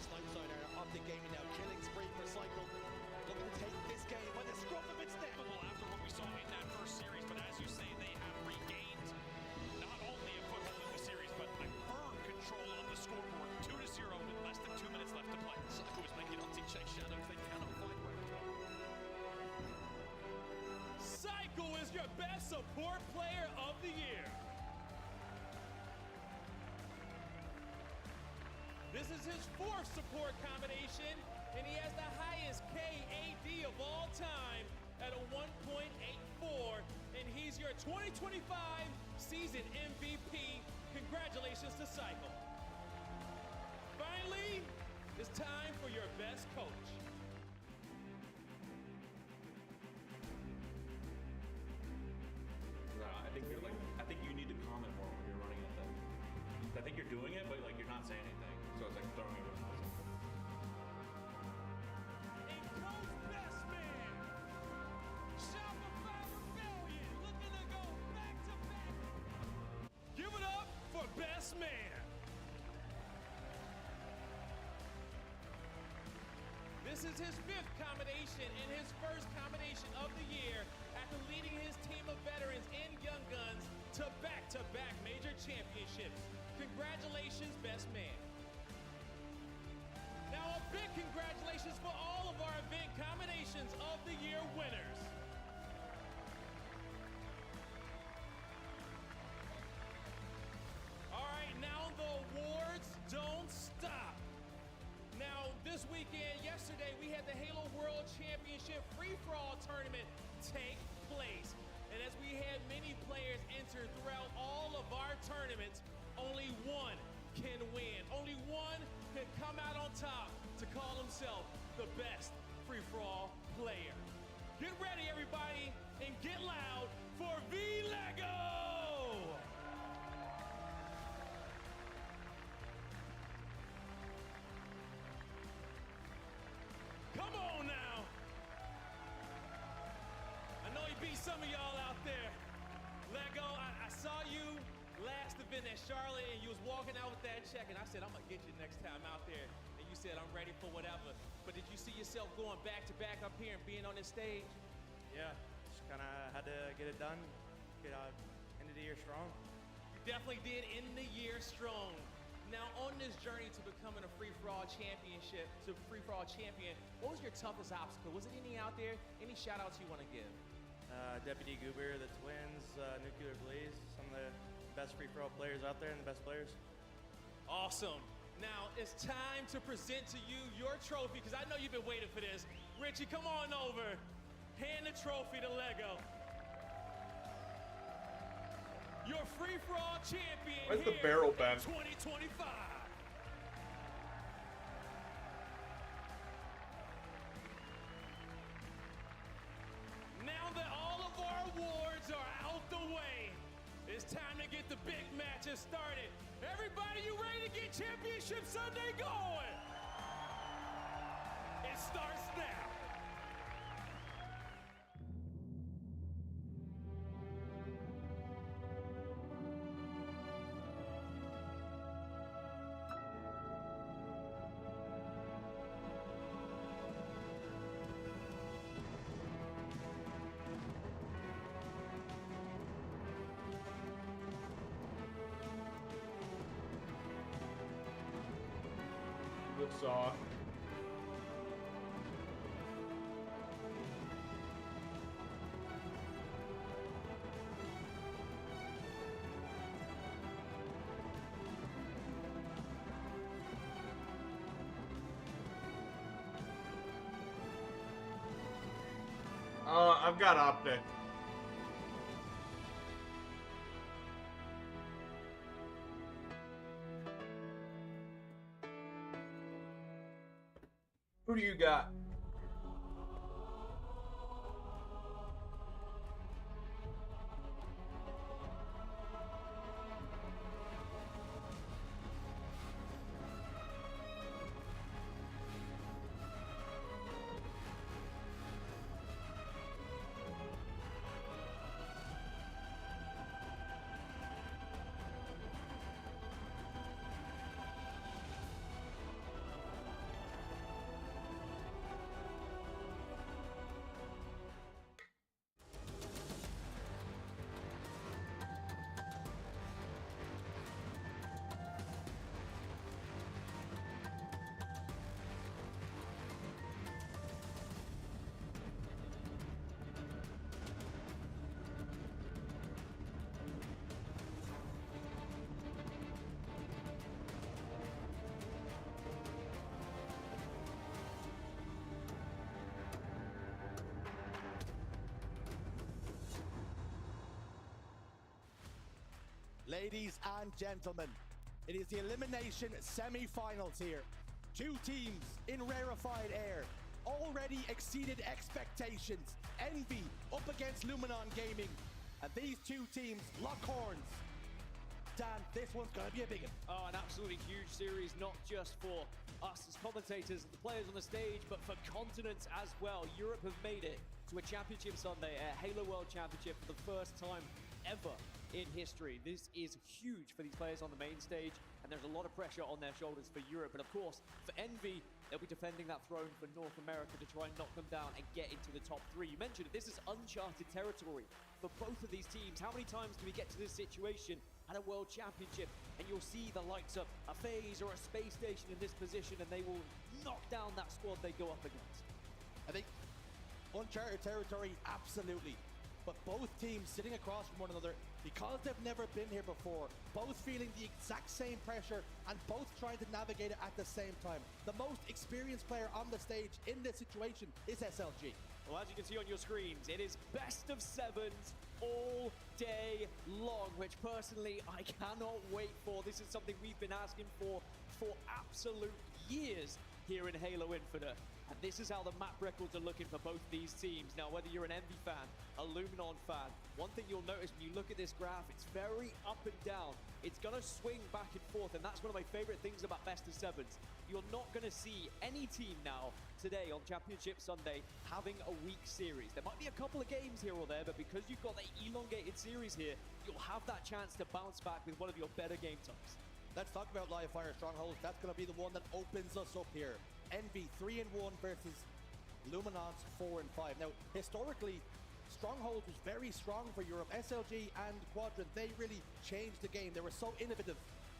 Snipe side are optic gaming now, killing spree for Cycle. Looking to take this game by the scruff of its neck. After what we saw in that first series, but as you say, they have regained not only a foothold in the series, but a firm control of the scoreboard. 2-0 with less than 2 minutes left to play. Cycle is making up to chase shadows. They cannot find where to go. Cycle is your best support player of the year. This is his 4th support combination, and he has the highest KAD of all time at a 1.84, and he's your 2025 season MVP. Congratulations to Cycle. Finally, it's time for your best coach. I think you need to comment more when you're running at them. I think you're doing it, but like you're not saying anything. So it's like throwing it away. And Coach Best Man, Shopify Rebellion, looking to go back to back. Give it up for Best Man. This is his 5th combination and his first combination of the year after leading his team of veterans and young guns to back-to-back major championships. Congratulations, Best Man. Now a big congratulations for all of our event combinations of the year winners. All right, now the awards don't stop. Now, this weekend, yesterday, we had the Halo World Championship free-for-all tournament take place. And as we had many players enter throughout all of our tournaments, only one can win. Only one can come out on top to call himself the best free-for-all player. Get ready, everybody, and get loud for V-Lego! Come on now. I know he beat some of y'all out there. Lego, I saw you last event at Charlotte and you was walking out with that check and I said, I'm gonna get you next time out there. And you said, I'm ready for whatever. But did you see yourself going back to back up here and being on this stage? Yeah, just kind of had to get it done, get end of the year strong. You definitely did end the year strong. Now, on this journey to becoming a free-for-all champion, what was your toughest obstacle? Was it any out there? Any shout-outs you want to give? Deputy Goober, the Twins, Nuclear Blaze, some of the best free-for-all players out there and the best players. Awesome. Now, it's time to present to you your trophy, because I know you've been waiting for this. Richie, come on over. Hand the trophy to Lego. Your free-for-all champion. Where's the barrel bend? 2025. Now that all of our awards are out the way, it's time to get the big matches started. Everybody, you ready to get Championship Sunday going? It starts now. Good saw. I've got optic. Who do you got? Ladies and gentlemen, it is the elimination semi-finals here. Two teams in rarefied air already exceeded expectations. Envy up against Luminon Gaming, and these two teams lock horns. Dan, this one's gonna be a big one. Oh, an absolutely huge series, not just for us as commentators and the players on the stage, but for continents as well. Europe have made it to a championship Sunday, a Halo World Championship for the first time ever in history. This is huge for these players on the main stage, and there's a lot of pressure on their shoulders for Europe. And of course, for Envy, they'll be defending that throne for North America to try and knock them down and get into the top 3. You mentioned it, this is uncharted territory for both of these teams. How many times do we get to this situation at a World Championship and you'll see the likes of a FaZe or a Space Station in this position and they will knock down that squad they go up against? I think uncharted territory, absolutely. But both teams sitting across from one another, because they've never been here before, both feeling the exact same pressure and both trying to navigate it at the same time. The most experienced player on the stage in this situation is SLG. Well, as you can see on your screens, it is best of 7s all day long, which personally I cannot wait for. This is something we've been asking for absolute years here in Halo Infinite. And this is how the map records are looking for both these teams. Now, whether you're an Envy fan, a Luminon fan, one thing you'll notice when you look at this graph, it's very up and down. It's going to swing back and forth, and that's one of my favorite things about best of 7s. You're not going to see any team now today on Championship Sunday having a weak series. There might be a couple of games here or there, but because you've got the elongated series here, you'll have that chance to bounce back with one of your better game types. Let's talk about Live Fire Strongholds. That's going to be the one that opens us up here. Envy 3-1 versus Luminon's 4-5. Now, historically, Stronghold was very strong for Europe. SLG and Quadrant, they really changed the game. They were so innovative,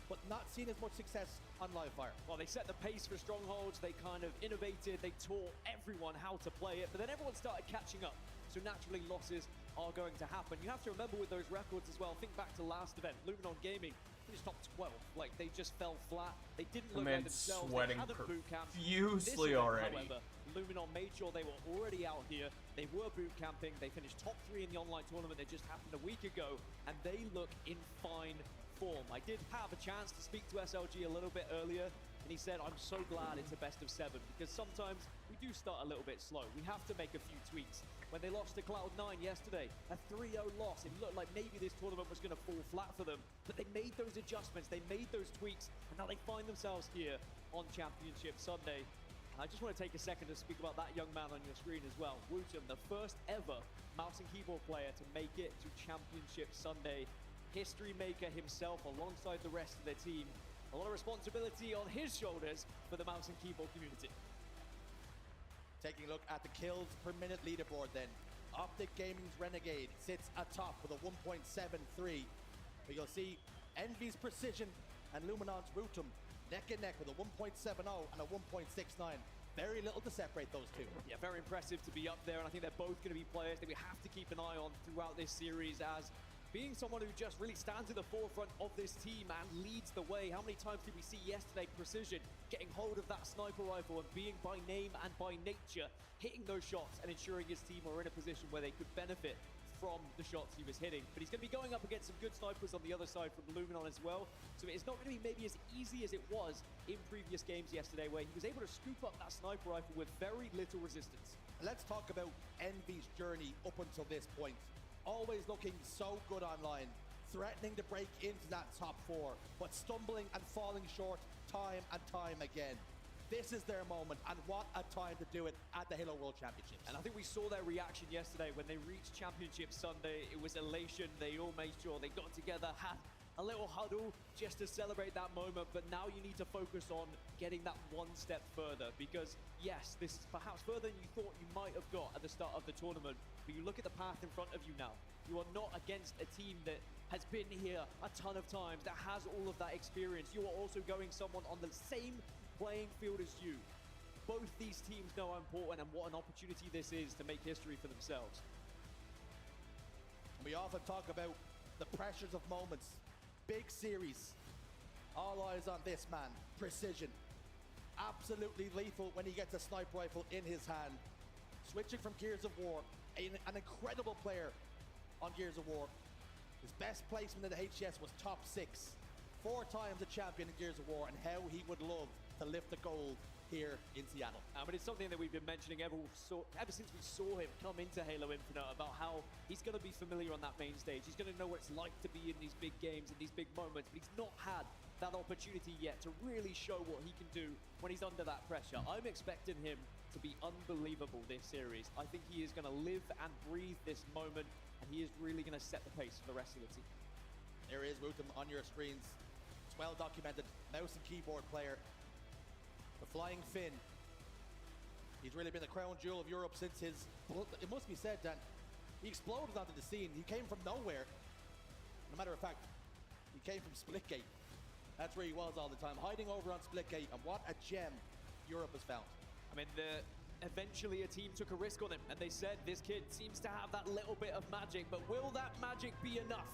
but not seen as much success on Live Fire. Well, they set the pace for Strongholds. They kind of innovated. They taught everyone how to play it, but then everyone started catching up. So naturally, losses are going to happen. You have to remember with those records as well, think back to last event, Luminon Gaming finished top 12. Like, they just fell flat. They didn't look like themselves. They hadn't boot camped. Profusely already. However, Luminon made sure they were already out here. They were boot camping. They finished top 3 in the online tournament that just happened a week ago, and they look in fine form. I did have a chance to speak to SLG a little bit earlier, and he said, I'm so glad it's a best of 7, because sometimes we do start a little bit slow. We have to make a few tweaks. When they lost to Cloud9 yesterday, a 3-0 loss, it looked like maybe this tournament was going to fall flat for them, but they made those adjustments, they made those tweaks, and now they find themselves here on Championship Sunday. And I just want to take a second to speak about that young man on your screen as well, Wootum, the first ever mouse and keyboard player to make it to Championship Sunday. History maker himself alongside the rest of their team. A lot of responsibility on his shoulders for the mouse and keyboard community. Taking a look at the kills per minute leaderboard then. Optic Gaming's Renegade sits atop with a 1.73. But you'll see Envy's Precision and Luminon's Wootum neck and neck with a 1.70 and a 1.69. Very little to separate those two. Yeah, very impressive to be up there, and I think they're both going to be players that we have to keep an eye on throughout this series, as being someone who just really stands at the forefront of this team and leads the way. How many times did we see yesterday Precision getting hold of that sniper rifle and being by name and by nature hitting those shots and ensuring his team were in a position where they could benefit from the shots he was hitting. But he's going to be going up against some good snipers on the other side from Luminon as well. So it's not going to be maybe as easy as it was in previous games yesterday, where he was able to scoop up that sniper rifle with very little resistance. Let's talk about Envy's journey up until this point. Always looking so good online, threatening to break into that top 4, but stumbling and falling short time and time again. This is their moment, and what a time to do it at the Halo World Championships. And I think we saw their reaction yesterday when they reached Championship Sunday. It was elation. They all made sure they got together, had a little huddle just to celebrate that moment. But now you need to focus on getting that one step further, because yes, this is perhaps further than you thought you might have got at the start of the tournament. But you look at the path in front of you now. You are not against a team that has been here a ton of times, that has all of that experience. You are also going someone on the same playing field as you. Both these teams know how important and what an opportunity this is to make history for themselves. We often talk about the pressures of moments. Big series. All eyes on this man. Precision. Absolutely lethal when he gets a sniper rifle in his hand. Switching from Gears of War. An incredible player on Gears of War. His best placement in the HCS was top 6. 4 times a champion in Gears of War, and how he would love to lift the gold here in Seattle. But it's something that we've been mentioning ever since we saw him come into Halo Infinite, about how he's going to be familiar on that main stage. He's going to know what it's like to be in these big games, in these big moments, but he's not had that opportunity yet to really show what he can do when he's under that pressure. I'm expecting him to be unbelievable this series. I think he is going to live and breathe this moment, and he is really going to set the pace for the rest of the team. There is Wooten on your screens. It's well documented. Mouse and keyboard player. The Flying Finn. He's really been the crown jewel of Europe since his... Well, it must be said that he exploded onto the scene. He came from nowhere. As a matter of fact, he came from Splitgate. That's where he was all the time, hiding over on Splitgate, and what a gem Europe has found. I mean, eventually a team took a risk on him, and they said this kid seems to have that little bit of magic, but will that magic be enough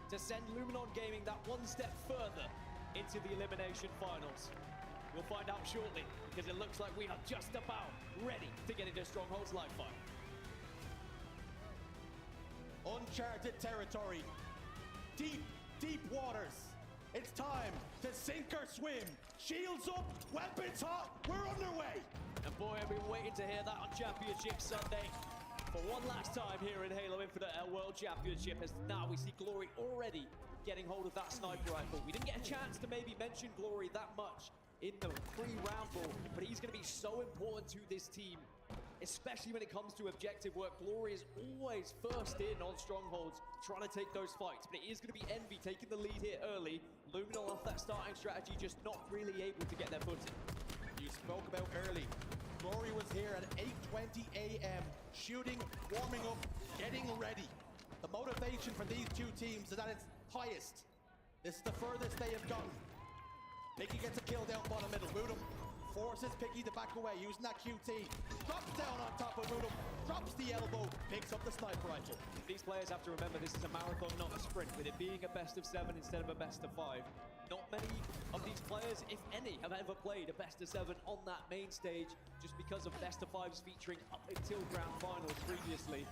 to send Luminon Gaming that one step further into the elimination finals? We'll find out shortly, because it looks like we are just about ready to get into Stronghold's live fire. Uncharted territory. Deep, deep waters. It's time to sink or swim. Shields up, weapons hot, we're underway. And boy, I've been waiting to hear that on Championship Sunday. For one last time here in Halo Infinite, our World Championship, as now we see Glory already getting hold of that sniper rifle. We didn't get a chance to maybe mention Glory that much in the pre-round ball, but he's going to be so important to this team, especially when it comes to objective work. Glory is always first in on strongholds, trying to take those fights, but it is going to be Envy taking the lead here early. Luminon off that starting strategy, just not really able to get their footing. You spoke about early. Glory was here at 8:20 a.m., shooting, warming up, getting ready. The motivation for these two teams is at its highest. This is the furthest they have gotten. Picky gets a kill down bottom middle. Woodham forces Picky to back away, using that QT. Drops down on top of Woodham, drops the elbow, picks up the sniper rifle. These players have to remember this is a marathon, not a sprint, with it being a best of 7 instead of a best of 5. Not many of these players, if any, have ever played a best of 7 on that main stage, just because of best of 5s featuring up until grand finals previously.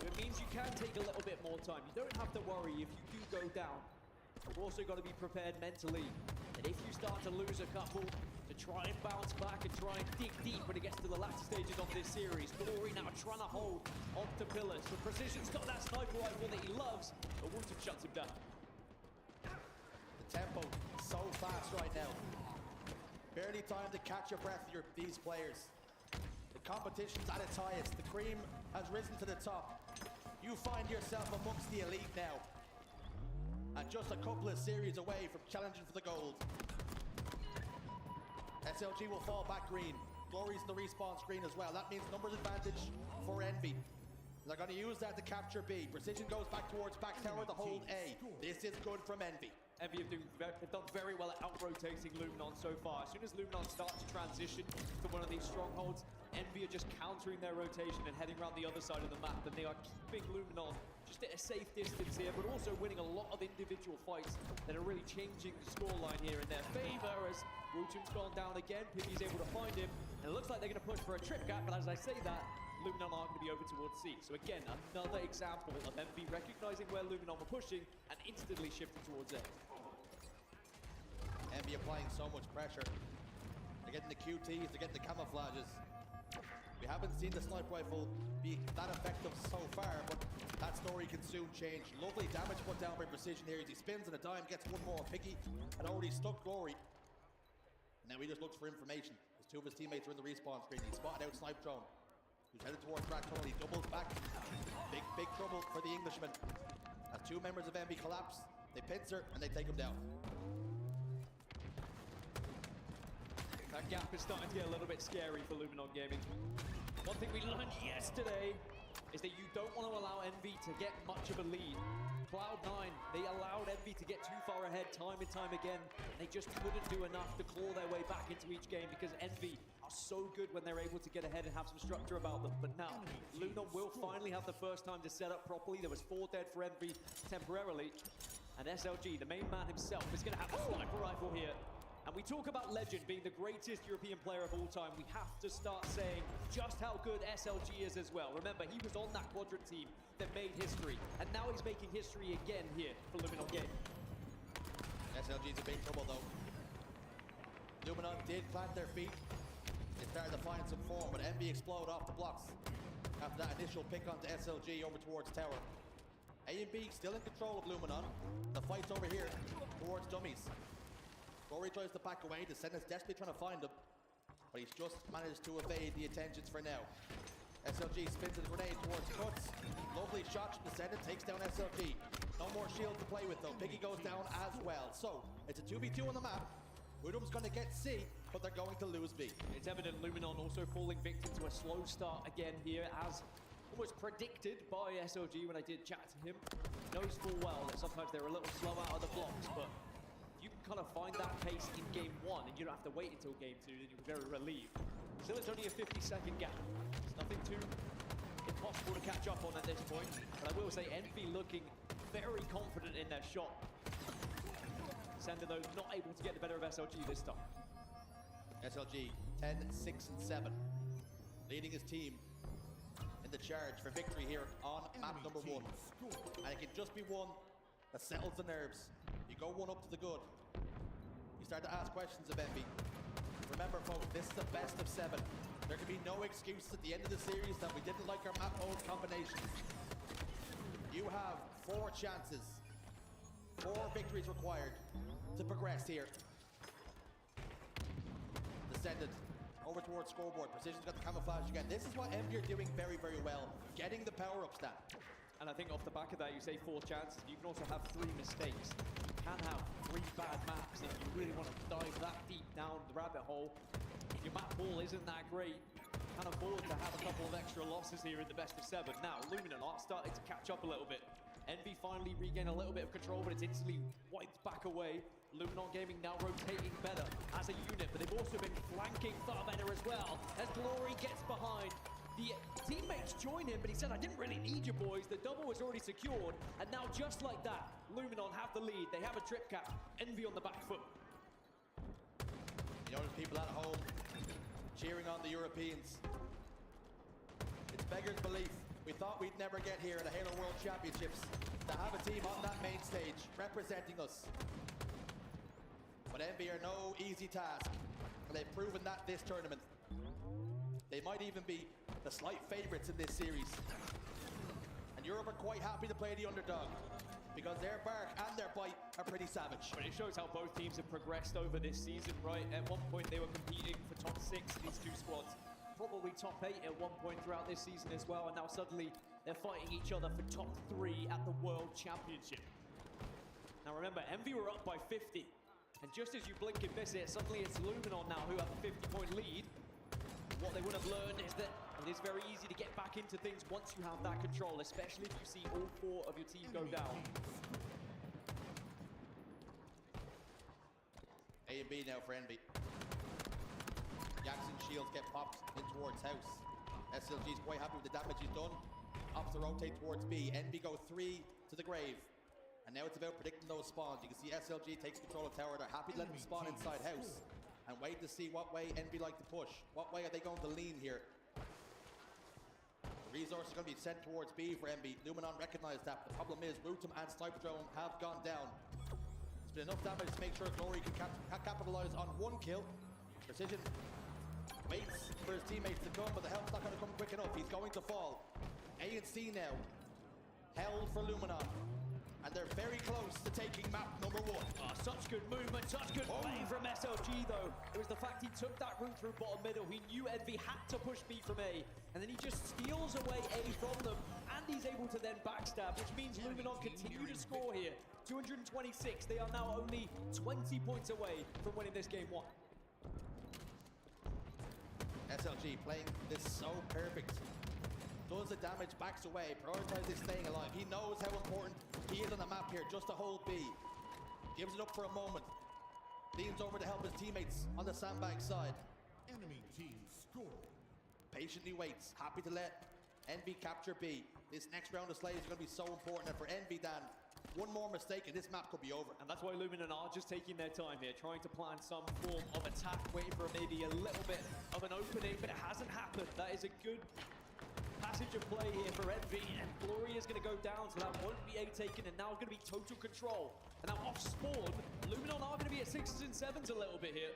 It means you can take a little bit more time. You don't have to worry if you do go down. You've also got to be prepared mentally that if you start to lose a couple, to try and bounce back and try and dig deep when it gets to the latter stages of this series. Glory now trying to hold onto pillars, but Precision's got that sniper rifle that he loves, but Wooten shuts him down. The tempo so fast right now. Barely time to catch your breath, these players. The competition's at its highest. The cream has risen to the top. You find yourself amongst the elite now. And just a couple of series away from challenging for the gold. SLG will fall back green. Glory's in the respawn screen as well. That means numbers advantage for Envy. They're going to use that to capture B. Precision goes back towards back tower to hold A. This is good from Envy. Envy have done very well at out-rotating Luminon so far. As soon as Luminon starts to transition to one of these strongholds, Envy are just countering their rotation and heading around the other side of the map, and they are keeping Luminon just at a safe distance here, but also winning a lot of individual fights that are really changing the scoreline here in their favor. As Wooten's gone down again, Piggy's able to find him, and it looks like they're going to push for a trip gap, but as I say that, Luminon are going to be over towards C. So again, another example of Envy recognizing where Luminon were pushing and instantly shifting towards A. Envy applying so much pressure. They're getting the QTs, they're getting the camouflages. We haven't seen the sniper rifle be that effective so far, but that story can soon change. Lovely damage put down by Precision here as he spins on a dime, gets one more. Piggy had already stuck Glory. Now he just looks for information. His two of his teammates are in the respawn screen. He spotted out Snipe Drone. He's headed towards Rat Tunnel. He doubles back. Big trouble for the Englishman. As two members of Envy collapse, they pincer and they take him down. That gap is starting to get a little bit scary for Luminon Gaming. One thing we learned yesterday is that you don't want to allow Envy to get much of a lead. Cloud9, they allowed Envy to get too far ahead time and time again. They just couldn't do enough to claw their way back into each game because Envy are so good when they're able to get ahead and have some structure about them. But now, Luminon will finally have the first time to set up properly. There was 4 dead for Envy temporarily. And SLG, the main man himself, is going to have a sniper rifle here. And we talk about Legend being the greatest European player of all time. We have to start saying just how good SLG is as well. Remember, he was on that quadrant team that made history. And now he's making history again here for Luminon Gaming. SLG's in big trouble though. Luminon did plant their feet. They started to find some form, but Envy explode off the blocks after that initial pick onto SLG over towards tower. A and B still in control of Luminon. The fight's over here towards dummies. Rory tries to back away. Descendant's desperately trying to find him, but he's just managed to evade the attentions for now. SLG spins a grenade towards Cuts. Lovely shot from Descendant, takes down SLG. No more shield to play with though. Piggy goes down as well. So it's a 2v2 on the map. Udum's going to get C, but they're going to lose B. It's evident Luminon also falling victim to a slow start again here, as was predicted by SLG when I did chat to him. Knows full well that sometimes they're a little slow out of the blocks, but you can kind of find that pace in game 1 and you don't have to wait until game 2, then you're very relieved. Still, it's only a 50-second gap. It's nothing too impossible to catch up on at this point, but I will say Envy looking very confident in their shot. Sender, though, not able to get the better of SLG this time. SLG 10, 6, and 7, leading his team in the charge for victory here on map number 1. And it can just be one that settles the nerves. You go one up to the good. You start to ask questions of Envy. Remember, folks, this is the best of 7. There can be no excuse at the end of the series that we didn't like our map mode combinations. You have 4 chances, 4 victories required to progress here. Descendant over towards scoreboard. Precision's got the camouflage again. This is what Envy are doing very, very well. Getting the power-ups down. And I think off the back of that, you say 4 chances. You can also have 3 mistakes. You can have 3 bad maps if you really want to dive that deep down the rabbit hole. If your map pool isn't that great, you can afford to have a couple of extra losses here in the best of 7. Now, Luminon are starting to catch up a little bit. Envy finally regain a little bit of control, but it's instantly wiped back away. Luminon Gaming now rotating better as a unit, but they've also been flanking far better as well as Glory gets behind. The teammates join him, but he said, I didn't really need you boys. The double was already secured, and now just like that, Luminon have the lead. They have a trip cap. Envy on the back foot. You notice people at home cheering on the Europeans. It's beggars belief. We thought we'd never get here at the Halo World Championships to have a team on that main stage representing us. But Envy are no easy task, and they've proven that this tournament. They might even be the slight favorites in this series. And Europe are quite happy to play the underdog, because their bark and their bite are pretty savage. But it shows how both teams have progressed over this season, right? At one point they were competing for top 6, these 2 squads. Probably top 8 at one point throughout this season as well, and now suddenly they're fighting each other for top 3 at the World Championship. Now remember, Envy were up by 50, and just as you blink and miss it, suddenly it's Luminon now who have a 50-point lead. What they would have learned is that it is very easy to get back into things once you have that control, especially if you see all 4 of your team go down. A and B now for Envy. Jackson shields get popped in towards house. SLG's quite happy with the damage he's done. Opts to rotate towards B. Envy go 3 to the grave. And now it's about predicting those spawns. You can see SLG takes control of tower. They're happy to let them spawn inside house. And wait to see what way Envy like to push. What way are they going to lean here? The resource is going to be sent towards B for Envy. Luminon recognize that. The problem is Rotom and Sniper Drone have gone down. It's been enough damage to make sure Glory can capitalize on 1 kill. Precision waits for his teammates to come, but the help's not going to come quick enough. He's going to fall. A and C now held for Luminon, and they're very close to taking map number 1. Oh, such good movement, such good play from SLG though. It was the fact he took that route through bottom middle. He knew Envy had to push B from A, and then he just steals away A from them, and he's able to then backstab, which means Luminon continue to score here. 226, they are now only 20 points away from winning this game 1. SLG playing this so perfect. Does the damage, backs away, prioritizes staying alive. He knows how important he is on the map here just to hold B. Gives it up for a moment. Leans over to help his teammates on the sandbag side. Enemy team score. Patiently waits, happy to let Envy capture B. This next round of slaves is going to be so important. And for Envy, Dan, One more mistake and this map could be over. And that's why Luminon are just taking their time here, trying to plan some form of attack, waiting for maybe a little bit of an opening, but it hasn't happened. That is a good passage of play here for Envy, and Glory is going to go down, so that won't be A taken, and now it's going to be total control. And now off spawn, Luminon are going to be at 6s and 7s a little bit here.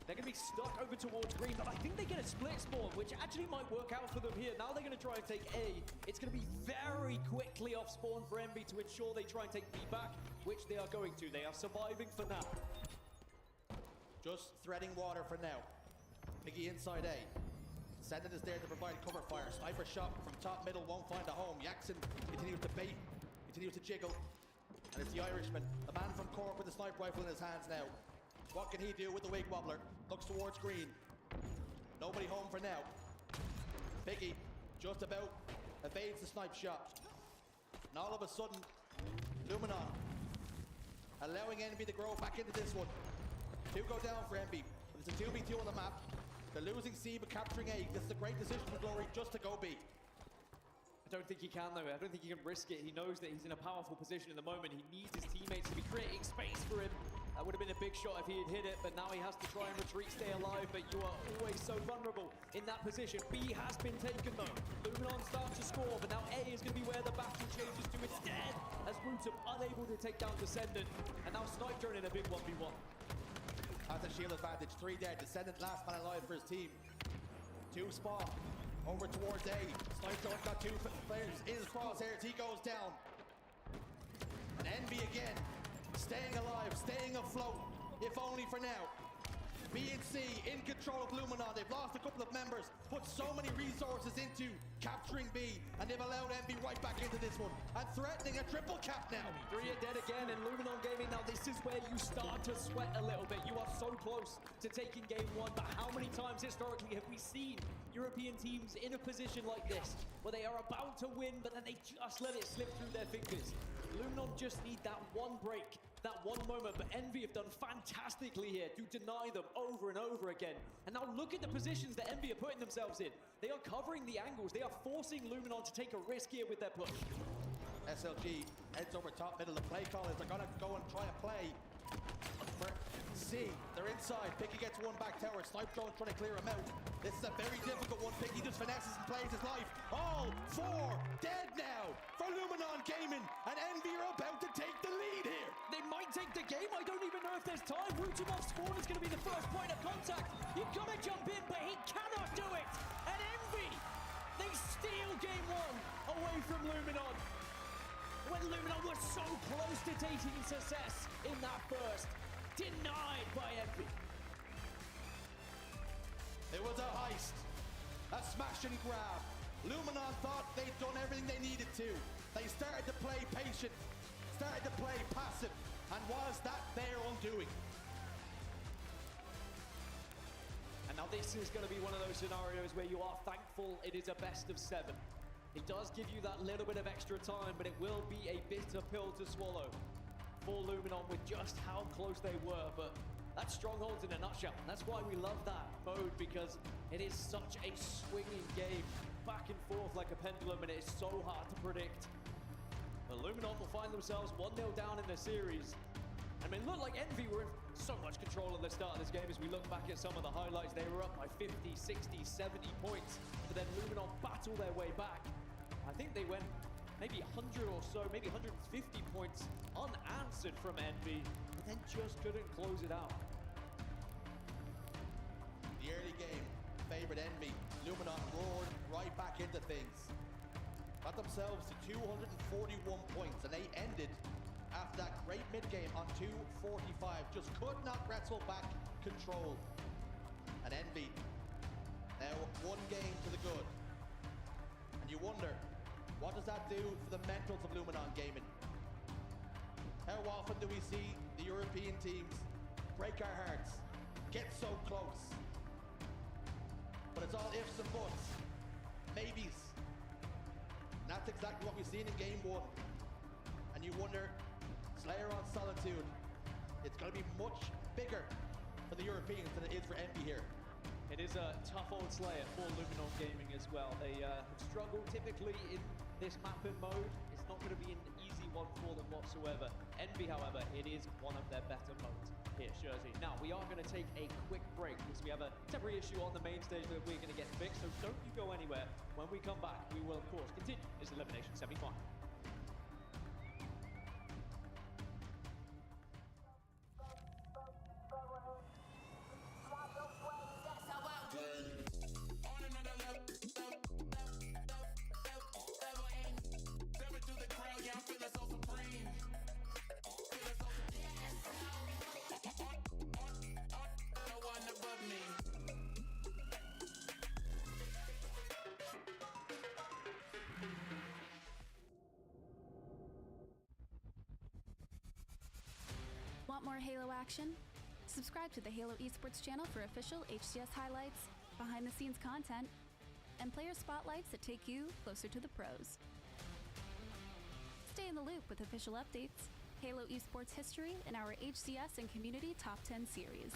They're going to be stuck over towards green, but I think they get a split spawn, which actually might work out for them here. Now they're going to try and take A. It's going to be very quickly off spawn for Envy to ensure they try and take B back, which they are going to. They are surviving for now. Just threading water for now. Piggy inside A. Sendin is there to provide cover fire. Sniper shot from top middle won't find a home. Jackson continues to bait, continues to jiggle. And it's the Irishman, the man from Cork with the sniper rifle in his hands now. What can he do with the wig wobbler? Looks towards green. Nobody home for now. Piggy just about evades the snipe shot. And all of a sudden, Luminon allowing Envy to grow back into this one. 2 go down for Envy. It's a 2v2 on the map. They're losing C but capturing A. This is a great decision for Glory just to go B. I don't think he can though. I don't think he can risk it. He knows that he's in a powerful position at the moment. He needs his teammates to be creating space for him. That would have been a big shot if he had hit it, but now he has to try and retreat, stay alive, but you are always so vulnerable in that position. B has been taken though. Luminon starts to score, but now A is going to be where the battle changes to instead, as Rutum unable to take down Descendant, and now Snipe Drone in a big 1v1. Has a shield advantage, 3 dead. Descendant last man alive for his team. 2 spawn, over towards A. Snipe Drone got 2 players in his crosshairs, he goes down. And Envy again. Staying alive, staying afloat, if only for now. B and C in control of Luminon. They've lost a couple of members, put so many resources into capturing B, and they've allowed Envy right back into this one, and threatening a triple cap now. 3 are dead again, and Luminon Gaming, now this is where you start to sweat a little bit. You are so close to taking game 1, but how many times historically have we seen European teams in a position like this, where they are about to win, but then they just let it slip through their fingers? Luminon just need that one break, that one moment, but Envy have done fantastically here to deny them over and over again. And now look at the positions that Envy are putting themselves in. They are covering the angles. They are forcing Luminon to take a risk here with their push. SLG heads over top middle. The play call is they're going to go and try a play for C. They're inside. Piggy gets one back tower. Snipe Drone trying to clear him out. This is a very difficult one. Piggy just finesses and plays his life. All 4 dead now for Luminon Gaming, and Envy are about to take the lead here. They might take the game. I don't even know if there's time. Rutum off spawn is going to be the first point of contact. You've got to jump in, but he cannot do it. And Envy, they steal game 1 away from Luminon, when Luminon was so close to taking success in that first. Denied by Envy. It was a heist, a smash and grab. Luminon thought they'd done everything they needed to. They started to play patient, started to play passive, and was that their undoing? And now this is going to be one of those scenarios where you are thankful it is a best of 7. It does give you that little bit of extra time, but it will be a bitter pill to swallow for Luminon with just how close they were. But that's Strongholds in a nutshell. That's why we love that mode, because it is such a swinging game, back and forth like a pendulum, and it is so hard to predict. But Luminon will find themselves 1-0 down in the series. I mean, look like Envy were in so much control at the start of this game. As we look back at some of the highlights, they were up by 50, 60, 70 points. But then Luminon battled their way back. I think they went maybe 100 or so, maybe 150 points unanswered from Envy, but then just couldn't close it out. The early game favored Envy. Luminon roared right back into things. Got themselves to 241 points, and they ended after that great mid-game on 245. Just could not wrestle back control. And Envy now 1 game to the good. And you wonder, what does that do for the mentals of Luminon Gaming? How often do we see the European teams break our hearts, get so close? But it's all ifs and buts, maybes. And that's exactly what we've seen in game 1. And you wonder, Slayer on Solitude, it's going to be much bigger for the Europeans than it is for Envy here. It is a tough old Slayer for Luminon Gaming as well. They have struggled typically in this map and mode. It's not going to be an easy one for them whatsoever. Envy, however, it is one of their better modes here at Jersey. Now, we are going to take a quick break because we have a temporary issue on the main stage that we're going to get fixed, so don't you go anywhere. When we come back, we will, of course, continue this elimination semi-final. Want more Halo action? Subscribe to the Halo Esports channel for official HCS highlights, behind-the-scenes content, and player spotlights that take you closer to the pros. Stay in the loop with official updates, Halo Esports history, and our HCS and Community Top 10 series.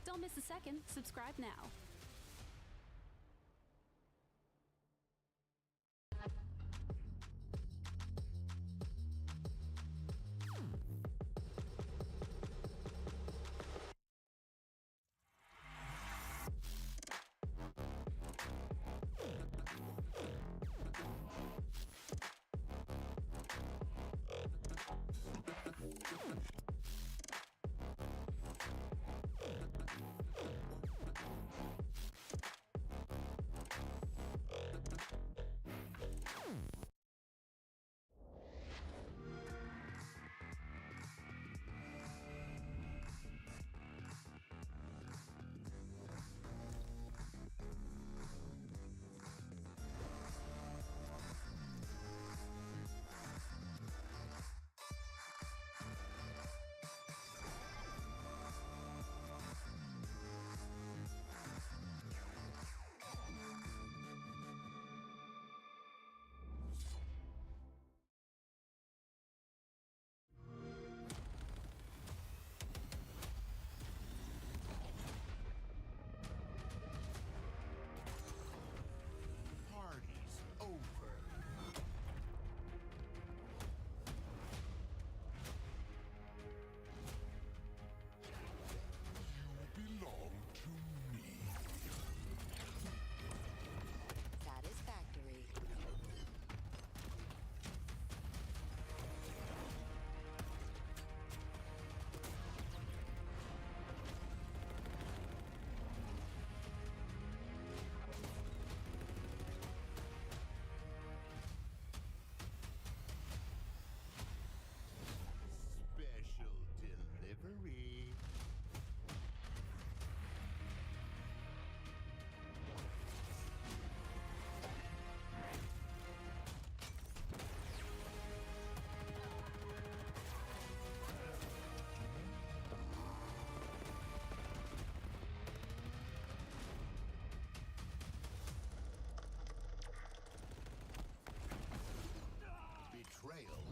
Don't miss a second. Subscribe now. Party's over. You belong to me. Satisfactory. Special delivery. Betrayal.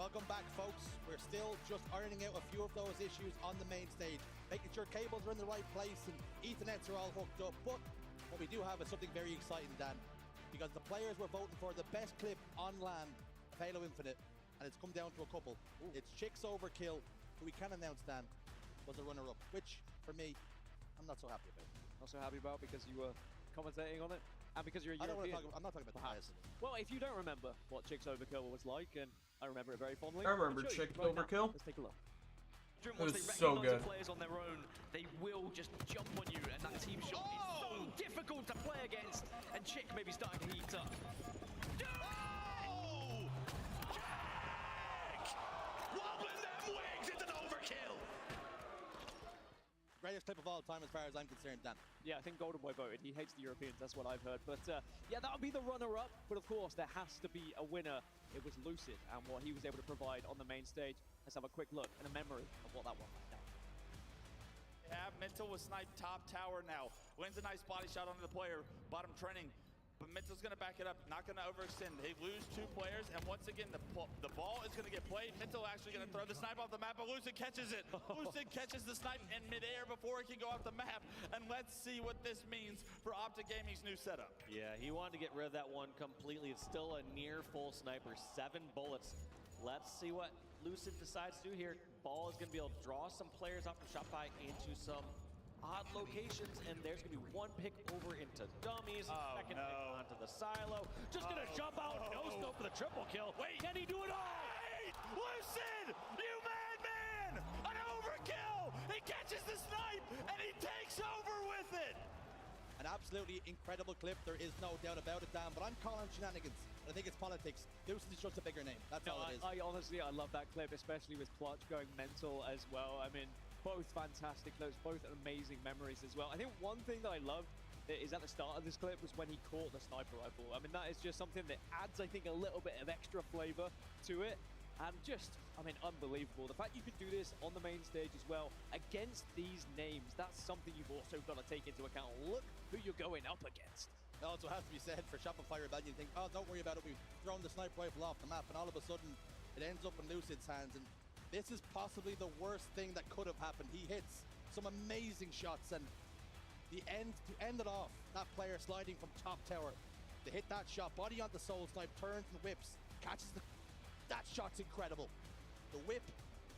Welcome back, folks. We're still just ironing out a few of those issues on the main stage, making sure cables are in the right place and Ethernets are all hooked up. But what we do have is something very exciting, Dan, because the players were voting for the best clip on LAN of Halo Infinite, and it's come down to a couple. It's Chicks Overkill, who we can announce, Dan, was a runner-up, which, for me, I'm not so happy about. Not so happy about because you were commentating on it? And because you're a European? I'm not talking about the bias. Well, if you don't remember what Chicks Overkill was like, and I remember it very fondly. I remember Chicks Overkill. Let's take a look. It was so good. Players on their own, they will just jump on you, and that team shot is so difficult to play against. And Chick may be starting to heat up. Oh! Jack! Wobbling them wings, it's an overkill! Greatest clip of all time as far as I'm concerned, Dan. Yeah, I think Golden Boy voted. He hates the Europeans, that's what I've heard. But yeah, that'll be the runner-up. But of course, there has to be a winner. It was Lucid and what he was able to provide on the main stage. Let's have a quick look and a memory of what that one might now. Yeah, Mental was sniped top tower now. Wins a nice body shot onto the player, bottom trending. But Mental's going to back it up, not going to overextend. They lose 2 players, and once again, the ball is going to get played. Mental actually going to throw the snipe off the map, but Lucid catches it. Lucid catches the snipe in midair before it can go off the map. And let's see what this means for Optic Gaming's new setup. Yeah, he wanted to get rid of that one completely. It's still a near full sniper, 7 bullets. Let's see what Lucid decides to do here. Ball is going to be able to draw some players off from Shopify into some odd locations, and there's going to be one pick over into dummies, second pick onto the silo. Just going to jump out, no scope for the triple kill. Wait, can he do it all? Wait! Lucid! You madman! An overkill! He catches the snipe, and he takes over with it! An absolutely incredible clip, there is no doubt about it, Dan, but I'm calling shenanigans. I think it's politics. Lucid is just a bigger name. That's all it is. I honestly, I love that clip, especially with Clutch going mental as well. I mean, both fantastic clips, both amazing memories as well. I think one thing that I loved is at the start of this clip was when he caught the sniper rifle. I mean, that is just something that adds, I think, a little bit of extra flavor to it. And just, I mean, unbelievable. The fact you could do this on the main stage as well against these names, that's something you've also got to take into account. Look who you're going up against. It also has to be said for Shopify Rebellion, you think, oh, don't worry about it, we've thrown the sniper rifle off the map, and all of a sudden, it ends up in Lucid's hands, and this is possibly the worst thing that could have happened. He hits some amazing shots, and to end it off, that player sliding from top tower, to hit that shot, body onto soul snipe, turns and whips, catches that shot's incredible. The whip,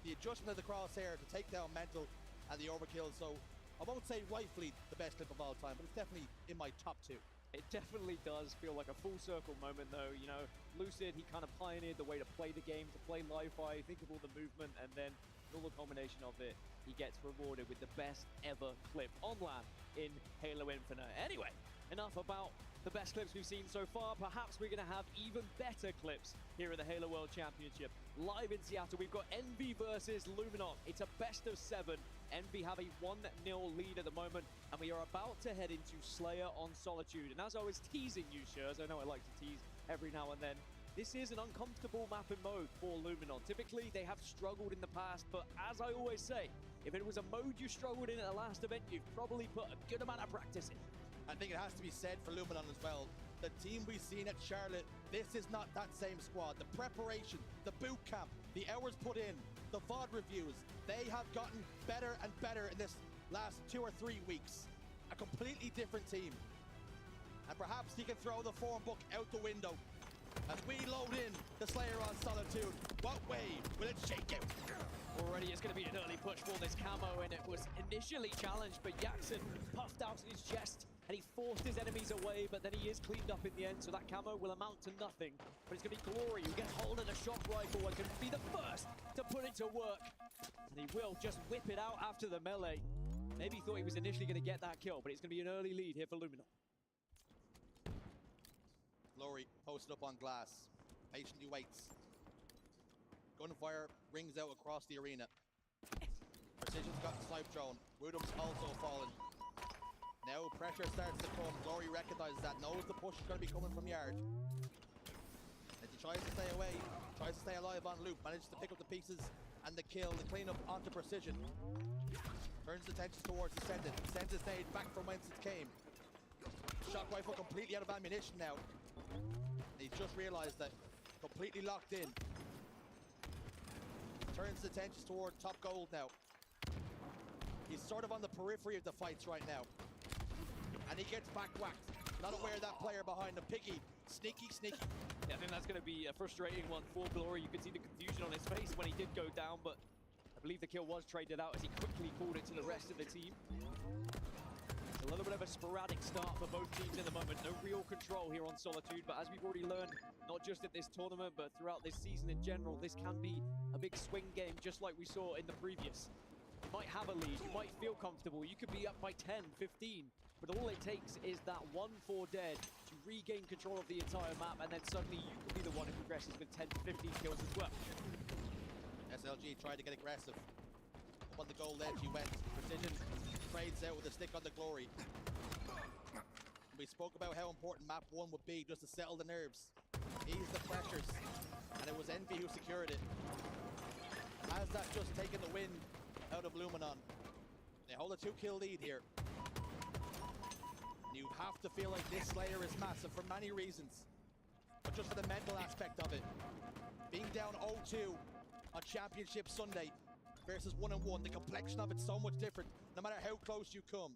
the adjustment of the crosshair to take down Mental, and the overkill. So I won't say rightfully the best clip of all time, but it's definitely in my top 2. It definitely does feel like a full circle moment, though. You know, Lucid, he kind of pioneered the way to play the game, to play li-fi, think of all the movement, and then all the combination of it, he gets rewarded with the best ever clip on LAN in Halo Infinite. Anyway, enough about the best clips we've seen so far. Perhaps we're going to have even better clips here at the Halo World Championship. Live in Seattle, we've got Envy versus Luminon. It's a best of 7. Envy have a 1-0 lead at the moment, and we are about to head into Slayer on Solitude. And as I was teasing you, Shurs, I know I like to tease every now and then, this is an uncomfortable map and mode for Luminon. Typically, they have struggled in the past, but as I always say, if it was a mode you struggled in at the last event, you've probably put a good amount of practice in. I think it has to be said for Luminon as well. The team we've seen at Charlotte, this is not that same squad. The preparation, the boot camp, the hours put in, the VOD reviews, they have gotten better and better in this last 2 or 3 weeks. A completely different team. And perhaps he can throw the form book out the window. As we load in the Slayer on Solitude, what way will it shake out? Already it's going to be an early push for this camo, and it was initially challenged, but Jackson puffed out his chest and he forced his enemies away, but then he is cleaned up in the end, so that camo will amount to nothing. But it's going to be Glory who gets hold of the shock rifle and can be the first to put it to work. And he will just whip it out after the melee. Maybe he thought he was initially going to get that kill, but it's going to be an early lead here for Luminon. Glory posted up on glass, patiently waits. Gunfire rings out across the arena. Precision's got the snipe drone. Woodham's also fallen. Now pressure starts to come. Glory recognizes that, knows the push is going to be coming from yard. As he tries to stay away, tries to stay alive on loop, manages to pick up the pieces and the kill, the cleanup onto Precision. Turns his attention towards Ascendant, sends his nade back from whence it came. Shock rifle completely out of ammunition now. And he's just realized that completely locked in. turns his attention toward top gold now. He's sort of on the periphery of the fights right now. And he gets back whacked. Not aware of that player behind him. Piggy, sneaky. Yeah, I think that's going to be a frustrating one for Glory. You could see the confusion on his face when he did go down, but I believe the kill was traded out as he quickly called it to the rest of the team. It's a little bit of a sporadic start for both teams at the moment. No real control here on Solitude, but as we've already learned, not just at this tournament, but throughout this season in general, this can be a big swing game, just like we saw in the previous. You might have a lead, you might feel comfortable, you could be up by 10, 15, but all it takes is that 1-4 dead to regain control of the entire map, and then suddenly you could be the one who progresses with 10 to 15 kills as well. SLG tried to get aggressive. Up on the goal ledge he went. Precision trades out with a stick on the Glory. We spoke about how important map 1 would be just to settle the nerves, ease the pressures, and it was Envy who secured it. Has that just taken the wind out of Luminon? They hold a 2-kill lead here. You have to feel like this Slayer is massive for many reasons, but just for the mental aspect of it. Being down 0-2 on Championship Sunday versus 1-1, the complexion of it's so much different, no matter how close you come.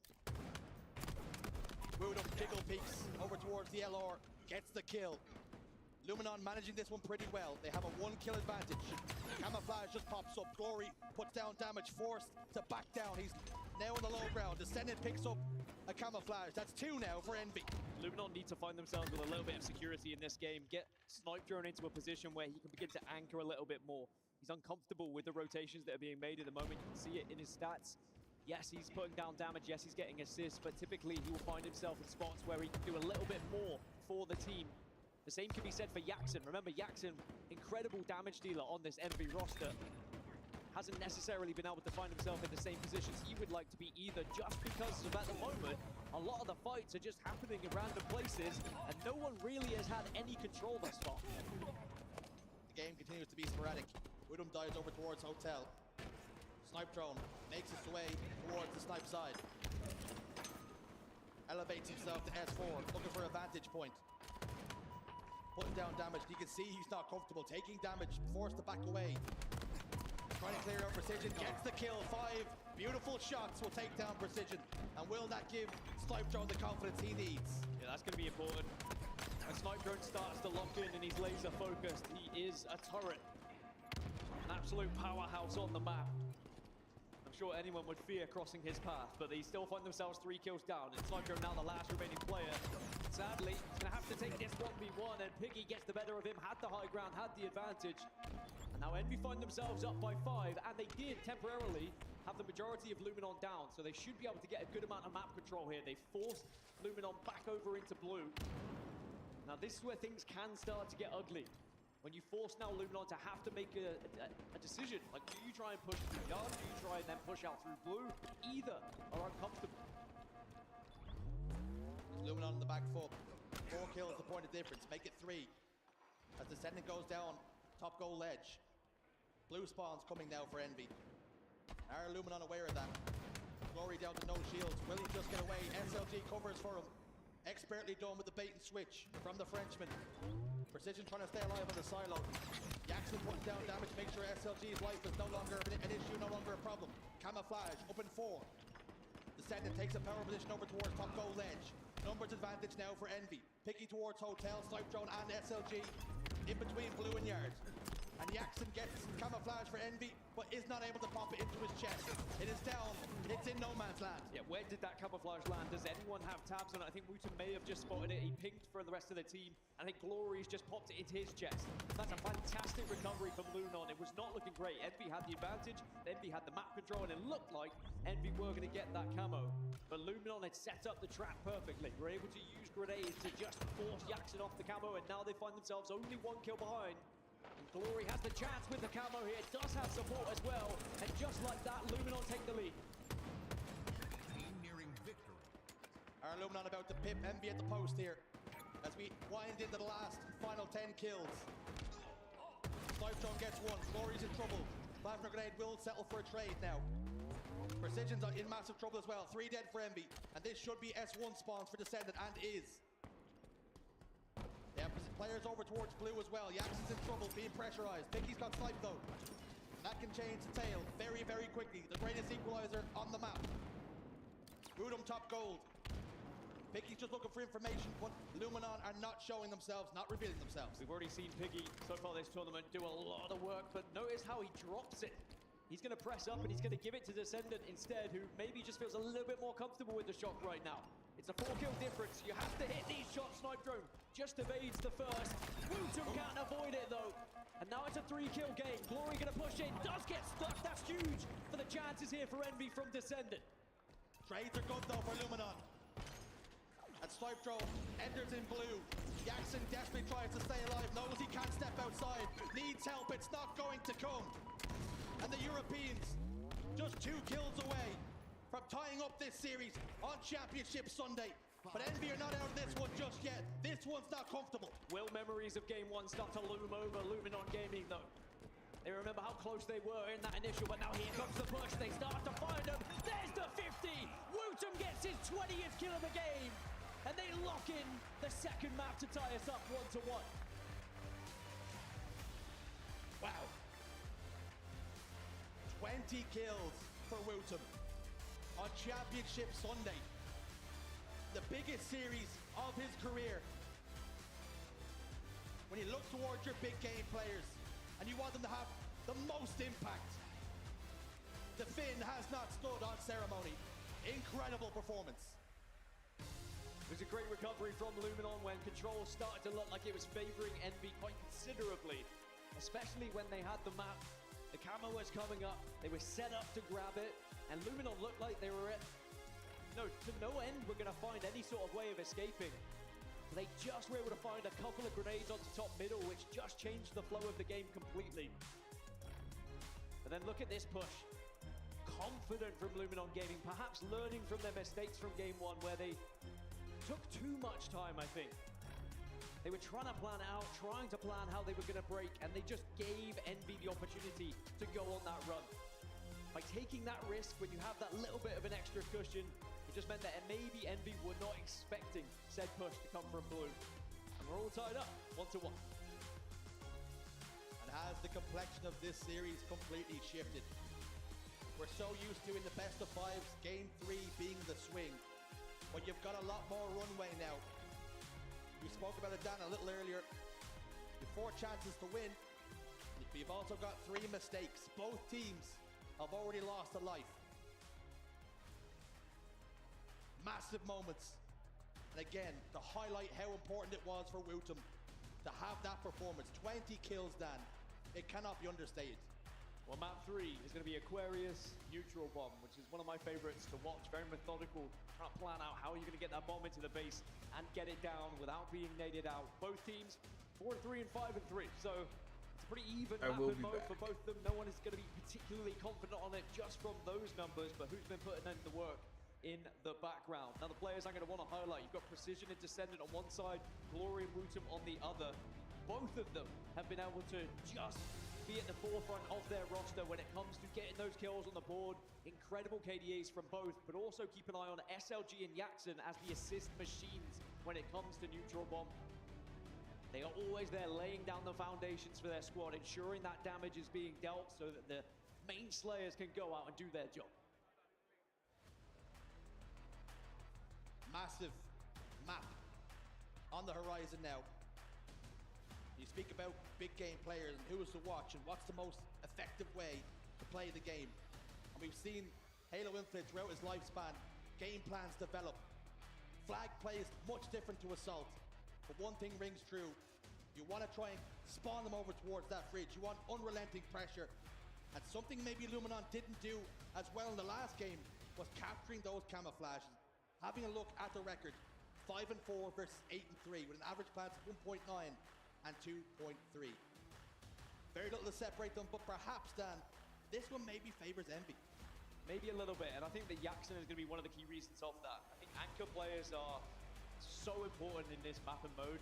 Woodham jiggle peeks over towards the LR, gets the kill. Luminon managing this one pretty well. They have a 1-kill advantage. Camouflage just pops up. Glory puts down damage, forced to back down. He's now on the low ground. Descendant picks up a Camouflage. That's 2 now for Envy. Luminon need to find themselves with a little bit of security in this game. Get Snipe Drone into a position where he can begin to anchor a little bit more. He's uncomfortable with the rotations that are being made at the moment. You can see it in his stats. Yes, he's putting down damage. Yes, he's getting assists, but typically he will find himself in spots where he can do a little bit more for the team. The same can be said for Yaxen. Remember, Yaxen, incredible damage dealer on this Envy roster, hasn't necessarily been able to find himself in the same positions he would like to be either, just because of at the moment, a lot of the fights are just happening in random places, and no one really has had any control thus far. The game continues to be sporadic. Woodham dives over towards Hotel. Snipe Drone makes his way towards the snipe side. Elevates himself to S4, looking for a vantage point. Putting down damage. You can see he's not comfortable. Taking damage, forced to back away. Trying to clear out Precision, gets the kill. 5 beautiful shots will take down Precision. And will that give Snipe Drone the confidence he needs? Yeah, that's going to be important. When Snipe Drone starts to lock in and he's laser focused, he is a turret. An absolute powerhouse on the map. I'm sure anyone would fear crossing his path, but they still find themselves 3 kills down. And Snipe Drone now the last remaining player. Sadly, he's going to have to take this 1v1, and Piggy gets the better of him, had the high ground, had the advantage. And now Envy find themselves up by 5, and they did temporarily have the majority of Luminon down, so they should be able to get a good amount of map control here. They forced Luminon back over into blue. Now this is where things can start to get ugly. When you force now Luminon to have to make a decision, like do you try and push through yard, do you try and then push out through blue? Either are uncomfortable. Luminon on the back foot. 4 kills, the point of difference. Make it 3. As Descendant goes down, top goal ledge. Blue spawns coming now for Envy. Are Luminon aware of that? Glory down to no shields. Will he just get away? SLG covers for him. Expertly done with the bait and switch from the Frenchman. Precision trying to stay alive on the silo. Yaxen putting down damage, make sure SLG's life is no longer an issue, no longer a problem. Camouflage up in 4. Descendant takes a power position over towards top goal ledge. Numbers advantage now for Envy. Picky towards Hotel, Snipe Drone and SLG in between blue and yard. And Yaxen gets Camouflage for Envy, but is not able to pop it into his chest. It is down. It's in no man's land. Yeah, where did that Camouflage land? Does anyone have tabs on it? I think Wooten may have just spotted it. He pinged for the rest of the team. I think Glory's just popped it into his chest. That's a fantastic recovery from Luminon. It was not looking great. Envy had the advantage. Envy had the map control, and it looked like Envy were going to get that camo. But Luminon had set up the trap perfectly. Were able to use grenades to just force Yaxen off the camo, and now they find themselves only 1 kill behind. Glory has the chance with the camo here, does have support as well, and just like that, Luminon take the lead. Team nearing victory. Our Luminon about to pip Envy at the post here, as we wind into the last final 10 kills. Snipe Drone gets 1, Glory's in trouble. Plasma Grenade will settle for a trade now. Precision's in massive trouble as well, 3 dead for Envy, and this should be S1 spawns for Descendant, and is. They have players over towards blue as well. Yaxen's in trouble, being pressurized. Picky's got sniped though. And that can can change the tale very, very quickly. The greatest equalizer on the map. Woodham top gold. Piggy's just looking for information, but Luminon are not showing themselves, not revealing themselves. We've already seen Piggy so far this tournament do a lot of work, but notice how he drops it. He's going to press up and he's going to give it to Descendant instead, who maybe just feels a little bit more comfortable with the shot right now. It's a 4-kill difference. You have to hit these shots. Snipe Drone just evades the first. Wootum can't avoid it though. And now it's a 3-kill game. Glory going to push in, does get stuck. That's huge for the chances here for Envy from Descendant. Trades are good though for Luminon. And Snipe Drone enters in blue. Jackson desperately tries to stay alive, knows he can't step outside, needs help, it's not going to come. And the Europeans just 2 kills away from tying up this series on Championship Sunday. But Envy are not out of this one just yet. This one's not comfortable. Will memories of game 1 start to loom over Luminon Gaming though? They remember how close they were in that initial, but now here comes the push. They start to find them. There's the 50. Wootum gets his 20th kill of the game. And they lock in the second map to tie us up 1-1. Wow. 20 kills for Wootum on Championship Sunday. The biggest series of his career. When you look towards your big game players and you want them to have the most impact, the Finn has not stood on ceremony. Incredible performance. It was a great recovery from Luminon when control started to look like it was favoring Envy quite considerably, especially when they had the map. The camo was coming up, they were set up to grab it, and Luminon looked like they were to no end were going to find any sort of way of escaping. But they just were able to find a couple of grenades onto top middle, which just changed the flow of the game completely. But then look at this push. Confident from Luminon Gaming, perhaps learning from their mistakes from game 1 where they took too much time, I think. They were trying to plan it out, trying to plan how they were going to break, and they just gave Envy the opportunity to go on that run. By taking that risk, when you have that little bit of an extra cushion, it just meant that maybe Envy were not expecting said push to come from blue. And we're all tied up, 1-1. And has the complexion of this series completely shifted? We're so used to in the best of 5s, game 3 being the swing. But you've got a lot more runway now. We spoke about it, Dan, a little earlier. You've 4 chances to win. You've also got 3 mistakes. Both teams have already lost a life. Massive moments. And again, to highlight how important it was for Wootum to have that performance. 20 kills, Dan. It cannot be understated. Well, map 3 is going to be Aquarius Neutral Bomb, which is one of my favorites to watch. Very methodical, trying to plan out how you're going to get that bomb into the base and get it down without being naded out. Both teams 4-3 and 5-3, so it's a pretty even map and mode for both of them. No one is going to be particularly confident on it just from those numbers, but who's been putting in the work in the background. Now the players I'm going to want to highlight, you've got Precision and Descendant on one side, Glory and Wootum on the other. Both of them have been able to just be at the forefront of their roster when it comes to getting those kills on the board. Incredible KDAs from both, but also keep an eye on SLG and Jackson as the assist machines when it comes to Neutral Bomb. They are always there laying down the foundations for their squad, ensuring that damage is being dealt so that the main slayers can go out and do their job. Massive map on the horizon now. You speak about big game players and who is to watch and what's the most effective way to play the game. And we've seen Halo Infinite throughout his lifespan, game plans develop. Flag plays much different to Assault, but one thing rings true. You want to try and spawn them over towards that fridge. You want unrelenting pressure. And something maybe Luminon didn't do as well in the last game was capturing those camouflages. Having a look at the record, 5-4 versus 8-3 with an average plans of 1.9 and 2.3. Very little to separate them, but perhaps, Dan, this one maybe favors Envy. Maybe a little bit, and I think that Jackson is going to be one of the key reasons of that. I think anchor players are so important in this map and mode,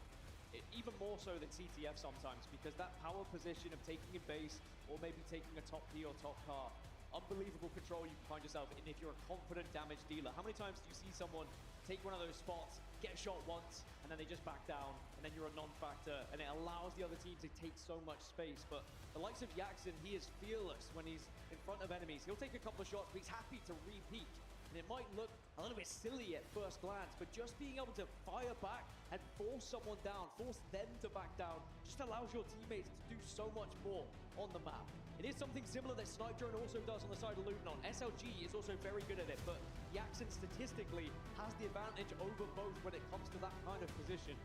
even more so than CTF sometimes, because that power position of taking a base or maybe taking a top P or top car, unbelievable control you can find yourself in if you're a confident damage dealer. How many times do you see someone take one of those spots, get shot once, and then they just back down, and then you're a non-factor, and it allows the other team to take so much space. But the likes of Jackson, he is fearless when he's in front of enemies. He'll take a couple of shots, but he's happy to repeat. And it might look a little bit silly at first glance, but just being able to fire back and force someone down, force them to back down, just allows your teammates to do so much more on the map. It is something similar that Snipe Drone also does on the side of Luminon. SLG is also very good at it, but Jackson statistically has the advantage over both when it comes to that kind of position.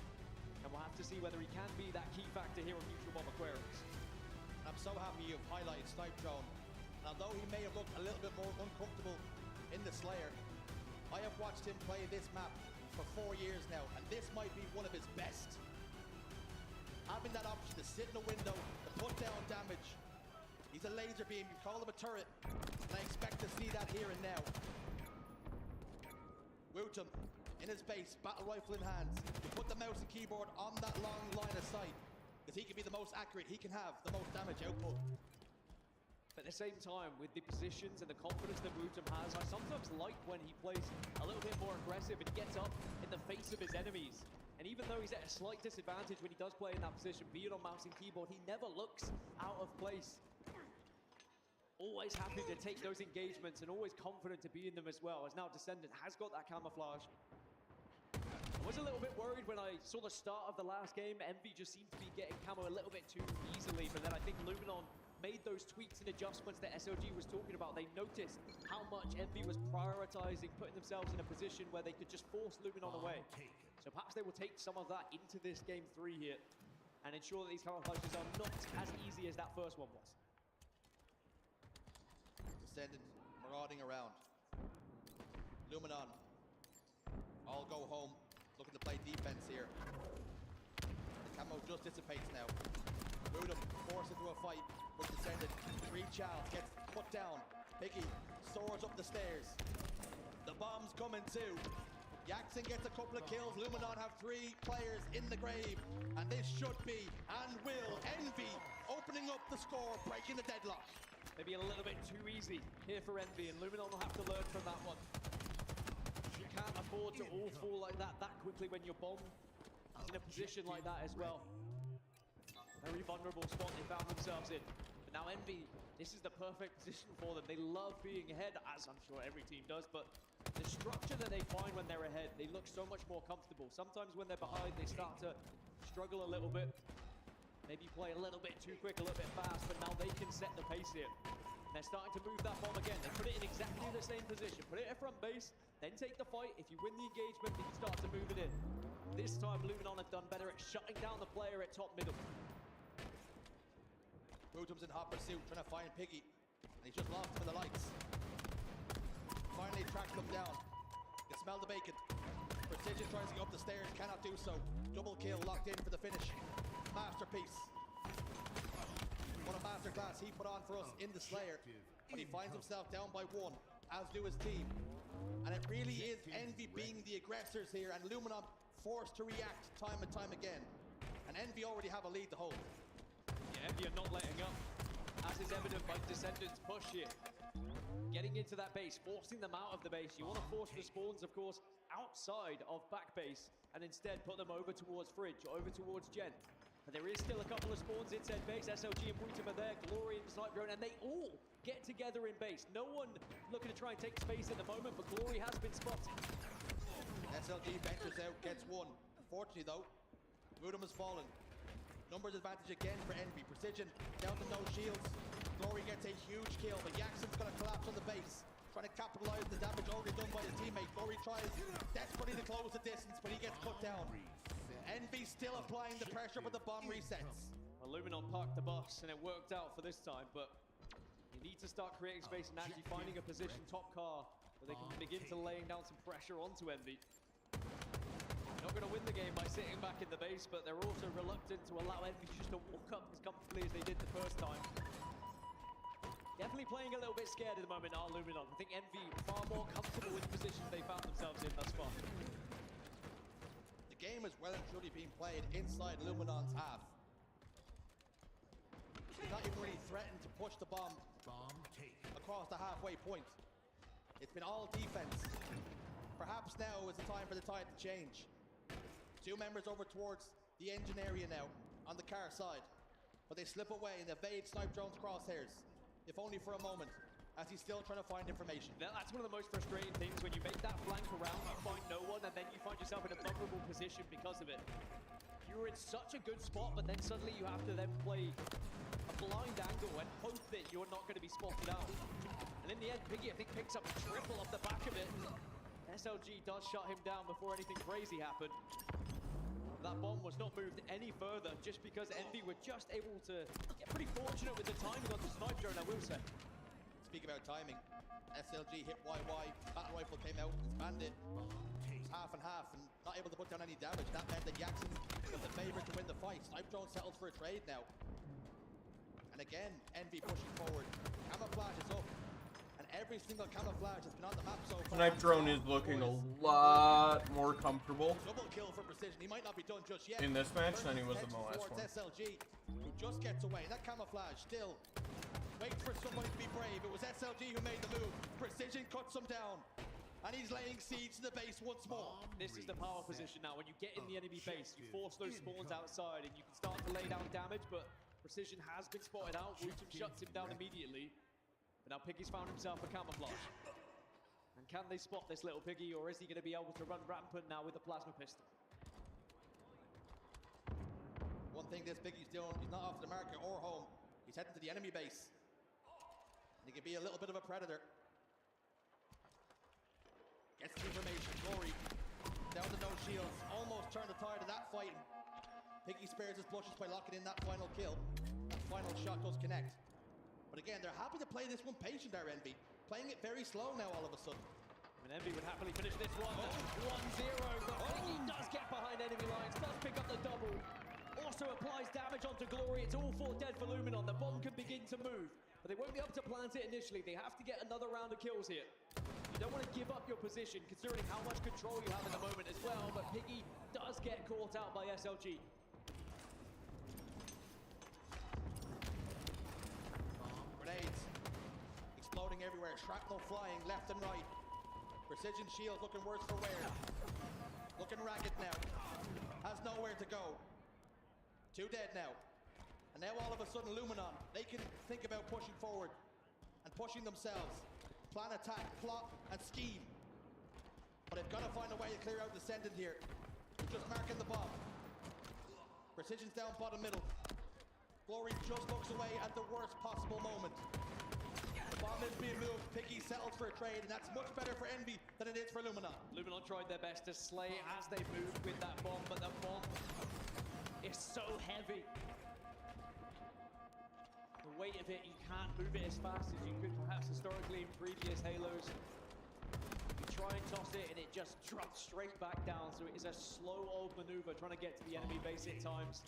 And we'll have to see whether he can be that key factor here on Neutral Bomb Aquarius. I'm so happy you've highlighted Snipe Drone. And although he may have looked a little bit more uncomfortable in the Slayer, I have watched him play this map for 4 years now, and this might be one of his best. Having that option to sit in a window, to put down damage. He's a laser beam, you call him a turret, and I expect to see that here and now. Wootum in his base, battle rifle in hands. You put the mouse and keyboard on that long line of sight, because he can be the most accurate, he can have the most damage output. But at the same time, with the positions and the confidence that Wootum has, I sometimes like when he plays a little bit more aggressive and gets up in the face of his enemies. And even though he's at a slight disadvantage when he does play in that position, be it on mouse and keyboard, he never looks out of place. Always happy to take those engagements and always confident to be in them as well, as now Descendant has got that camouflage. I was a little bit worried when I saw the start of the last game. Envy just seemed to be getting camo a little bit too easily, but then I think Luminon made those tweaks and adjustments that SLG was talking about. They noticed how much Envy was prioritizing, putting themselves in a position where they could just force Luminon away. So perhaps they will take some of that into this game 3 here and ensure that these camouflages are not as easy as that first one was. Descendant marauding around. Luminon all go home, looking to play defense here. The camo just dissipates now. Wootum forced into a fight with Descendant. 3 Childs gets put down. Piggy soars up the stairs. The bomb's coming too. Jackson gets a couple of kills. Luminon have 3 players in the grave. And this should be, and will, Envy opening up the score, breaking the deadlock. Maybe a little bit too easy here for Envy, and Luminon will have to learn from that one. You can't afford to all fall like that quickly when your bomb is in a position like that as well. Very vulnerable spot they found themselves in. But now Envy, this is the perfect position for them. They love being ahead, as I'm sure every team does, but the structure that they find when they're ahead, they look so much more comfortable. Sometimes when they're behind, they start to struggle a little bit. Maybe play a little bit too quick, a little bit fast, but now they can set the pace here. And they're starting to move that bomb again. They put it in exactly the same position. Put it at front base, then take the fight. If you win the engagement, then you start to move it in. This time, Luminon have done better at shutting down the player at top middle. Wootum's in hot pursuit, trying to find Piggy. And he's just lost him in the lights. Finally tracks them down. You smell the bacon. Precision tries to go up the stairs, cannot do so. Double kill locked in for the finish. Masterpiece. What a masterclass he put on for us in the Slayer. But he finds himself down by 1, as do his team. And it really is Envy being the aggressors here, and Luminon forced to react time and time again. And Envy already have a lead to hold. Yeah, Envy are not letting up, as is evident by Descendant's push here. Getting into that base, forcing them out of the base. You want to force the spawns, of course, outside of back base, and instead put them over towards Fridge, over towards Gen. But there is still a couple of spawns inside base. SLG and Wootum are there, Glory and Snipe Drone, and they all get together in base. No one looking to try and take space at the moment, but Glory has been spotted. SLG ventures out, gets 1. Unfortunately though, Wootum has fallen. Numbers advantage again for Envy. Precision down to no shields. Glory gets a huge kill, but Jackson's going to collapse on the base. Trying to capitalize the damage already done by his teammate. Glory tries desperately to close the distance, but he gets put down. Envy still applying the pressure, but the bomb resets. Well, Luminon parked the bus, and it worked out for this time, but you need to start creating space and actually finding a position top car where they can begin to laying down some pressure onto Envy. They're not going to win the game by sitting back in the base, but they're also reluctant to allow Envy just to walk up as comfortably as they did the first time. Definitely playing a little bit scared at the moment, are Luminon. I think Envy far more comfortable with the positions they found themselves in thus far. The game is well and truly being played inside Luminon's half. He's not even really threatened to push the bomb across the halfway point. It's been all defense. Perhaps now is the time for the tide to change. 2 members over towards the engine area now, on the car side. But they slip away and evade Snipe Drone's crosshairs, if only for a moment, as he's still trying to find information. That's one of the most frustrating things when you make that flank around, you find no one, and then you find yourself in a vulnerable position because of it. You were in such a good spot, but then suddenly you have to then play a blind angle and hope that you're not going to be spotted out. And in the end, Piggy, I think, picks up a triple off the back of it. SLG does shut him down before anything crazy happened. That bomb was not moved any further just because Envy were just able to get pretty fortunate with the timing on the Snipe Drone, I will say. Speak about timing. SLG hit YY, battle rifle came out, expanded. It was half and half and not able to put down any damage. That meant that Jackson was the favorite to win the fight. Snipe Drone settles for a trade now. And again, Envy pushing forward. Camouflage is up. And every single camouflage has been on the map so far. Snipe Drone is looking a lot more comfortable Double kill for Precision. He might not be done just yet. in this match than he was in the last towards one. SLG, who just gets away. That camouflage still waits for somebody to be brave. It was SLG who made the move. Precision cuts him down. And he's laying siege to the base once more. This is the power position now. When you get in the enemy base, you force those spawns outside and you can start to lay down damage, but Precision has been spotted out. Wootum shuts him down immediately. But now Piggy's found himself a camouflage. And can they spot this little Piggy, or is he going to be able to run rampant now with the plasma pistol? One thing this Piggy's doing, he's not off the market or home. He's heading to the enemy base. And he can be a little bit of a predator. Gets the information. Glory down to no shields. Almost turned the tide of that fight. Piggy spares his blushes by locking in that final kill. That final shot does connect. But again, they're happy to play this one patient, our Envy. Playing it very slow now all of a sudden. And Envy would happily finish this one. 1-0, but Piggy does get behind enemy lines, does pick up the double. Also applies damage onto Glory. It's all 4 dead for Luminon. The bomb can begin to move, but they won't be able to plant it initially. They have to get another round of kills here. You don't want to give up your position, considering how much control you have at the moment as well, but Piggy does get caught out by SLG. Grenades exploding everywhere, shrapnel flying left and right. Precision shield looking worse for wear. Looking ragged now. Has nowhere to go. 2 dead now. And now all of a sudden Luminon, they can think about pushing forward and pushing themselves. Plan attack, plot and scheme. But they've got to find a way to clear out Descendant here. Just marking the bomb. Precision's down bottom middle. Glory just looks away at the worst possible moment. The bomb is being moved. Piggy settles for a trade, and that's much better for Envy than it is for Luminon. Luminon tried their best to slay as they moved with that bomb, but the bomb is so heavy. The weight of it, you can't move it as fast as you could perhaps historically in previous Halos. You try and toss it, and it just drops straight back down, so it is a slow old maneuver trying to get to the enemy base at times.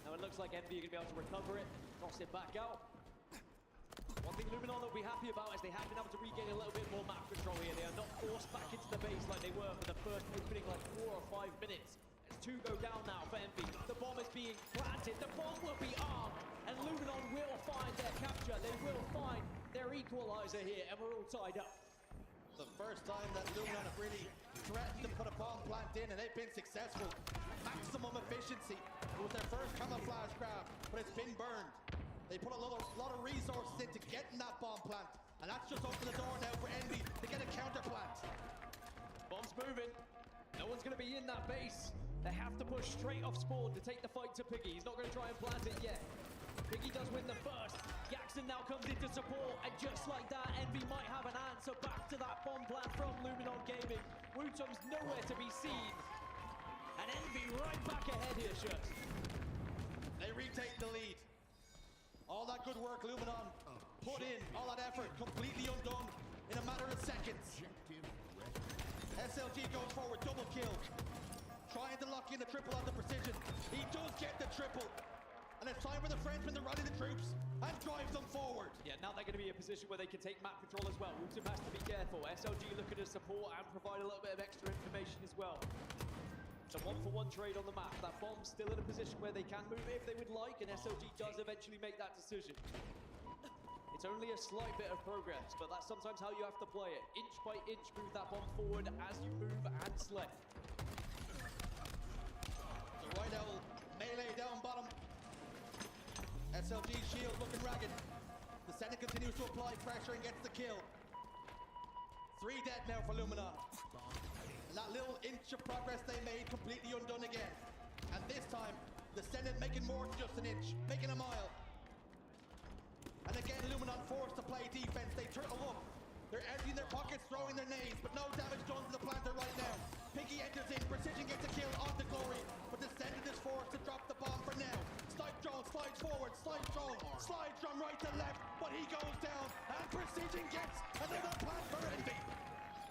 Now it looks like Envy are going to be able to recover it, toss it back out. One thing Luminon will be happy about is they have been able to regain a little bit more map control here. They are not forced back into the base like they were for the first opening like 4 or 5 minutes. As 2 go down now for Envy. The bomb is being planted. The bomb will be armed. And Luminon will find their capture. They will find their equalizer here. And we're all tied up. The first time that Luminon have really threatened to put a bomb plant in, and they've been successful. Maximum efficiency. It was their first camouflage grab, but it's been burned. They put a lot of resources into getting that bomb plant, and that's just opened the door now for Envy to get a counter plant. Bomb's moving. No one's going to be in that base. They have to push straight off spawn to take the fight to Piggy. He's not going to try and plant it yet. Piggy does win the first. Jackson now comes into support, and just like that, Envy might have an answer back to that bomb plant from Luminon Gaming. Wootum's nowhere to be seen. And Envy right back ahead here, Shirt. They retake the lead. All that good work Luminon put in, all that effort, completely undone in a matter of seconds. SLG goes forward, double kill. Trying to lock in the triple on the Precision. He does get the triple. And it's time for the Frenchmen to rally the troops and drive them forward. Yeah, now they're going to be in a position where they can take map control as well. Wootum has to be careful. SLG looking to support and provide a little bit of extra information as well. It's a 1-for-1 trade on the map. That bomb's still in a position where they can move it if they would like, and SLG does eventually make that decision. It's only a slight bit of progress, but that's sometimes how you have to play it. Inch by inch, move that bomb forward as you move and slay. The right owl melee down bottom. SLG shield looking ragged. The Senate continues to apply pressure and gets the kill. 3 dead now for Luminon. And that little inch of progress they made completely undone again. And this time, the Senate making more than just an inch, making a mile. And again, Luminon forced to play defense. They turtle up. They're emptying their pockets, throwing their nades, but no damage done to the planter right now. Piggy enters in, Precision gets a kill on the Glory, but the Senate is forced to drop the bomb for now. Snipe drone slides forward, slides drone right to left, but he goes down, and Precision gets another plant for Envy.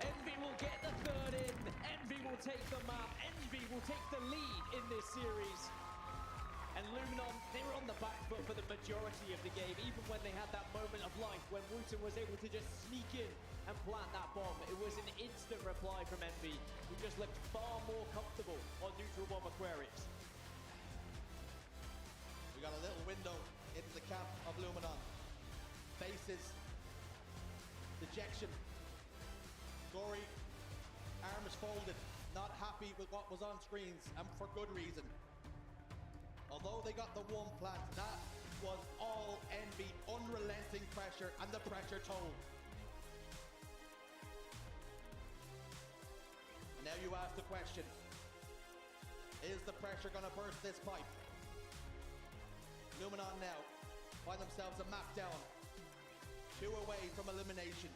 Envy will get the third in. Envy will take the map. Envy will take the lead in this series. And Luminon, they were on the back foot for the majority of the game, even when they had that moment of life when Wooten was able to just sneak in and plant that bomb. It was an instant reply from Envy, who just looked far more comfortable on neutral bomb Aquarius. We got a little window into the camp of Luminon. Faces, dejection, Glory, arms folded, not happy with what was on screens, and for good reason. Although they got the one plant, that was all Envy, unrelenting pressure, and the pressure told. Now you ask the question, is the pressure gonna burst this pipe? Luminon now find themselves a map down, 2 away from elimination.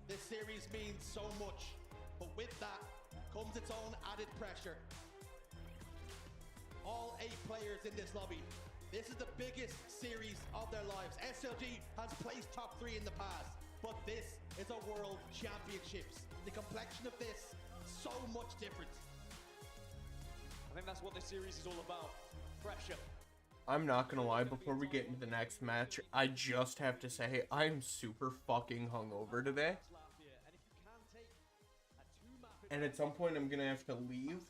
This series means so much, but with that comes its own added pressure. All 8 players in this lobby. This is the biggest series of their lives. SLG has placed top 3 in the past, but this is a World Championships. The complexion of this, so much different. I think that's what this series is all about. Pressure. I'm not gonna lie, before we get into the next match, I just have to say, I'm super fucking hungover today. And at some point, I'm gonna have to leave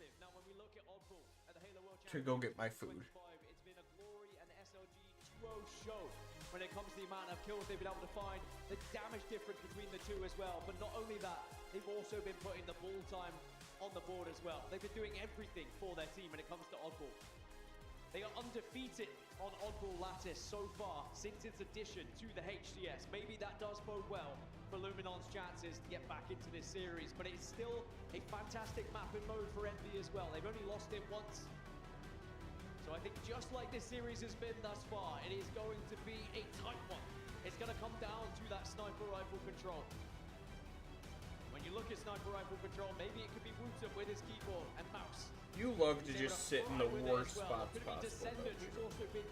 to go get my food. It's been a Glory and SLG duo show when it comes to the amount of kills they've been able to find, the damage difference between the two as well. But not only that, they've also been putting the ball time on the board as well. They've been doing everything for their team when it comes to Oddball. They are undefeated on Oddball Lattice so far since its addition to the HCS. Maybe that does bode well for Luminon's chances to get back into this series, but it's still a fantastic mapping mode for Envy as well. They've only lost it once. So I think just like this series has been thus far, it is going to be a tight one. It's going to come down to that sniper rifle control. When you look at sniper rifle control, maybe it could be Wooten with his keyboard and mouse. You love to just sit in the worst spots Could be Descendant, who's also been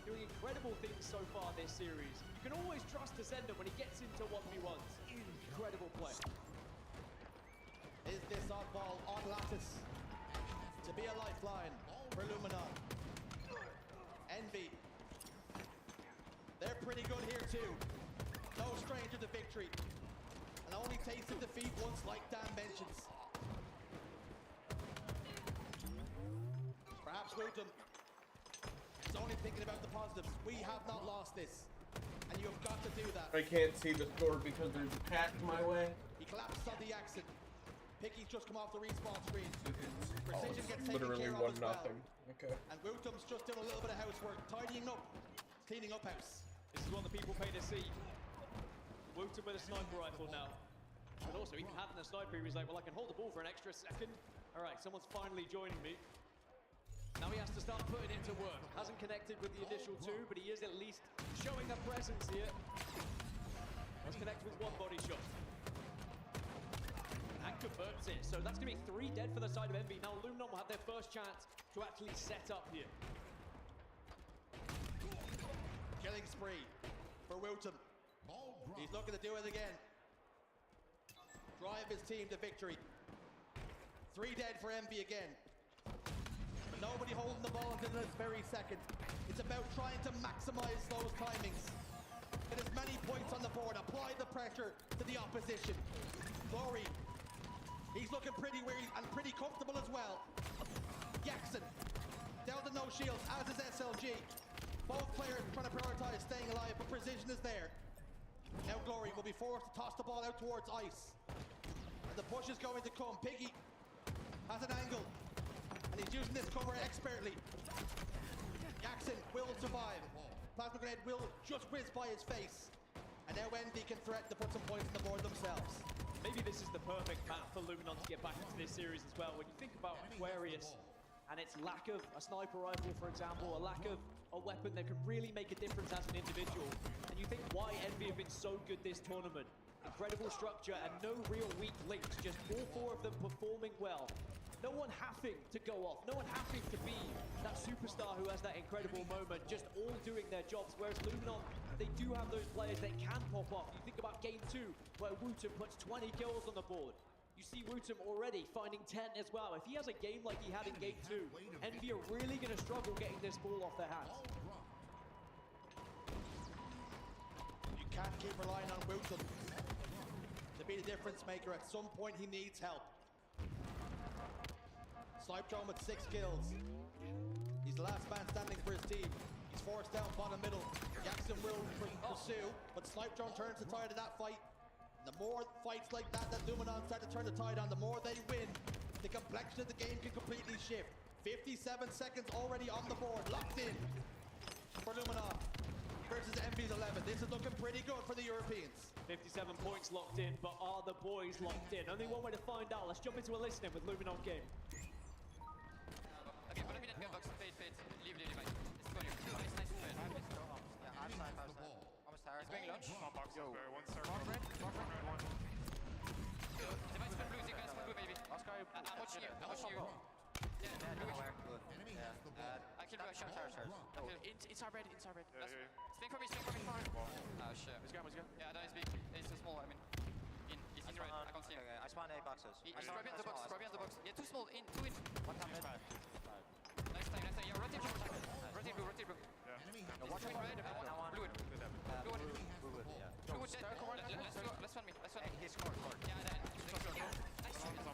doing incredible things so far this series. You can always trust Descendant when he gets into 1v1s. Incredible play. Is this oddball on Lattice to be a lifeline for Luminon? Envy, they're pretty good here too. No stranger to victory. And only tasted defeat once, like Dan mentions. Perhaps Wooten is only thinking about the positives. We have not lost this, and you have got to do that. I can't see the score because there's a patch my way. He collapsed on the exit. Picky's just come off the respawn screen. Precision gets taken Literally care of as well. 1-0. Okay. And Wooten's just doing a little bit of housework, tidying up, cleaning up house. This is what the people pay to see. Wooten with a sniper rifle now. But also, even having a sniper, he was like, well, I can hold the ball for an extra second. All right, someone's finally joining me. Now he has to start putting it to work. Hasn't connected with the initial 2, but he is at least showing a presence here. Let's connect with 1 body shot. And converts it. So that's going to be 3 dead for the side of Envy. Now Luminon will have their first chance to actually set up here. Killing spree for Wooten. He's looking to do it again. Drive his team to victory. 3 dead for Envy again. But nobody holding the ball until this very second. It's about trying to maximize those timings. Get as many points on the board. Apply the pressure to the opposition. Glory. He's looking pretty weary and pretty comfortable as well. Jackson down to no shields, as is SLG. Both players trying to prioritize staying alive, but precision is there. Now Glory will be forced to toss the ball out towards Ice. And the push is going to come. Piggy has an angle. And he's using this cover expertly. Jackson will survive. Plasma Grenade will just whiz by his face. And now Envy can threaten to put some points on the board themselves. Maybe this is the perfect map for Luminon to get back into this series as well. When you think about Aquarius and its lack of a sniper rifle, for example, a lack of a weapon that can really make a difference as an individual, and you think why Envy have been so good this tournament. Incredible structure and no real weak links, just all four of them performing well. No one having to go off, no one having to be that superstar who has that incredible moment, just all doing their jobs. Whereas Luminon, they do have those players that can pop off. You think about game 2, where Wooten puts 20 kills on the board. You see Wooten already finding 10 as well. If he has a game like he had in game 2, Envy are really going to struggle getting this ball off their hands. You can't keep relying on Wooten to be the difference maker. At some point, he needs help. Snipe Drone with 6 kills. He's the last man standing for his team. He's forced down bottom middle. Jackson will pursue, but Snipe Drone turns the tide of that fight. The more fights like that Luminon start to turn the tide on, the more they win. The complexion of the game can completely shift. 57 seconds already on the board, locked in for Luminon versus Envy's 11. This is looking pretty good for the Europeans. 57 points locked in, but are the boys locked in? Only one way to find out. Let's jump into a listening with Luminon Game. Okay, put a minute box, fade. Leave, it's for you. Nice fade. Yeah, I'm side. Almost tired. It's going launch. Small box, one circle. Walk red, one. Device for blue, Zika, for blue, baby. Oscar, I'm watching you. Yeah, good. Enemy has the ball. I killed my shot. Inside red. Swing for me. Oh shit. Let's go. Yeah, that is big. It's too small, I mean. He's in red, I can't see him. Okay, I spawn 8 boxes. He's right behind the box, Yeah, too small, two in. One time mid. Nice time. Yeah, rotate blue. Yeah. Watch red, blue it. Blue wood, yeah. Blue wood dead. Let's run me. He's scored. Yeah, nice. Last one.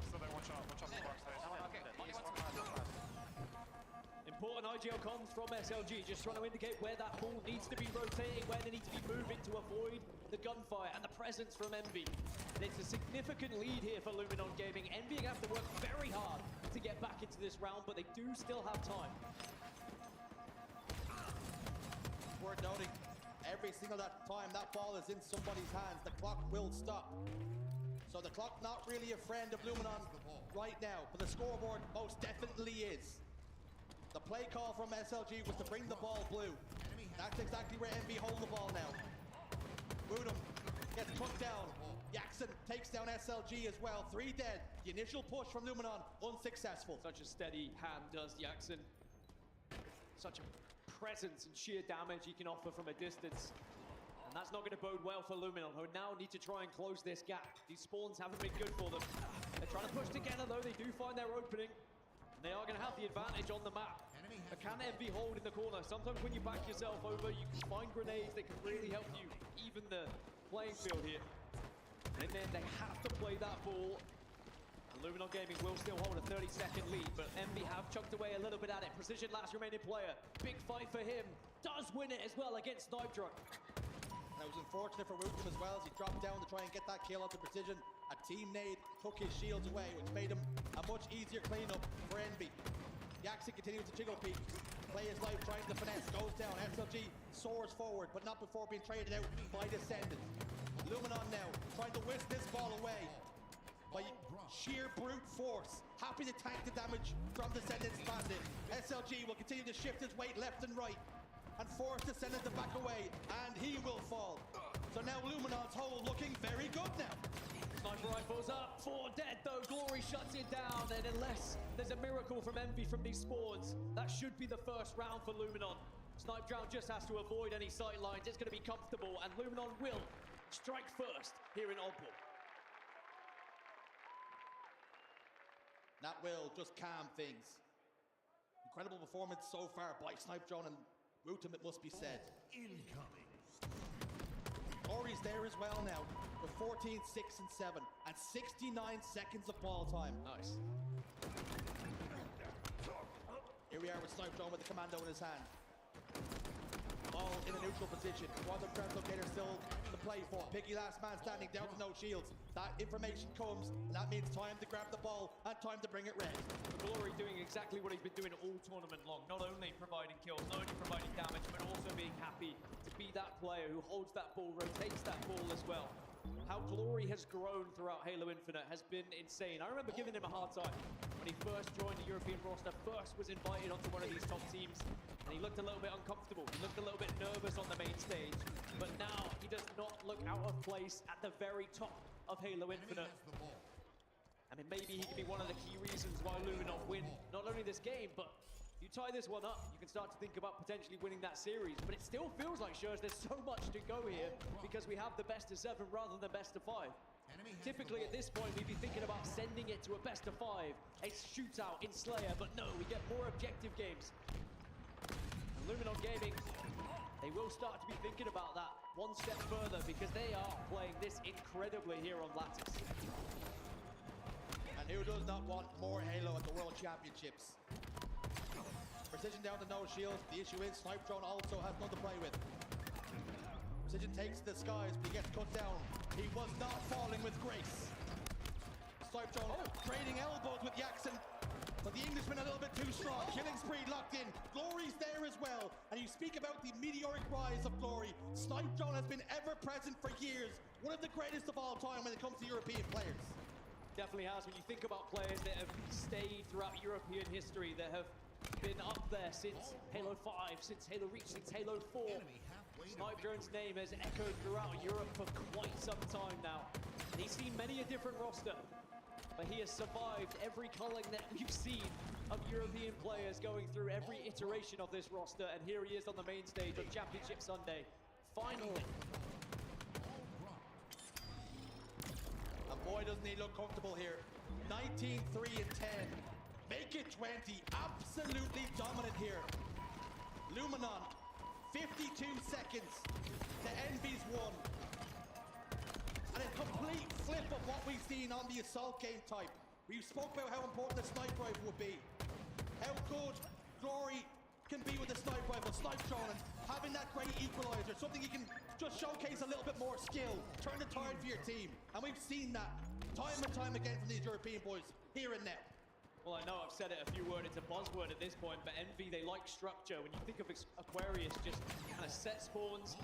Still there, one shot the box. Okay, only one. Important IGL comms from SLG, just trying to indicate where that ball needs to be rotating, where they need to be moving to avoid the gunfire and the presence from Envy. And it's a significant lead here for Luminon Gaming. Envy have to work very hard to get back into this round, but they do still have time. Worth noting, every single time that ball is in somebody's hands, the clock will stop. So the clock not really a friend of Luminon right now, but the scoreboard most definitely is. The play call from SLG was to bring the ball blue. That's exactly where Envy hold the ball now. Woodham gets cut down. Jackson takes down SLG as well. 3 dead. The initial push from Luminon unsuccessful. Such a steady hand does Jackson. Such a presence and sheer damage he can offer from a distance. And that's not going to bode well for Luminon, who now need to try and close this gap. These spawns haven't been good for them. They're trying to push together though. They do find their opening. They are going to have the advantage on the map. But can Envy hold in the corner? Sometimes when you back yourself over, you can find grenades that can really help you even the playing field here. And then they have to play that ball. And Luminon Gaming will still hold a 30-second lead, but Envy have chucked away a little bit at it. Precision, last remaining player. Big fight for him. Does win it as well against Snipe Drone. That was unfortunate for Woodham as well, as he dropped down to try and get that kill onto Precision. A team nade took his shields away, which made him a much easier cleanup for Envy. Jackson continues to jiggle peek, play his life trying to finesse, goes down. SLG soars forward, but not before being traded out by Descendant. Luminon now trying to whisk this ball away by sheer brute force. Happy to tank the damage from Descendant's bandit. SLG will continue to shift his weight left and right and force Descendant to back away, and he will fall. So now Luminon's hold looking very good now. Sniper rifles up, 4 dead though. Glory shuts it down, and unless there's a miracle from Envy from these spawns, that should be the first round for Luminon. Snipe Drone just has to avoid any sight lines. It's going to be comfortable, and Luminon will strike first here in Oddball. That will just calm things. Incredible performance so far by Snipe Drone and Woodham, it must be said. Incoming. Glory's there as well now, with 14, 6, and 7, and 69 seconds of ball time. Nice. Here we are with Snipe Drone with the commando in his hand. Ball in a neutral position. Quantum Crest Locator still to play for. Piggy last man standing down to no shields. That information comes, and that means time to grab the ball and time to bring it red. Glory doing exactly what he's been doing all tournament long. Not only providing kills, not only providing damage, but also being happy to be that player who holds that ball, rotates that ball as well. How Glory has grown throughout Halo Infinite has been insane. I remember giving him a hard time when he first joined the European roster, first was invited onto one of these top teams, and he looked a little bit uncomfortable. He looked a little bit nervous on the main stage, but now he does not look out of place at the very top of Halo Infinite. I mean, maybe he could be one of the key reasons why Luminon win not only this game, but you tie this one up, you can start to think about potentially winning that series. But it still feels like, Shurs, there's so much to go here because we have the best of 7 rather than best of 5. Typically at this point, we'd be thinking about sending it to a best of 5, a shootout in Slayer, but no, we get more objective games. And Luminon Gaming, they will start to be thinking about that one step further because they are playing this incredibly here on Lattice. And who does not want more Halo at the World Championships? Precision down to no shields. The issue is Snipe Drone also has none to play with. Precision takes the skies, but he gets cut down. He was not falling with grace. Snipe Drone trading elbows with Jackson, but the Englishman a little bit too strong. Killing spree locked in. Glory's there as well. And you speak about the meteoric rise of Glory. Snipe Drone has been ever present for years. One of the greatest of all time when it comes to European players. Definitely has. When you think about players that have stayed throughout European history, that have been up there since Halo 5, since Halo Reach, since Halo 4. Snipe Drone's name has echoed throughout Europe for quite some time now. And he's seen many a different roster, but he has survived every culling that we've seen of European players going through every iteration of this roster. And here he is on the main stage of Championship Sunday. Finally. And boy, doesn't he look comfortable here. 19, 3, and 10. Make it 20, absolutely dominant here. Luminon, 52 seconds to Envy's 1. And a complete flip of what we've seen on the assault game type. We spoke about how important the sniper rifle would be. How good Glory can be with the sniper rifle, Snipe Drone, and having that great equalizer, something you can just showcase a little bit more skill, turn the tide for your team. And we've seen that time and time again from these European boys, here and now. Well, I know I've said it a few words, it's a buzzword at this point, but Envy, they like structure. When you think of Aquarius, just kind of set spawns,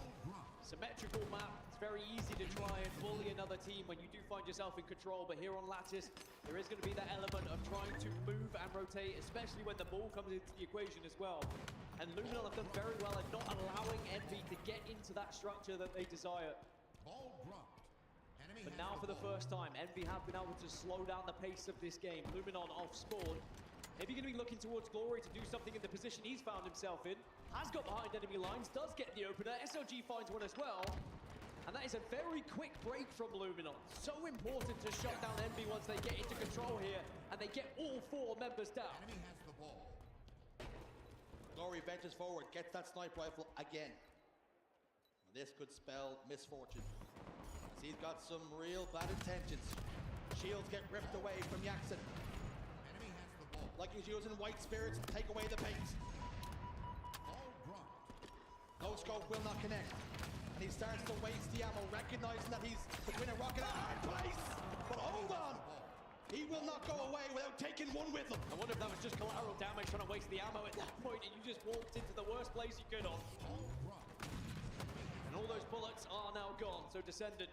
symmetrical map, it's very easy to try and bully another team when you do find yourself in control. But here on Lattice, there is going to be that element of trying to move and rotate, especially when the ball comes into the equation as well. And Luminon have done very well at not allowing Envy to get into that structure that they desire. But now for the first time, Envy have been able to slow down the pace of this game. Luminon off spawn. Maybe going to be looking towards Glory to do something in the position he's found himself in. Has got behind enemy lines, does get the opener. SLG finds one as well. And that is a very quick break from Luminon. So important to shut down Envy once they get into control here. And they get all 4 members down. Enemy has the ball. Glory ventures forward, gets that sniper rifle again. And this could spell misfortune. He's got some real bad intentions. Shields get ripped away from Jackson. Enemy has the ball. Like he's using white spirits to take away the bait. Ball dropped. No scope will not connect. And he starts to waste the ammo, recognizing that he's between a rock and a hard place. But hold on! He will not go away without taking one with him. I wonder if that was just collateral damage trying to waste the ammo at that point, and you just walked into the worst place you could on. And all those bullets are now gone, so Descendant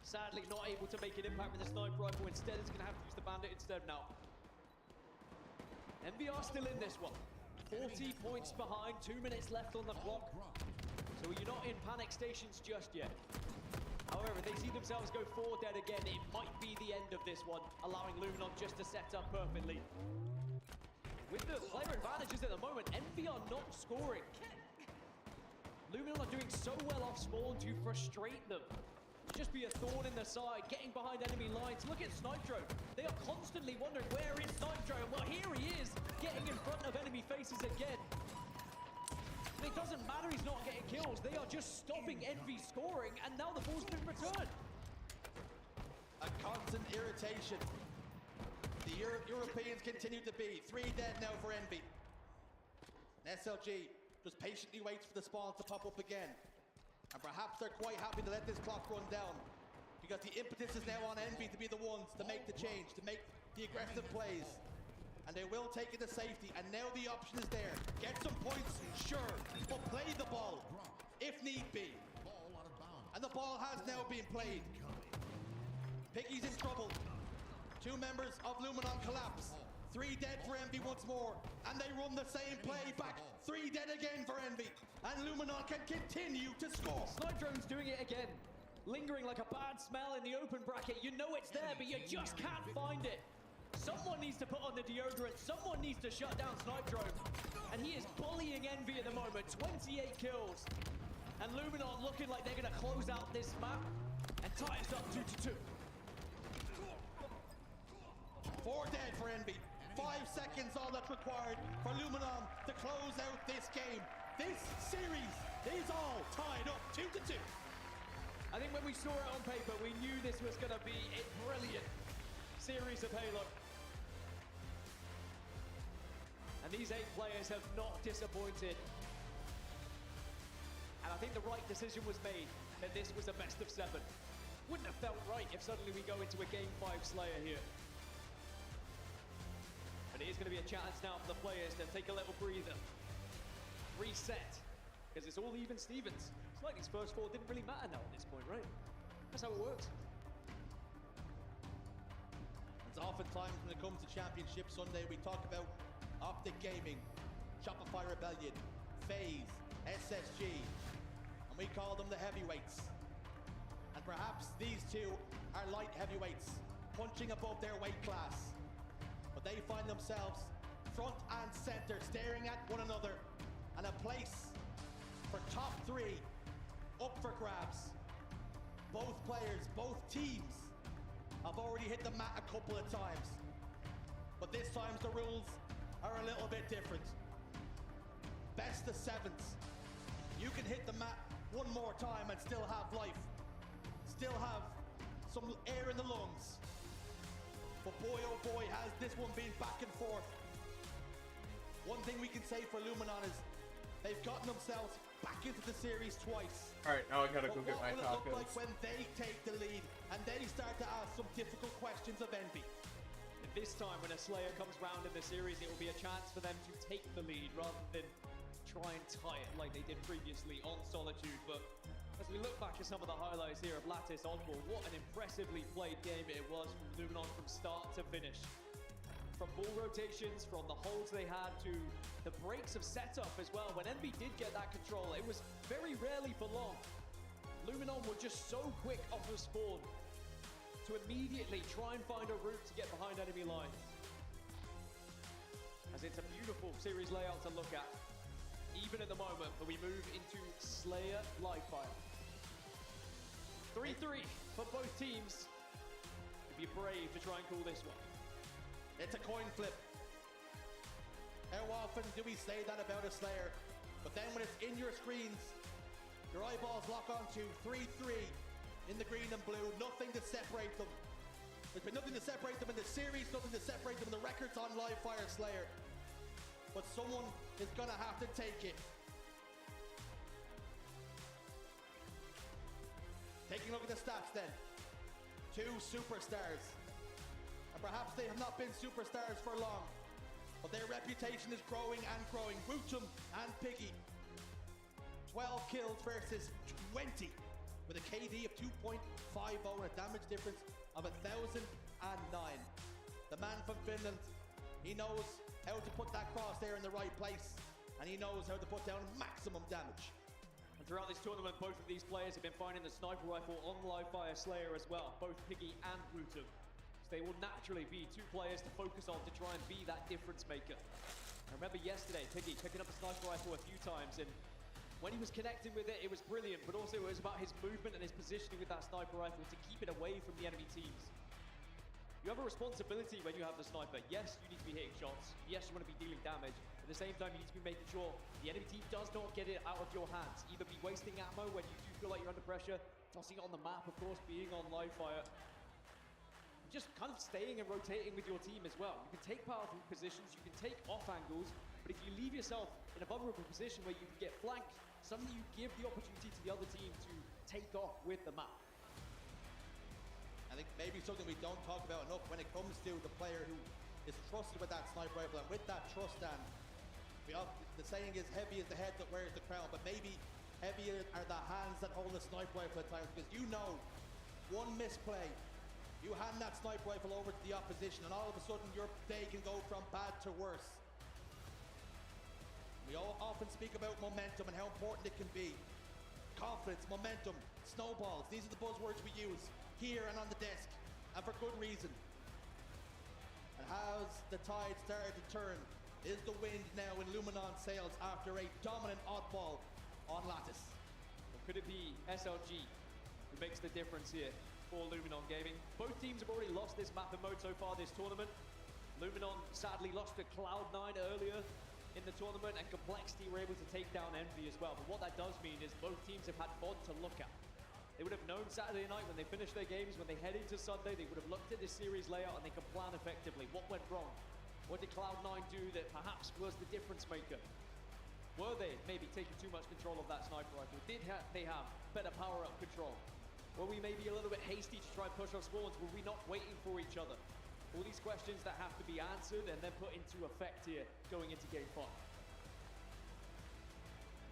sadly not able to make an impact with the sniper rifle. Instead, it's going to have to use the bandit instead now. Envy are still in this one. 40 points behind, 2 minutes left on the clock. So you're not in panic stations just yet. However, if they see themselves go 4 dead again, it might be the end of this one, allowing Luminon just to set up perfectly. With the player advantages at the moment, Envy are not scoring. Luminon are doing so well off spawn to frustrate them. Just be a thorn in the side, getting behind enemy lines. Look at Snipe Drone. They are constantly wondering, where is Snipe Drone? Well, here he is, getting in front of enemy faces again. It doesn't matter he's not getting kills. They are just stopping Envy scoring, and now the ball's been returned. A constant irritation. The Europeans continue to be 3 dead now for Envy. SLG just patiently waits for the spawn to pop up again. And perhaps they're quite happy to let this clock run down, because the impetus is now on Envy to be the ones to make the change, to make the aggressive plays. And they will take it to safety, and now the option is there. Get some points, sure, but play the ball, if need be. And the ball has now been played. Piggy's in trouble. 2 members of Luminon collapse. 3 dead for Envy once more, and they run the same play back. 3 dead again for Envy, and Luminon can continue to score. Snipedrone's doing it again. Lingering like a bad smell in the open bracket. You know it's there, but you just can't find it. Someone needs to put on the deodorant. Someone needs to shut down Snipedrone. And he is bullying Envy at the moment. 28 kills. And Luminon looking like they're going to close out this map and tie us up 2-2. 4 dead for Envy. 5 seconds all that's required for Luminon to close out this game. This series is all tied up 2-2. I think when we saw it on paper, we knew this was going to be a brilliant series of Halo. And these 8 players have not disappointed. And I think the right decision was made that this was a best of 7. Wouldn't have felt right if suddenly we go into a Game 5 Slayer here. But it is going to be a chance now for the players to take a little breather. Reset. Because it's all even Stevens. It's like these first 4 didn't really matter now at this point, right? That's how it works. It's oftentimes when it comes to Championship Sunday, we talk about Optic Gaming, Shopify Rebellion, FaZe, SSG, and we call them the heavyweights. And perhaps these 2 are light heavyweights, punching above their weight class. But they find themselves front and center, staring at one another, and a place for top 3 up for grabs. Both players, both teams have already hit the mat a couple of times. But this time the rules are a little bit different. Best of 7s. You can hit the mat one more time and still have life. Still have some air in the lungs. But boy, oh boy, has this one been back and forth. One thing we can say for Luminon is they've gotten themselves back into the series twice. Alright, now I gotta go get my tacos. What will it look like when they take the lead and they start to ask some difficult questions of Envy? And this time when a Slayer comes round in the series, it will be a chance for them to take the lead rather than try and tie it like they did previously on Solitude. But as we look back at some of the highlights here of Lattice Oddball, what an impressively played game it was from Luminon from start to finish. From ball rotations, from the holds they had, to the breaks of setup as well. When Envy did get that control, it was very rarely for long. Luminon were just so quick off the spawn to immediately try and find a route to get behind enemy lines. As it's a beautiful series layout to look at, even at the moment, but we move into Slayer Livefire. 3-3 for both teams. Be brave to try and call this one. It's a coin flip. How often do we say that about a Slayer? But then when it's in your screens, your eyeballs lock onto 3-3 in the green and blue, nothing to separate them. There's been nothing to separate them in the series, nothing to separate them in the records on Livefire Slayer. But someone is gonna have to take it. Taking a look at the stats then. 2 superstars. And perhaps they have not been superstars for long, but their reputation is growing and growing. Wutum and Piggy. 12 kills versus 20 with a KD of 2.50 and a damage difference of 1,009. The man from Finland, he knows how to put that crosshair in the right place, and he knows how to put down maximum damage. And throughout this tournament, both of these players have been finding the sniper rifle on Livefire Slayer as well, both Piggy and Wutum. So they will naturally be 2 players to focus on to try and be that difference maker. I remember yesterday, Piggy picking up the sniper rifle a few times, and when he was connecting with it, it was brilliant, but also it was about his movement and his positioning with that sniper rifle to keep it away from the enemy teams. You have a responsibility when you have the sniper. Yes, you need to be hitting shots. Yes, you want to be dealing damage. At the same time, you need to be making sure the enemy team does not get it out of your hands. Either be wasting ammo when you do feel like you're under pressure, tossing it on the map, of course, being on Livefire. Just kind of staying and rotating with your team as well. You can take powerful positions, you can take off angles, But if you leave yourself in a vulnerable position where you can get flanked, suddenly you give the opportunity to the other team to take off with the map. I think maybe something we don't talk about enough when it comes to the player who is trusted with that sniper rifle, and with that trust, Dan, the saying is heavy is the head that wears the crown, but maybe heavier are the hands that hold the sniper rifle at times, because you know, one misplay, you hand that sniper rifle over to the opposition, and all of a sudden your day can go from bad to worse. We all often speak about momentum and how important it can be. Confidence, momentum, snowballs, these are the buzzwords we use here and on the desk, and for good reason. And has the tide started to turn? Is the wind now in Luminon's sails after a dominant oddball on Lattice? Or could it be SLG who makes the difference here for Luminon Gaming? Both teams have already lost this map and mode so far this tournament. Luminon sadly lost to Cloud9 earlier in the tournament, and Complexity were able to take down Envy as well. But what that does mean is both teams have had VOD to look at. They would have known Saturday night when they finished their games, when they head into Sunday, they would have looked at this series layout and they could plan effectively. What went wrong? What did Cloud9 do that perhaps was the difference maker? Were they maybe taking too much control of that sniper rifle? Did they have better power-up control? Were we maybe a little bit hasty to try and push off spawns? Were we not waiting for each other? All these questions that have to be answered and then put into effect here going into Game 5.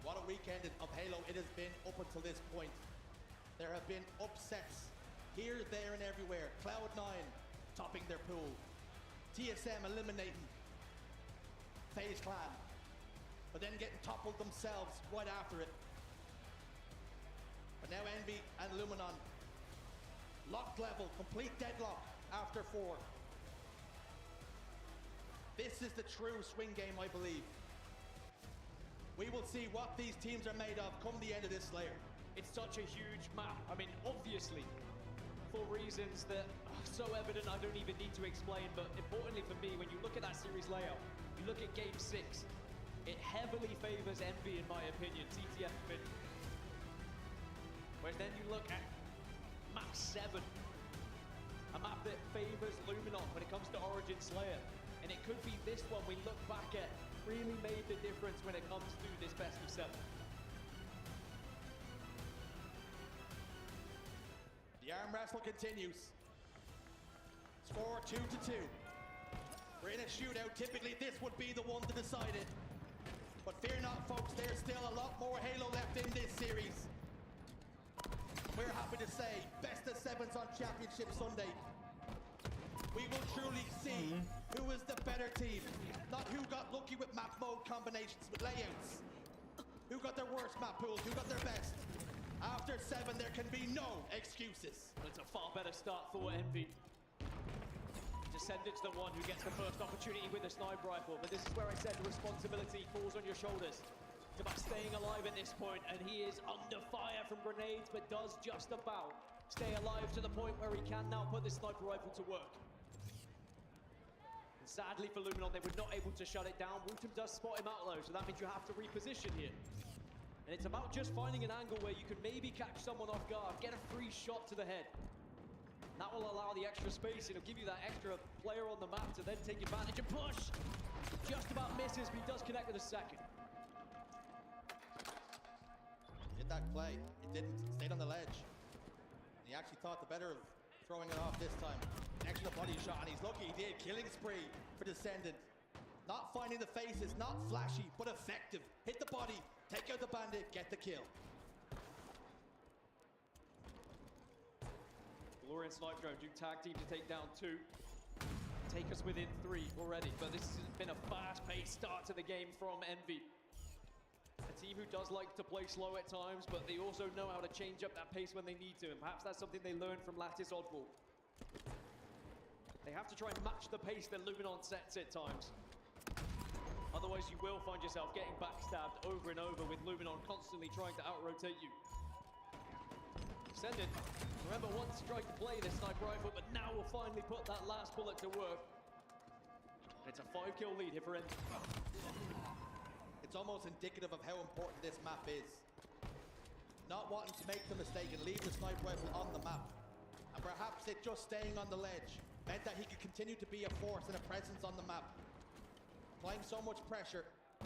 What a weekend of Halo it has been up until this point. There have been upsets here, there, and everywhere. Cloud9 topping their pool. TSM eliminating FaZe Clan, but then getting toppled themselves right after it. But now Envy and Luminon, locked level, complete deadlock after 4. This is the true swing game, I believe. We will see what these teams are made of come the end of this Slayer. It's such a huge map. I mean, obviously, for reasons that are so evident I don't even need to explain, but importantly for me, when you look at that series layout, you look at Game 6, it heavily favors Envy, in my opinion, TTF opinion. Whereas then you look at map 7, a map that favors Luminon when it comes to Origin Slayer. And it could be this one we look back at really made the difference when it comes to this best of 7. The arm wrestle continues. Score 2-2. We're in a shootout. Typically, this would be the one to decide it. But fear not, folks, there's still a lot more Halo left in this series. We're happy to say, best of 7s on Championship Sunday. We will truly see who is the better team. Not who got lucky with map mode combinations, with layouts. Who got their worst map pools, who got their best. After 7, there can be no excuses. It's a far better start for Envy. Descendant's the one who gets the first opportunity with a sniper rifle, but this is where I said the responsibility falls on your shoulders. It's about staying alive at this point, and he is under fire from grenades, but does just about stay alive to the point where he can now put this sniper rifle to work. And sadly for Luminon, they were not able to shut it down. Wooten does spot him out though, so that means you have to reposition here. And it's about just finding an angle where you can maybe catch someone off guard, get a free shot to the head. And that will allow the extra space, it'll give you that extra player on the map to then take advantage and push. Just about misses, but he does connect with a second. Did that play, it didn't, stayed on the ledge. And he actually thought the better of throwing it off this time. An extra body shot, and he's lucky he did. Killing spree for Descendant. Not finding the faces, not flashy, but effective. Hit the body, take out the bandit, get the kill. Glory and Snipe Drone do tag team to take down 2. Take us within 3 already, but this has been a fast-paced start to the game from Envy. A team who does like to play slow at times, but they also know how to change up that pace when they need to, and perhaps that's something they learned from Lattice Oddball. They have to try and match the pace that Luminon sets at times. Otherwise, you will find yourself getting backstabbed over and over with Luminon constantly trying to out-rotate you. Descendant, remember once tried to play this sniper rifle, but now will finally put that last bullet to work. It's a 5-kill lead here for Envy. It's almost indicative of how important this map is. Not wanting to make the mistake and leave the sniper rifle on the map. And perhaps it just staying on the ledge meant that he could continue to be a force and a presence on the map. Applying so much pressure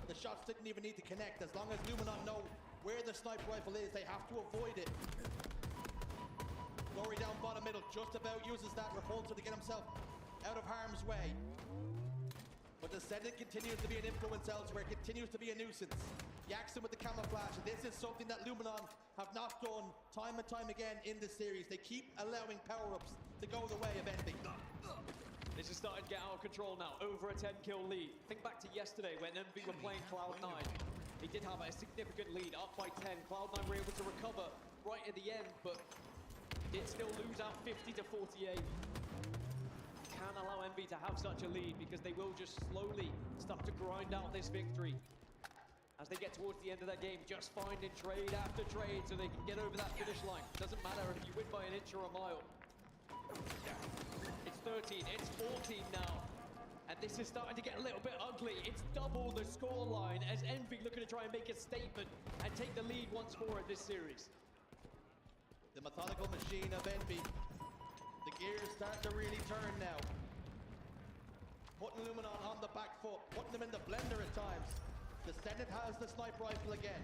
The shots didn't even need to connect. As long as Luminon know where the sniper rifle is, they have to avoid it. Glory down bottom middle, just about uses that repulsor to get himself out of harm's way. But Descendant continues to be an influence elsewhere, continues to be a nuisance. Jackson with the camouflage, and this is something that Luminon have not done time and time again in this series. They keep allowing power-ups to go the way of Envy. This is starting to get out of control now, over a 10-kill lead. Think back to yesterday when Envy were playing Cloud9. They did have a significant lead, up by 10. Cloud9 were able to recover right at the end, but did still lose out 50 to 48. Can't allow Envy to have such a lead because they will just slowly start to grind out this victory. As they get towards the end of that game, just finding trade after trade so they can get over that finish line. Doesn't matter if you win by an inch or a mile. It's 13, it's 14 now. And this is starting to get a little bit ugly. It's double the scoreline as Envy looking to try and make a statement and take the lead once more in this series. The methodical machine of Envy. The gears start to really turn now. Putting Luminon on the back foot, putting them in the blender at times. Descendant has the sniper rifle again.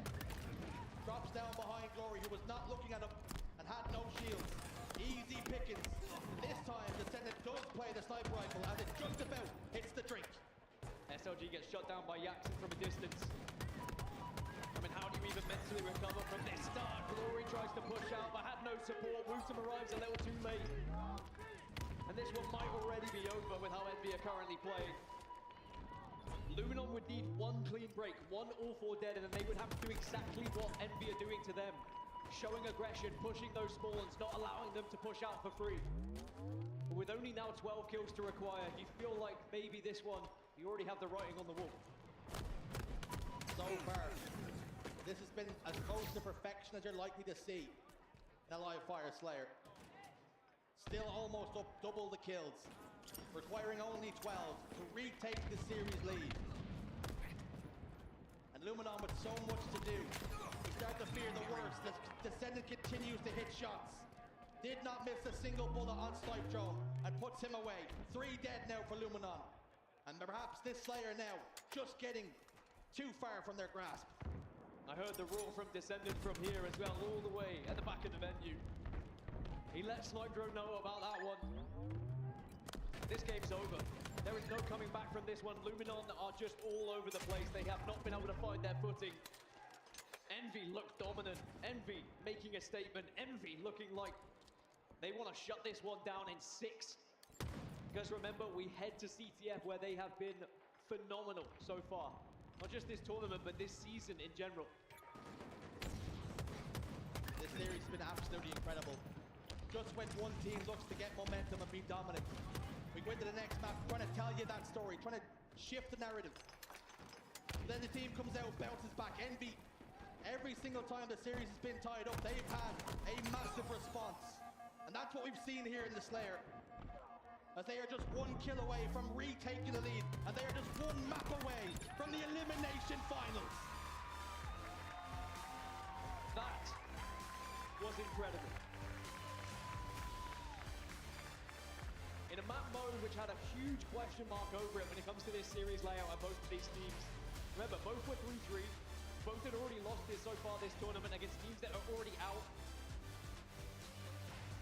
Drops down behind Glory, who was not looking at him and had no shields. Easy pickings. This time, Descendant does play the sniper rifle as it just about hits the drink. SLG gets shot down by Jackson from a distance. I mean, how do you even mentally recover from this start? Glory tries to push out, but had no support. Woosum arrives a little too late. And this one might already be over with how Envy are currently playing. Luminon would need one clean break, one all 4 dead, and then they would have to do exactly what Envy are doing to them. Showing aggression, pushing those spawns, not allowing them to push out for free. But with only now 12 kills to require, you feel like maybe this one, you already have the writing on the wall. So far, this has been as close to perfection as you're likely to see in a live fire Slayer. Still almost up double the kills, requiring only 12 to retake the series lead. And Luminon with so much to do, we start to fear the worst as Descendant continues to hit shots. Did not miss a single bullet on Snipe Drone and puts him away. 3 dead now for Luminon. And perhaps this Slayer now just getting too far from their grasp. I heard the roar from Descendant from here as well, all the way at the back of the venue. He let Snipe Drone know about that one. This game's over. There is no coming back from this one. Luminon are just all over the place. They have not been able to find their footing. Envy look dominant. Envy making a statement. Envy looking like they want to shut this one down in 6. Because remember, we head to CTF where they have been phenomenal so far. Not just this tournament, but this season in general. This series has been absolutely incredible. Just when one team looks to get momentum and be dominant, we go into the next map trying to tell you that story, trying to shift the narrative. Then the team comes out, bounces back. Envy, every single time the series has been tied up, they've had a massive response. And that's what we've seen here in the Slayer. As they are just 1 kill away from retaking the lead, and they are just 1 map away from the elimination finals. That was incredible. In a map mode which had a huge question mark over it when it comes to this series layout of both of these teams. Remember, both were 3-3. Both had already lost this so far this tournament against teams that are already out.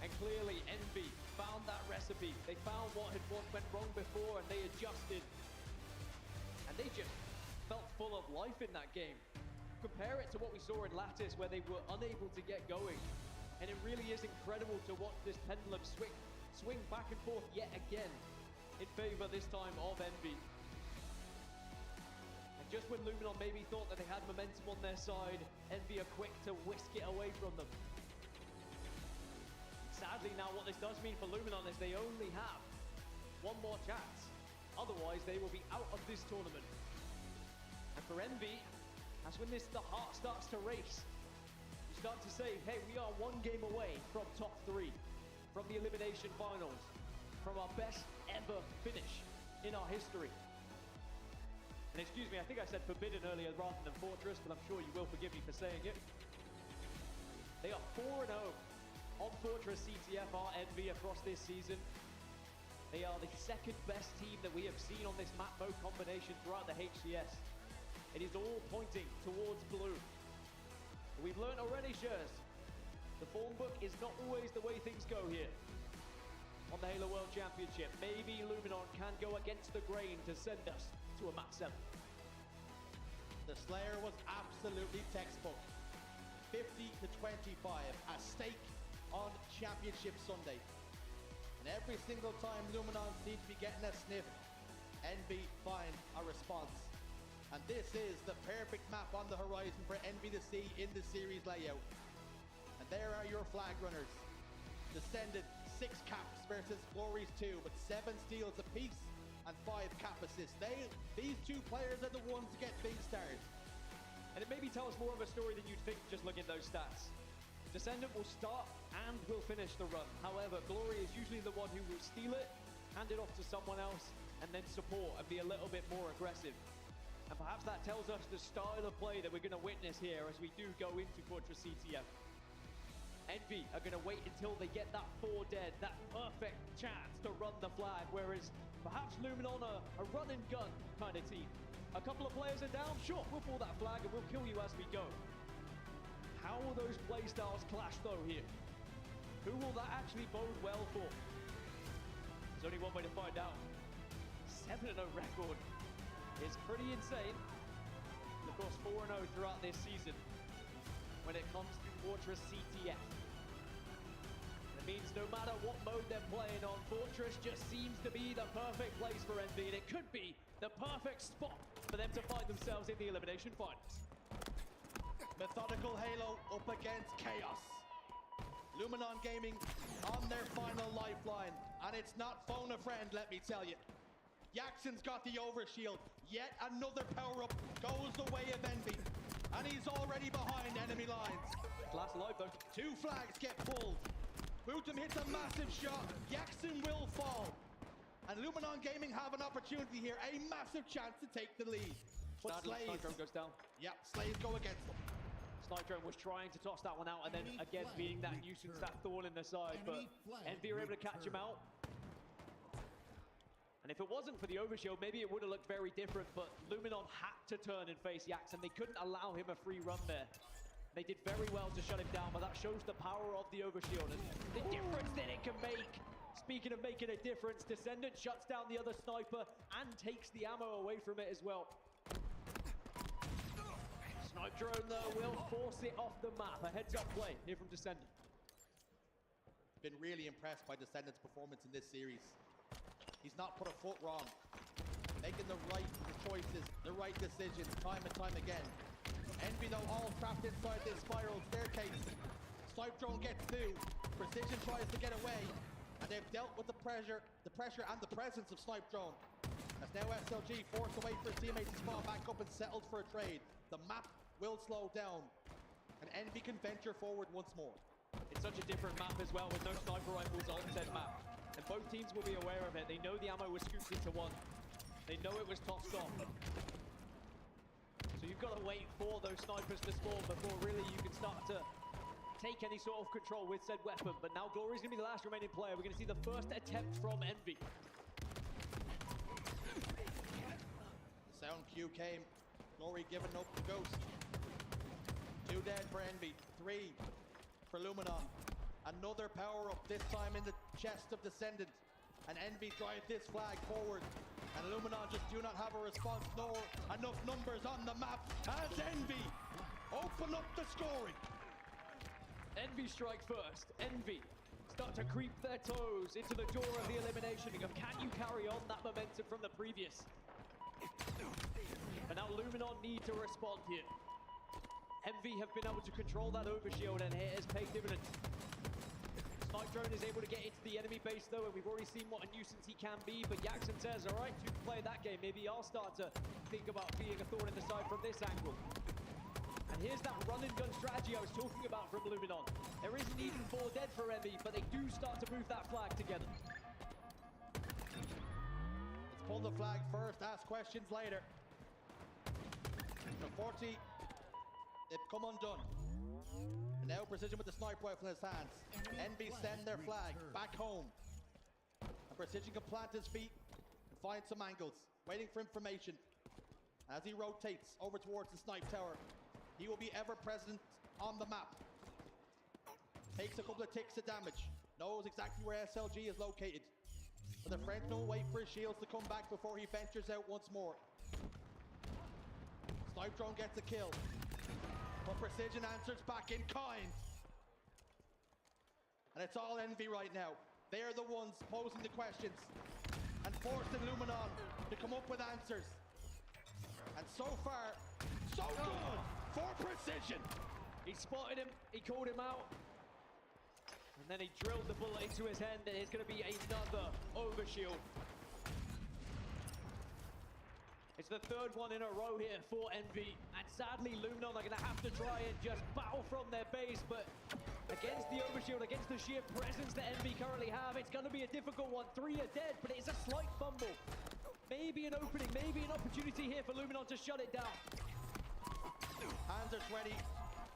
And clearly, Envy found that recipe. They found what went wrong before and they adjusted. And they just felt full of life in that game. Compare it to what we saw in Lattice where they were unable to get going. And it really is incredible to watch this pendulum swing back and forth yet again in favor this time of Envy. And just when Luminon maybe thought that they had momentum on their side, Envy are quick to whisk it away from them. Sadly now what this does mean for Luminon is they only have 1 more chance. Otherwise they will be out of this tournament. And for Envy, that's when the heart starts to race. You start to say, hey, we are 1 game away from top 3. From the elimination finals, from our best ever finish in our history. And excuse me, I think I said Forbidden earlier rather than Fortress, but I'm sure you will forgive me for saying it. They are 4-0 on Fortress CTFR Envy across this season. They are the 2nd best team that we have seen on this map mode combination throughout the HCS. It is all pointing towards blue. We've learned already, Shurs, the form book is not always the way things go here. On the Halo World Championship, maybe Luminon can go against the grain to send us to a map 7. The Slayer was absolutely textbook. 50 to 25 at stake on Championship Sunday. And every single time Luminon seems to be getting a sniff, Envy find a response. And this is the perfect map on the horizon for Envy to see in the series layout. And there are your flag runners. Descended 6 caps versus Glory's 2, but 7 steals apiece and 5 cap assists. These two players are the ones to get big stars. And it maybe tells more of a story than you'd think just looking at those stats. Descendant will start and will finish the run. However, Glory is usually the one who will steal it, hand it off to someone else, and then support and be a little bit more aggressive. And perhaps that tells us the style of play that we're going to witness here as we do go into Fortress CTF. Envy are going to wait until they get that 4 dead, that perfect chance to run the flag, whereas perhaps Luminon are a run and gun kind of team. A couple of players are down, sure, we'll pull that flag and we'll kill you as we go. How will those play styles clash though here? Who will that actually bode well for? There's only one way to find out. 7-0 record is pretty insane. And of course, 4-0 throughout this season when it comes to Fortress CTF. It means no matter what mode they're playing on, Fortress just seems to be the perfect place for Envy, and it could be the perfect spot for them to find themselves in the elimination finals. Methodical Halo up against Chaos. Luminon Gaming on their final lifeline, and it's not phone a friend, let me tell you. Jackson's got the overshield. Yet another power-up goes the way of Envy, and he's already behind enemy lines. Last life though. 2 flags get pulled. Bootum hits a massive shot. Jackson will fall. And Luminon Gaming have an opportunity here, a massive chance to take the lead. But Slays goes down. Yeah, Slays go against them. Snydrone was trying to toss that one out, and then again being that nuisance, that thorn in the side, but Envy are able to catch him out. And if it wasn't for the overshield, maybe it would have looked very different, but Luminon had to turn and face Jax, and they couldn't allow him a free run there. They did very well to shut him down, but that shows the power of the overshield and the difference that it can make. Speaking of making a difference, Descendant shuts down the other sniper and takes the ammo away from it as well. Snipe Drone, though, will force it off the map. A heads-up play here from Descendant. Been really impressed by Descendant's performance in this series. He's not put a foot wrong. Making the right choices, the right decisions, time and time again. Envy, though, all trapped inside this spiral staircase. Snipe Drone gets through. Precision tries to get away. And they've dealt with the pressure and the presence of Snipe Drone. As now SLG forced away for his teammates to spawn back up and settled for a trade. The map will slow down. And Envy can venture forward once more. It's such a different map as well, with no sniper rifles on said map. And both teams will be aware of it. They know the ammo was scooped into one. They know it was tossed off. So you've got to wait for those snipers to spawn before really you can start to take any sort of control with said weapon. But now Glory's going to be the last remaining player. We're going to see the first attempt from Envy. Sound cue came. Glory giving up the ghost. 2 dead for Envy. 3 for Luminon. Another power up, this time in the chest of Descendant. And Envy drive this flag forward. And Luminon just do not have a response, nor enough numbers on the map. As Envy open up the scoring. Envy strike first. Envy start to creep their toes into the door of the elimination. Can you carry on that momentum from the previous? But now Luminon need to respond here. Envy have been able to control that overshield, and it has paid dividends. Snipe Drone is able to get into the enemy base though, and we've already seen what a nuisance he can be, but Jackson says, all right, you can play that game. Maybe I'll start to think about being a thorn in the side from this angle. And here's that run and gun strategy I was talking about from Luminon. There isn't even 4 dead for Envy, but they do start to move that flag together. Let's pull the flag first, ask questions later. The 40, they've come undone. And now Precision with the sniper rifle in his hands. Envy send their flag back home. And Precision can plant his feet and find some angles, waiting for information. As he rotates over towards the snipe tower, he will be ever present on the map. Takes a couple of ticks of damage. Knows exactly where SLG is located. But the Frenchman will wait for his shields to come back before he ventures out once more. Snipe drone gets a kill. But Precision answers back in kind. And it's all Envy right now. They're the ones posing the questions and forcing Luminon to come up with answers. And so far, so good for Precision. He spotted him, he called him out, and then he drilled the bullet into his hand, and it's going to be another overshield. It's the third one in a row here for Envy, and sadly Luminon are going to have to try and just battle from their base, but against the overshield, against the sheer presence that Envy currently have, it's going to be a difficult one. 3 are dead, but it's a slight fumble. Maybe an opening, maybe an opportunity here for Luminon to shut it down. Hands are sweaty.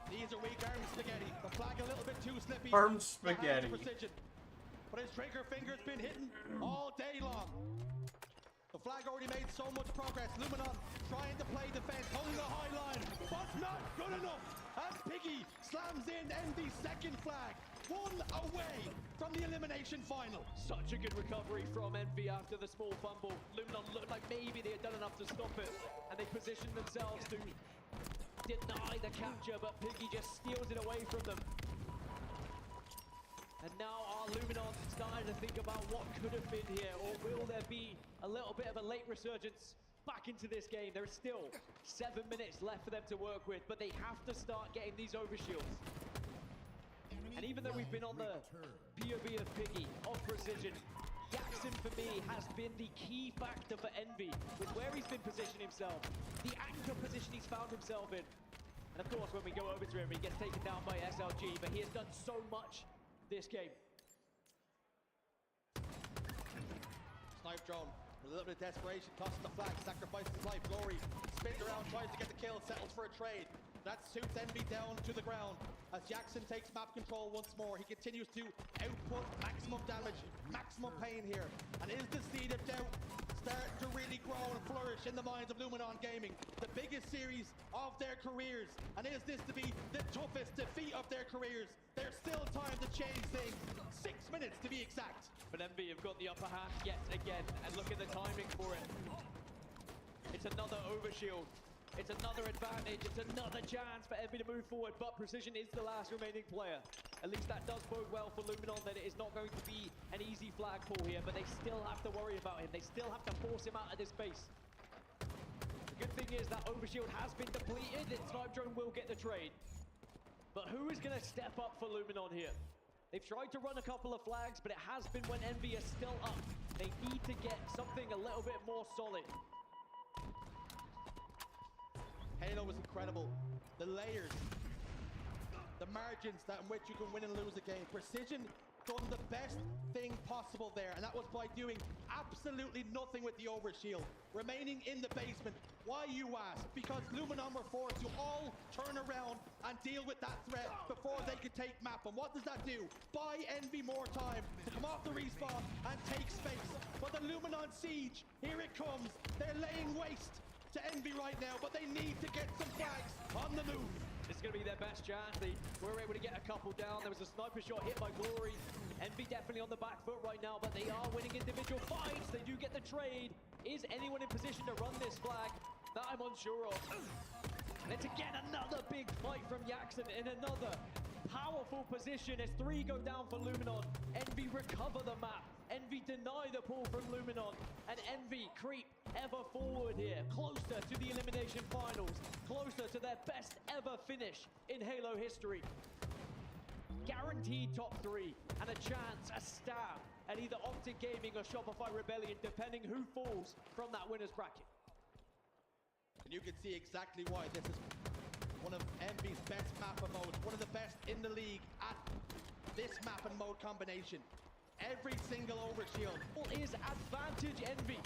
These are weak arm spaghetti. The flag a little bit too slippy. Arm spaghetti. Precision. But his trigger finger's been hitting all day long. The flag already made so much progress. Luminon trying to play defense, holding a high line, but not good enough. As Piggy slams in Envy's second flag. 1 away from the elimination final. Such a good recovery from Envy after the small fumble. Luminon looked like maybe they had done enough to stop it, and they positioned themselves to deny the capture, but Piggy just steals it away from them. And now are Luminon starting to think about what could have been here, or will there be a little bit of a late resurgence back into this game? There is still 7 minutes left for them to work with, but they have to start getting these overshields. And even though we've been on the POV of Piggy, of Precision, Jackson for me has been the key factor for Envy with where he's been positioning himself, the anchor position he's found himself in. And of course, when we go over to him, he gets taken down by SLG, but he has done so much this game. Snipe drone, a little bit of desperation, tosses the flag, sacrifices his life. Glory spins around, tries to get the kill, settles for a trade. That suits Envy down to the ground as Jackson takes map control once more. He continues to output maximum damage, maximum pain here. And is the seed of doubt starting to really grow and flourish in the minds of Luminon Gaming? The biggest series of their careers. And is this to be the toughest defeat of their careers? There's still time to change things. 6 minutes to be exact. But Envy have got the upper hand yet again, and look at the timing for it. It's another overshield. It's another advantage. It's another chance for Envy to move forward, but Precision is the last remaining player. At least that does bode well for Luminon, that it is not going to be an easy flag pull here, but they still have to worry about him. They still have to force him out of this base. The good thing is that overshield has been depleted, and Snipe Drone will get the trade. But who is going to step up for Luminon here? They've tried to run a couple of flags, but it has been when Envy is still up. They need to get something a little bit more solid. Halo was incredible. The layers, the margins that in which you can win and lose a game. Precision done the best thing possible there, and that was by doing absolutely nothing with the overshield, remaining in the basement. Why, you ask? Because Luminon were forced to all turn around and deal with that threat before they could take map. And what does that do? Buy Envy more time to come off the respawn and take space. But the Luminon siege, here it comes. They're laying waste to Envy right now, but they need to get some flags on the move. This is going to be their best chance. They were able to get a couple down. There was a sniper shot hit by Glory. Envy definitely on the back foot right now, but they are winning individual fights. They do get the trade. Is anyone in position to run this flag? That I'm unsure of. And it's again another big fight from Jackson in another powerful position as 3 go down for Luminon. Envy recover the map. Envy deny the pull from Luminon. And Envy creep ever forward here, closer to the elimination finals, closer to their best ever finish in Halo history. Guaranteed top 3 and a chance, a stab at either Optic Gaming or Shopify Rebellion, depending who falls from that winner's bracket. And you can see exactly why this is one of Envy's best map and modes, one of the best in the league at this map and mode combination. Every single overshield is advantage Envy.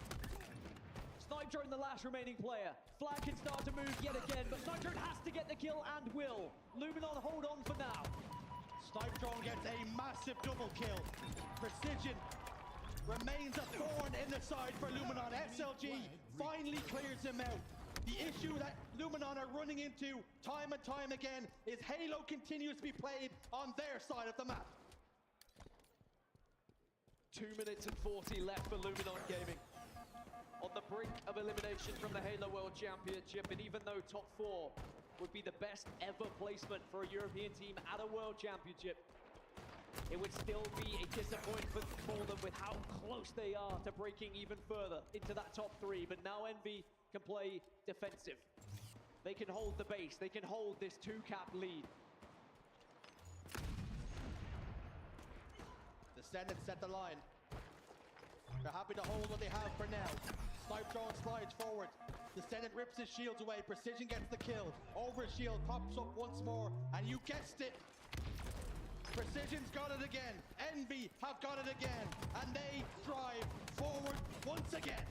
Snipe Drone the last remaining player. Flag can start to move yet again, but Snipe Drone has to get the kill and will. Luminon hold on for now. Snipe Drone gets a massive double kill. Precision remains a thorn in the side for Luminon. SLG finally clears him out. The issue that Luminon are running into time and time again is Halo continues to be played on their side of the map. 2 minutes and 40 left for Luminon Gaming. On the brink of elimination from the Halo World Championship, and even though top 4 would be the best ever placement for a European team at a World Championship, it would still be a disappointment for them with how close they are to breaking even further into that top 3. But now Envy can play defensive. They can hold the base. They can hold this 2-cap lead. Descendant set the line. They're happy to hold what they have for now. Snipe drone slides forward. Descendant rips his shields away. Precision gets the kill. Over shield pops up once more. And you guessed it. Precision's got it again. Envy have got it again. And they drive forward once again.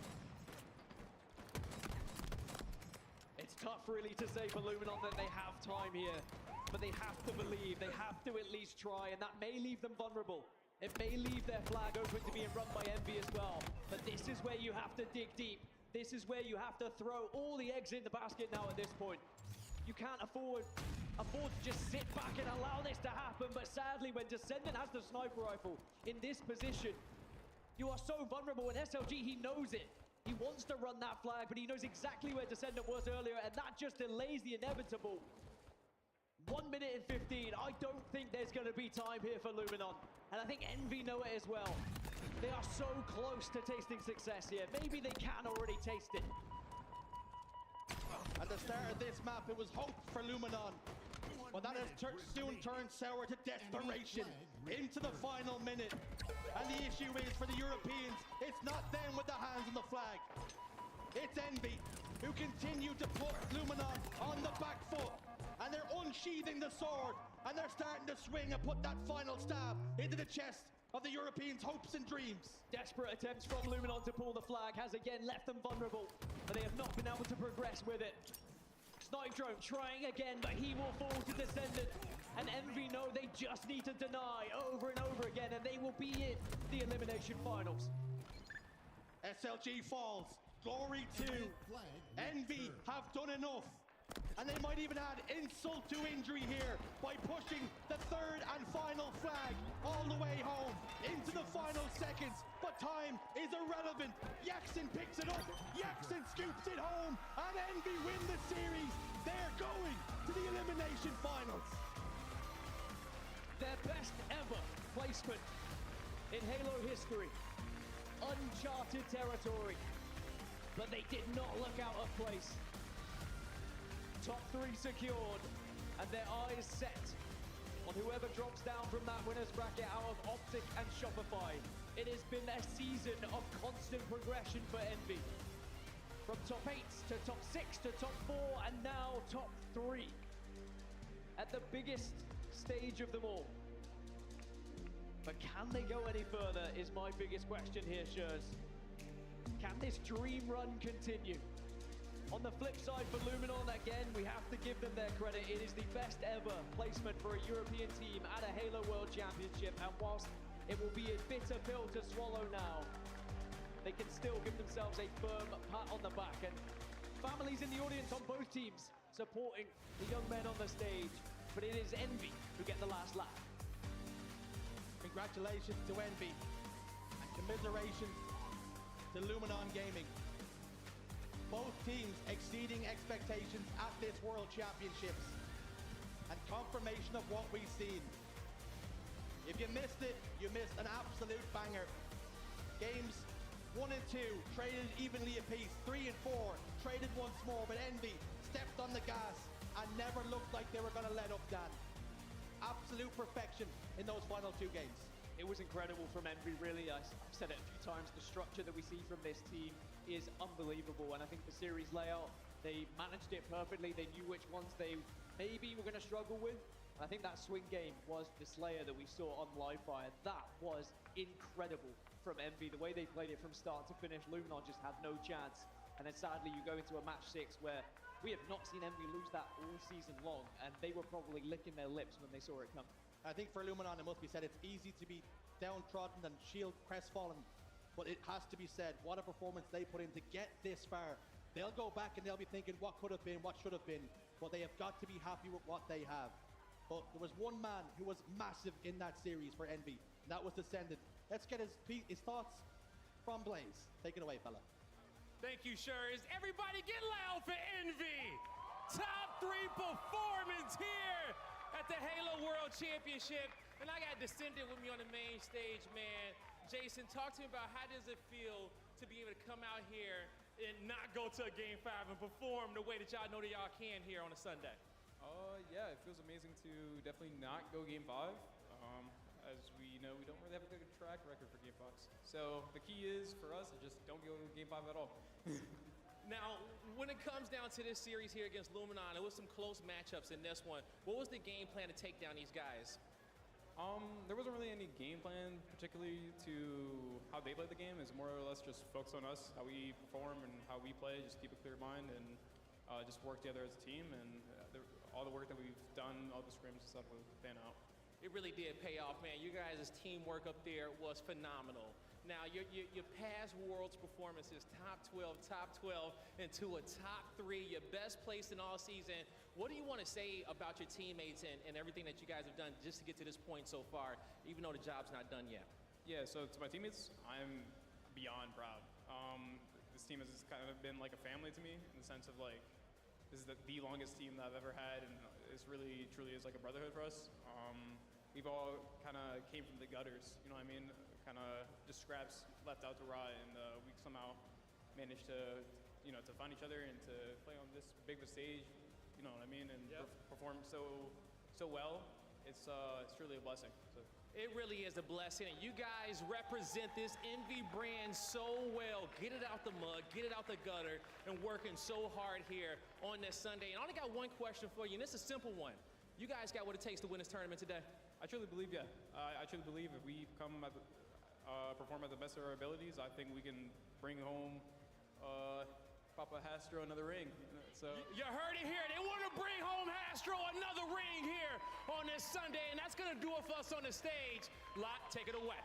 It's tough really to say for Luminon that they have time here. But they have to believe. They have to at least try. And that may leave them vulnerable. It may leave their flag open to being run by Envy as well. But this is where you have to dig deep. This is where you have to throw all the eggs in the basket now at this point. You can't afford to just sit back and allow this to happen. But sadly, when Descendant has the sniper rifle in this position, you are so vulnerable. And SLG, he knows it. He wants to run that flag, but he knows exactly where Descendant was earlier, and that just delays the inevitable. 1 minute and 15. I don't think there's going to be time here for Luminon. And I think Envy know it as well. They are so close to tasting success here. Maybe they can already taste it. At the start of this map, it was hope for Luminon. But that has soon turned sour to desperation into the final minute. And the issue is, for the Europeans, it's not them with the hands on the flag. It's Envy, who continue to put Luminon on the back foot. And they're unsheathing the sword, and they're starting to swing and put that final stab into the chest of the Europeans' hopes and dreams. Desperate attempts from Luminon to pull the flag has again left them vulnerable, but they have not been able to progress with it. Snipe drone trying again, but he will fall to Descendant. And Envy know they just need to deny over and over again, and they will be in the elimination finals. SLG falls. Glory to Envy have done enough. And they might even add insult to injury here by pushing the third and final flag all the way home into the final seconds. But time is irrelevant. Yaxon picks it up. Yaxon scoops it home. And Envy win the series. They're going to the elimination finals. Their best ever placement in Halo history. Uncharted territory. But they did not look out of place. Top 3 secured, and their eyes set on whoever drops down from that winner's bracket out of Optic and Shopify. It has been a season of constant progression for Envy. From top 8 to top 6 to top 4, and now top 3. At the biggest stage of them all. But can they go any further is my biggest question here, Shurs. Can this dream run continue? On the flip side for Luminon, again, we have to give them their credit. It is the best ever placement for a European team at a Halo World Championship. And whilst it will be a bitter pill to swallow now, they can still give themselves a firm pat on the back. And families in the audience on both teams supporting the young men on the stage. But it is Envy who get the last laugh. Congratulations to Envy. And commiserations to Luminon Gaming. Both teams exceeding expectations at this World Championships, and confirmation of what we've seen. If you missed it, you missed an absolute banger. Games 1 and 2 traded evenly apiece. 3 and 4 traded once more, but Envy stepped on the gas and never looked like they were going to let up, Dan. Absolute perfection in those final 2 games. It was incredible from Envy, really. I've said it a few times. The structure that we see from this team is unbelievable. And I think the series layout, they managed it perfectly. They knew which ones they maybe were going to struggle with. And I think that swing game was the Slayer that we saw on Livefire. That was incredible from Envy. The way they played it from start to finish, Luminon just had no chance. And then sadly, you go into a match 6 where we have not seen Envy lose that all season long. And they were probably licking their lips when they saw it come. I think for Luminon, it must be said, it's easy to be downtrodden and shield crestfallen, but it has to be said, what a performance they put in to get this far They'll go back and they'll be thinking what could have been, what should have been, but they have got to be happy with what they have. But there was one man who was massive in that series for Envy, and that was Descendant. Let's get his thoughts from Blaze. Take it away, fella. Thank you, Shurs. Everybody get loud for Envy. Top 3 performance here at the Halo World Championship. And I got Descendant with me on the main stage, man. Jason, talk to me about how does it feel to be able to come out here and not go to a Game 5 and perform the way that y'all know that y'all can here on a Sunday? Yeah, it feels amazing to definitely not go Game 5. As we know, we don't really have a good track record for Game 5s. So the key is for us to just don't go Game 5 at all. Now, when it comes down to this series here against Luminon, there was some close matchups in this one. What was the game plan to take down these guys? There wasn't really any game plan, particularly to how they play the game. It's more or less just focus on us, how we perform and how we play, just keep a clear mind and just work together as a team. And all the work that we've done, all the scrims and stuff will pan out. It really did pay off, man. You guys' teamwork up there was phenomenal. Now, your past Worlds performances, top 12, into a top 3, your best place in all season. What do you want to say about your teammates and everything that you guys have done just to get to this point so far, even though the job's not done yet? Yeah, so to my teammates, I'm beyond proud. This team has kind of been like a family to me in the sense of like, this is the longest team that I've ever had, and it's really, truly is like a brotherhood for us. We've all kind of came from the gutters, you know what I mean? Kind of just scraps left out to rot, and we somehow managed to, to find each other and to play on this big of a stage, you know what I mean? And perform so well. It's truly a blessing. So. It really is a blessing, and you guys represent this Envy brand so well. Get it out the mud, get it out the gutter, and working so hard here on this Sunday. And I only got one question for you, and it's a simple one. You guys got what it takes to win this tournament today? I truly believe, yeah. I truly believe if we perform at the best of our abilities, I think we can bring home Papa Hastro another ring. So you heard it here. They want to bring home Hastro another ring here on this Sunday, and that's going to do it for us on the stage. Lot, take it away.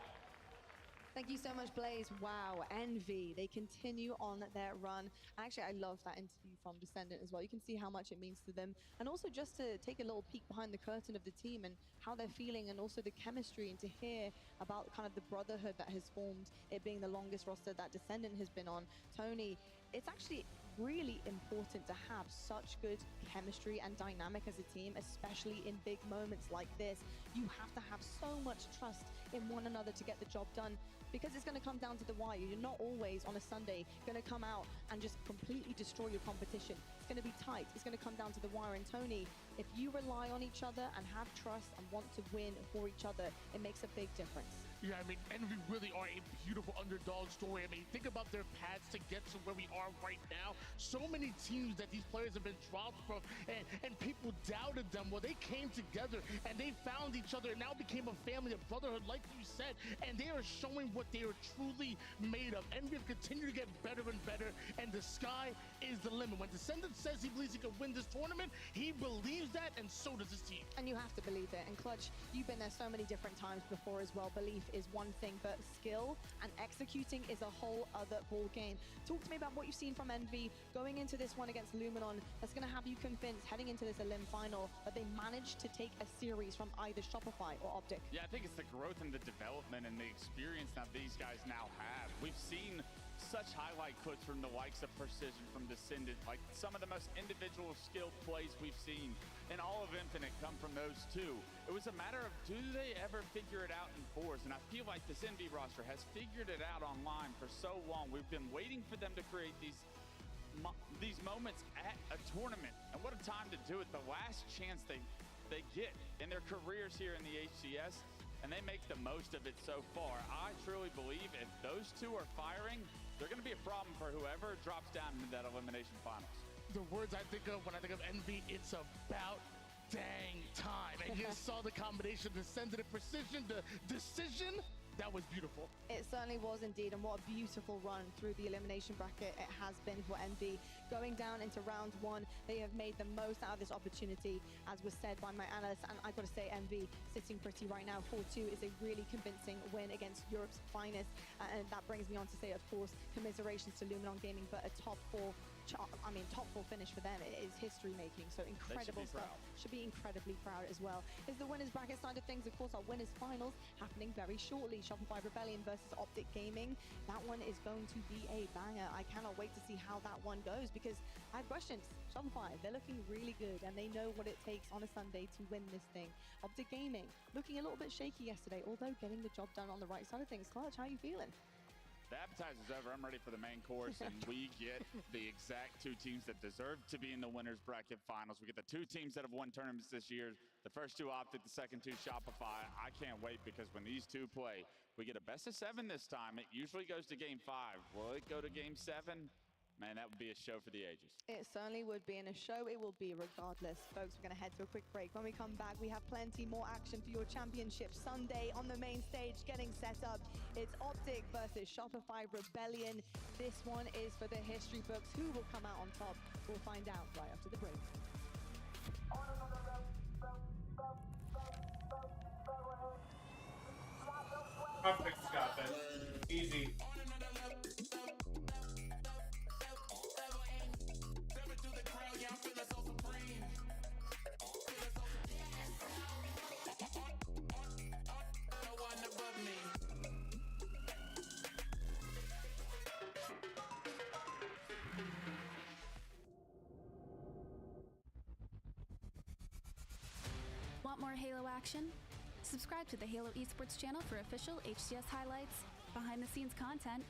Thank you so much, Blaze. Wow, Envy, they continue on their run. Actually, I love that interview from Descendant as well. You can see how much it means to them. And also just to take a little peek behind the curtain of the team and how they're feeling, and also the chemistry, and to hear about kind of the brotherhood that has formed, it being the longest roster that Descendant has been on. Tony, it's actually really important to have such good chemistry and dynamic as a team, especially in big moments like this. You have to have so much trust in one another to get the job done, because it's going to come down to the wire. You're not always on a Sunday going to come out and just completely destroy your competition. It's going to be tight. It's going to come down to the wire. And Tony, if you rely on each other and have trust and want to win for each other, it makes a big difference. Yeah, I mean, Envy really are a beautiful underdog story. I mean, think about their paths to get to where we are right now. So many teams that these players have been dropped from, and people doubted them. Well, they came together and they found each other and now became a family, a brotherhood, like you said, and they are showing what they are truly made of. Envy have continued to get better and better, and the sky is the limit. When Descendant says he believes he can win this tournament, he believes that, and so does his team. And you have to believe it. And Clutch, you've been there so many different times before as well. Belief is one thing, but skill and executing is a whole other ball game. Talk to me about what you've seen from Envy going into this one against Luminon. That's going to have you convinced heading into this Elim final that they managed to take a series from either Shopify or Optic. Yeah, I think it's the growth and the development and the experience that these guys now have. We've seen such highlight clips from the likes of Precision, from Descendant, like some of the most individual skilled plays we've seen in all of Infinite come from those two. It was a matter of, do they ever figure it out in fours? And I feel like this Envy roster has figured it out online for so long. We've been waiting for them to create these moments at a tournament. And what a time to do it. The last chance they get in their careers here in the HCS, and they make the most of it so far. I truly believe if those two are firing, they're going to be a problem for whoever drops down into that elimination finals. The words I think of when I think of Envy, it's about dang time. And you saw the combination, Descendant and Precision, the decision. That was beautiful. It certainly was indeed, and what a beautiful run through the elimination bracket it has been for Envy. Going down into round one, they have made the most out of this opportunity, as was said by my analysts, and I've got to say Envy sitting pretty right now. 4-2 is a really convincing win against Europe's finest, and that brings me on to say, of course, commiserations to Luminon Gaming, but a top 4 I mean, top 4 finish for them is history making. So incredible stuff. Should be incredibly proud as well. Is the winners bracket side of things, of course, our winners finals happening very shortly. Shopify Rebellion versus Optic Gaming. That one is going to be a banger. I cannot wait to see how that one goes because I have questions. Shopify, they're looking really good and they know what it takes on a Sunday to win this thing. Optic Gaming looking a little bit shaky yesterday, although getting the job done on the right side of things. Clutch, how are you feeling? The appetizer's over. I'm ready for the main course, and we get the exact 2 teams that deserve to be in the winners bracket finals. We get the 2 teams that have won tournaments this year. The first 2 Optic, the second 2 Shopify. I can't wait because when these 2 play, we get a best of 7 this time. It usually goes to game 5. Will it go to game 7? Man, that would be a show for the ages. It certainly would be, and a show it will be regardless. Folks, we're going to head to a quick break. When we come back, we have plenty more action for your championship Sunday on the main stage getting set up. It's Optic versus Shopify Rebellion. This one is for the history books. Who will come out on top? We'll find out right after the break. Optic's got this. Easy. Want more Halo action? Subscribe to the Halo Esports channel for official HCS highlights, behind-the-scenes content,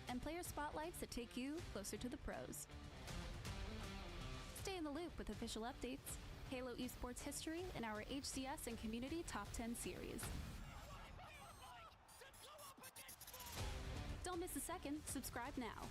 and player spotlights that take you closer to the pros. Stay in the loop with official updates, Halo Esports history, and our HCS and Community Top 10 series. Don't miss a second. Subscribe now.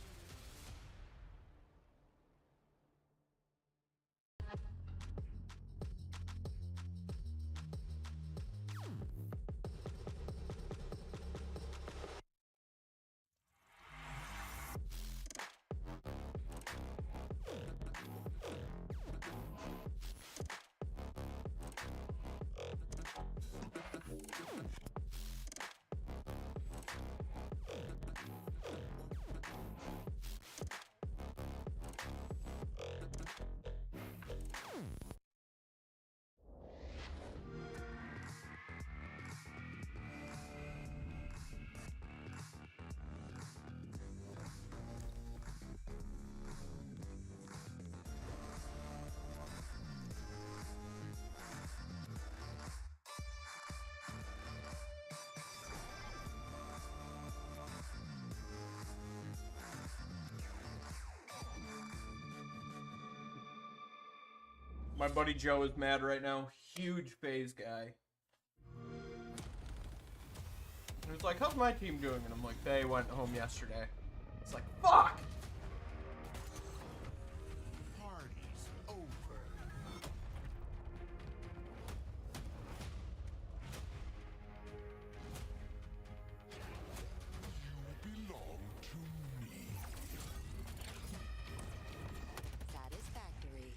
My buddy Joe is mad right now. Huge FaZe guy. He was like, how's my team doing? And I'm like, they went home yesterday. It's like, fuck! Party's over. You belong to me. Satisfactory.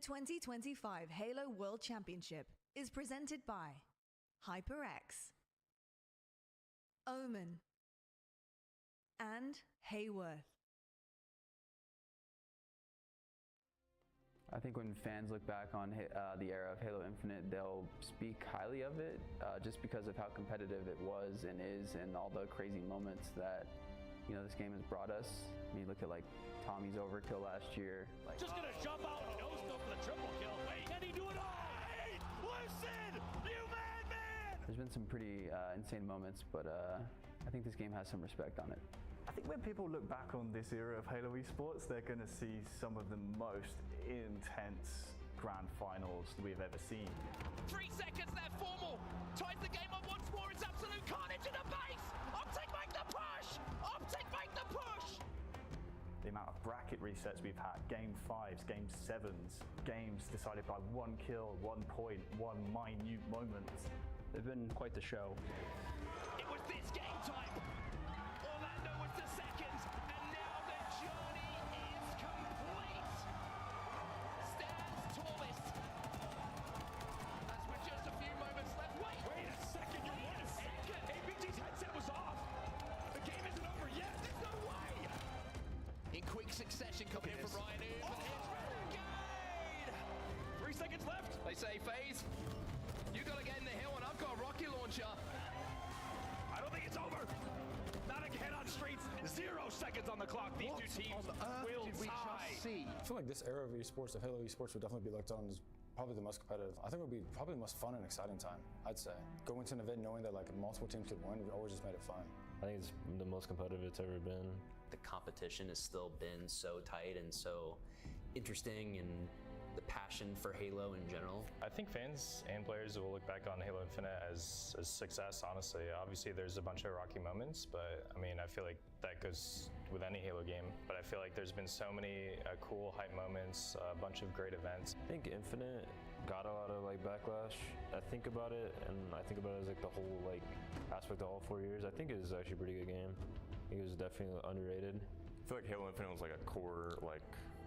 2025 Halo World Championship is presented by HyperX, Omen, and Hayworth. I think when fans look back on the era of Halo Infinite, they'll speak highly of it just because of how competitive it was and is, and all the crazy moments that this game has brought us. I mean, look at like Tommy's overkill last year. Just gonna jump out and nose go for the triple kill. Wait, can he do it all? Wait, listen, you madman! There's been some pretty insane moments, but I think this game has some respect on it. I think when people look back on this era of Halo esports, they're going to see some of the most intense grand finals that we've ever seen. 3 seconds left, Formal ties the game up once more. It's absolute carnage in the base. Optic make the push. Optic make the push. The amount of bracket resets we've had, game 5s, game 7s, games decided by 1 kill, 1 point, 1 minute moment. They've been quite the show. It was this game time. Orlando was the second, and now the journey is complete. Stands tallest. As with just a few moments left. Wait a second, you're right. ABG's headset was off. The game isn't over yet. There's no way. In quick succession, coming in from Ryan Ooze. Renegade. 3 seconds left. They say, FaZe, you gotta get in the hill, and I've got a rocket launcher. I don't think it's over. Not again on streets. 0 seconds on the clock. These two teams will tie. I feel like this era of esports, of Halo esports, would definitely be looked on as probably the most competitive. I think it would be probably the most fun and exciting time, I'd say. Going to an event knowing that like multiple teams could win always just made it fun. I think it's the most competitive it's ever been. The competition has still been so tight and so interesting, and the passion for Halo in general. I think fans and players will look back on Halo Infinite as success, honestly. Obviously, there's a bunch of rocky moments, but I mean, I feel like that goes with any Halo game. But I feel like there's been so many cool hype moments, a bunch of great events. I think Infinite got a lot of like backlash. I think about it, and I think about it as like the whole like aspect of all 4 years. I think it was actually a pretty good game. I think it was definitely underrated. I feel like Halo Infinite was like a core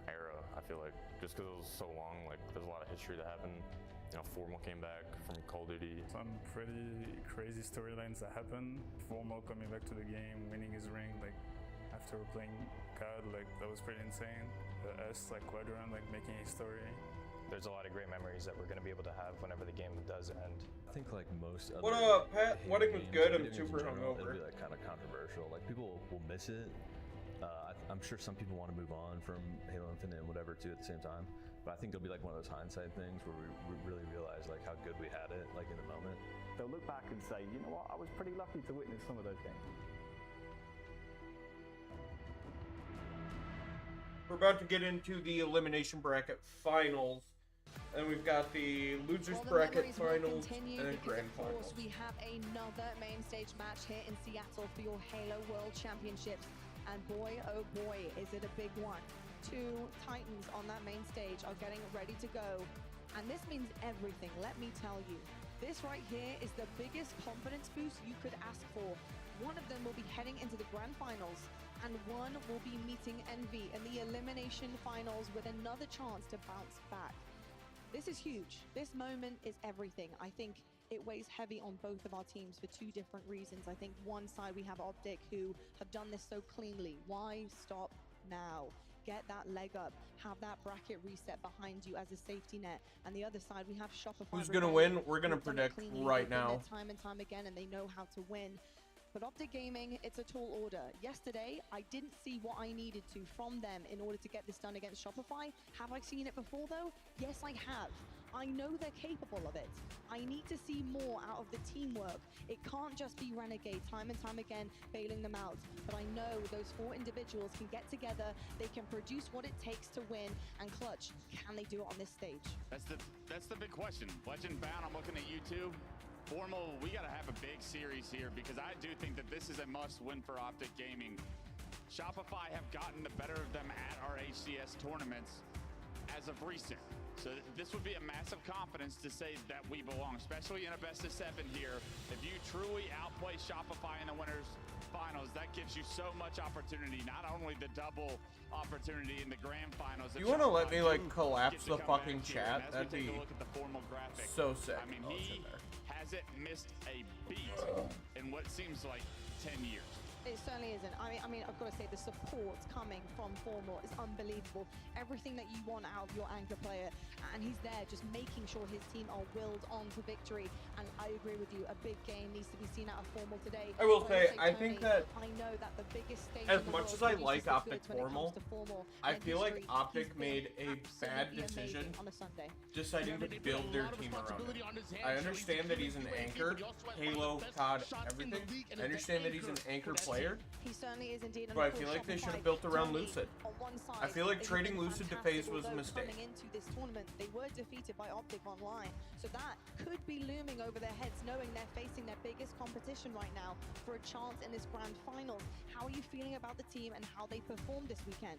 era. I feel like just because it was so long, like there's a lot of history that happened. Formal came back from Call of Duty. Some pretty crazy storylines that happened. Formal coming back to the game, winning his ring, after playing COD, that was pretty insane. Us, Quadrant, making history. There's a lot of great memories that we're going to be able to have whenever the game does end. I think most other What up, Pat? Halo Wedding was games, good. video I'm games super in general, hungover. It'll be kind of controversial. People will miss it. I'm sure some people want to move on from Halo Infinite and whatever too at the same time. But I think it'll be one of those hindsight things where we really realize how good we had it in the moment. They'll look back and say, you know what, I was pretty lucky to witness some of those games. We're about to get into the elimination bracket finals. And we've got the losers bracket finals and then grand finals. We have another main stage match here in Seattle for your Halo World Championships. And boy, oh boy, is it a big one. 2 Titans on that main stage are getting ready to go. And this means everything, let me tell you. This right here is the biggest confidence boost you could ask for. One of them will be heading into the grand finals, and one will be meeting Envy in the elimination finals with another chance to bounce back. This is huge. This moment is everything. I think it weighs heavy on both of our teams for 2 different reasons. I think one side we have Optic, who have done this so cleanly. Why stop now? Get that leg up, have that bracket reset behind you as a safety net. And the other side, we have Shopify. Who's gonna win? We're gonna predict right now. Time and time again, and they know how to win. But Optic Gaming, it's a tall order. Yesterday, I didn't see what I needed to from them in order to get this done against Shopify. Have I seen it before, though? Yes, I have. I know they're capable of it. I need to see more out of the teamwork. It can't just be Renegade time and time again bailing them out. But I know those 4 individuals can get together, they can produce what it takes to win, and clutch, can they do it on this stage? That's the big question. Legend Bound, I'm looking at you two. Formal, we got to have a big series here because I do think that this is a must-win for Optic Gaming. Shopify have gotten the better of them at our HCS tournaments. As as of recent. So this would be a massive confidence to say that we belong, especially in a best of 7 here. If you truly outplay Shopify in the winners finals, that gives you so much opportunity, not only the double opportunity in the grand finals. You want to let me like collapse the fucking chat? That'd be so sick. I mean, he hasn't missed a beat in what seems like 10 years. It certainly isn't. I mean, I've got to say the support coming from Formal is unbelievable. Everything that you want out of your anchor player, and he's there just making sure his team are willed on to victory. And I agree with you, a big game needs to be seen out of Formal today. I will say, I think that I know that the biggest stage as much as I like Optic Formal, I feel like Optic made a bad decision on a Sunday. deciding to build their team around him. I understand that he's an anchor, Halo, COD, everything. I understand that he's an anchor player. He certainly is indeed. But I feel like they should have built around Lucid. I feel like trading Lucid to FaZe was a mistake. Coming into this tournament, they were defeated by Optic Online, so that could be looming over their heads, knowing they're facing their biggest competition right now for a chance in this grand finals. How are you feeling about the team and how they performed this weekend?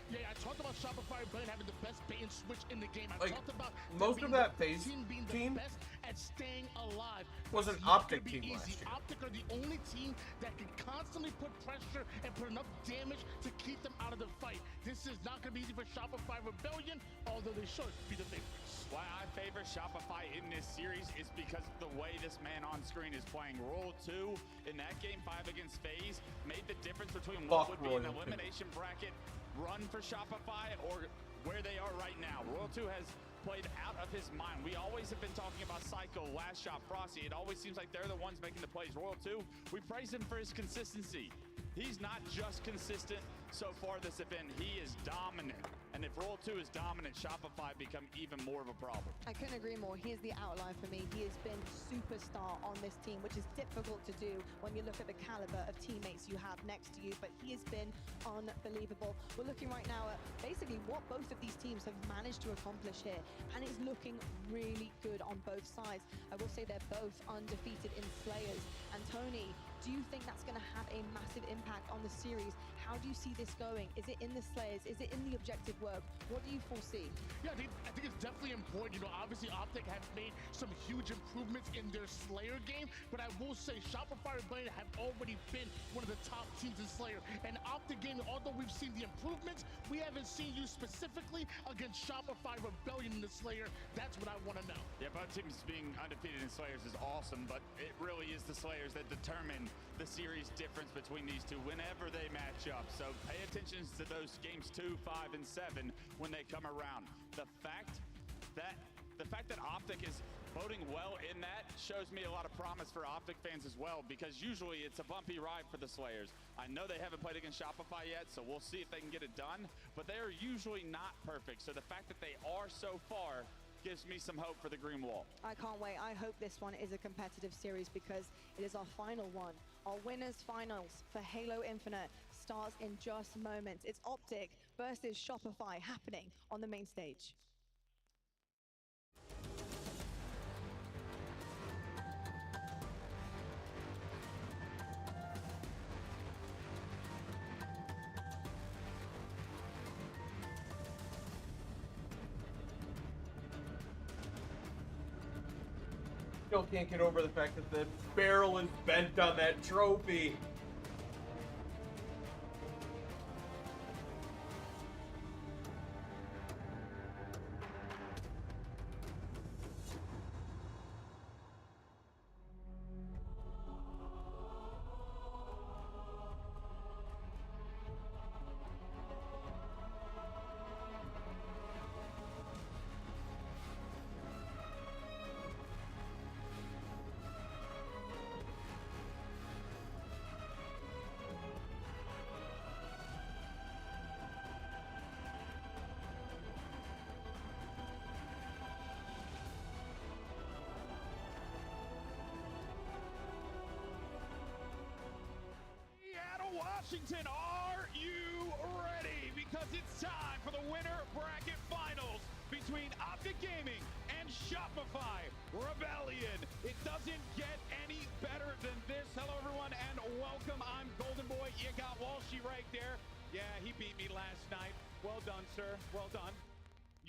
Yeah, I talked about Shopify Blade having the best bait and switch in the game. I Like, talked about most of that FaZe being team the best at staying alive. was an It's not Optic gonna be team last easy. year. Optic are the only team that can constantly put pressure and put enough damage to keep them out of the fight. This is not going to be easy for Shopify Rebellion, although they should be the favorites. Why I favor Shopify in this series is because of the way this man on screen is playing. Royal 2 in that game 5 against FaZe made the difference between what would be an elimination bracket run for Shopify or where they are right now. Royal 2 has played out of his mind. We always have been talking about Psycho, Last Shot, Frosty. It always seems like they're the ones making the plays. Royal 2, we praise him for his consistency. He's not just consistent so far this event, he is dominant. And if Royal 2 is dominant, Shopify become even more of a problem. I couldn't agree more. He is the outlier for me. He has been superstar on this team, which is difficult to do when you look at the caliber of teammates you have next to you, but he has been unbelievable. We're looking right now at basically what both of these teams have managed to accomplish here, and it's looking really good on both sides. I will say they're both undefeated in Slayers. And Tony, do you think that's going to have a massive impact on the series? How do you see this going? Is it in the Slayers? Is it in the objective work? What do you foresee? Yeah, I think it's definitely important. You know, obviously Optic have made some huge improvements in their Slayer game, but I will say Shopify Rebellion have already been one of the top teams in Slayer. And Optic Gaming, although we've seen the improvements, we haven't seen you specifically against Shopify Rebellion in the Slayer. That's what I want to know. Yeah, both teams being undefeated in Slayers is awesome, but it really is the Slayers that determine the series difference between these two whenever they match up. So pay attention to those games 2, 5, and 7 when they come around. The fact that Optic is voting well in that shows me a lot of promise for Optic fans as well, because usually it's a bumpy ride for the Slayers. I know they haven't played against Shopify yet, so we'll see if they can get it done, but they are usually not perfect. So the fact that they are so far gives me some hope for the Green Wall. I can't wait. I hope this one is a competitive series because it is our final one. Our winners finals for Halo Infinite starts in just moments. It's Optic versus Shopify happening on the main stage. Still can't get over the fact that the barrel is bent on that trophy. Washington, are you ready? Because it's time for the winner bracket finals between Optic Gaming and Shopify Rebellion. It doesn't get any better than this. Hello, everyone, and welcome. I'm Golden Boy. You got Walshy right there. Yeah, he beat me last night. Well done, sir. Well done.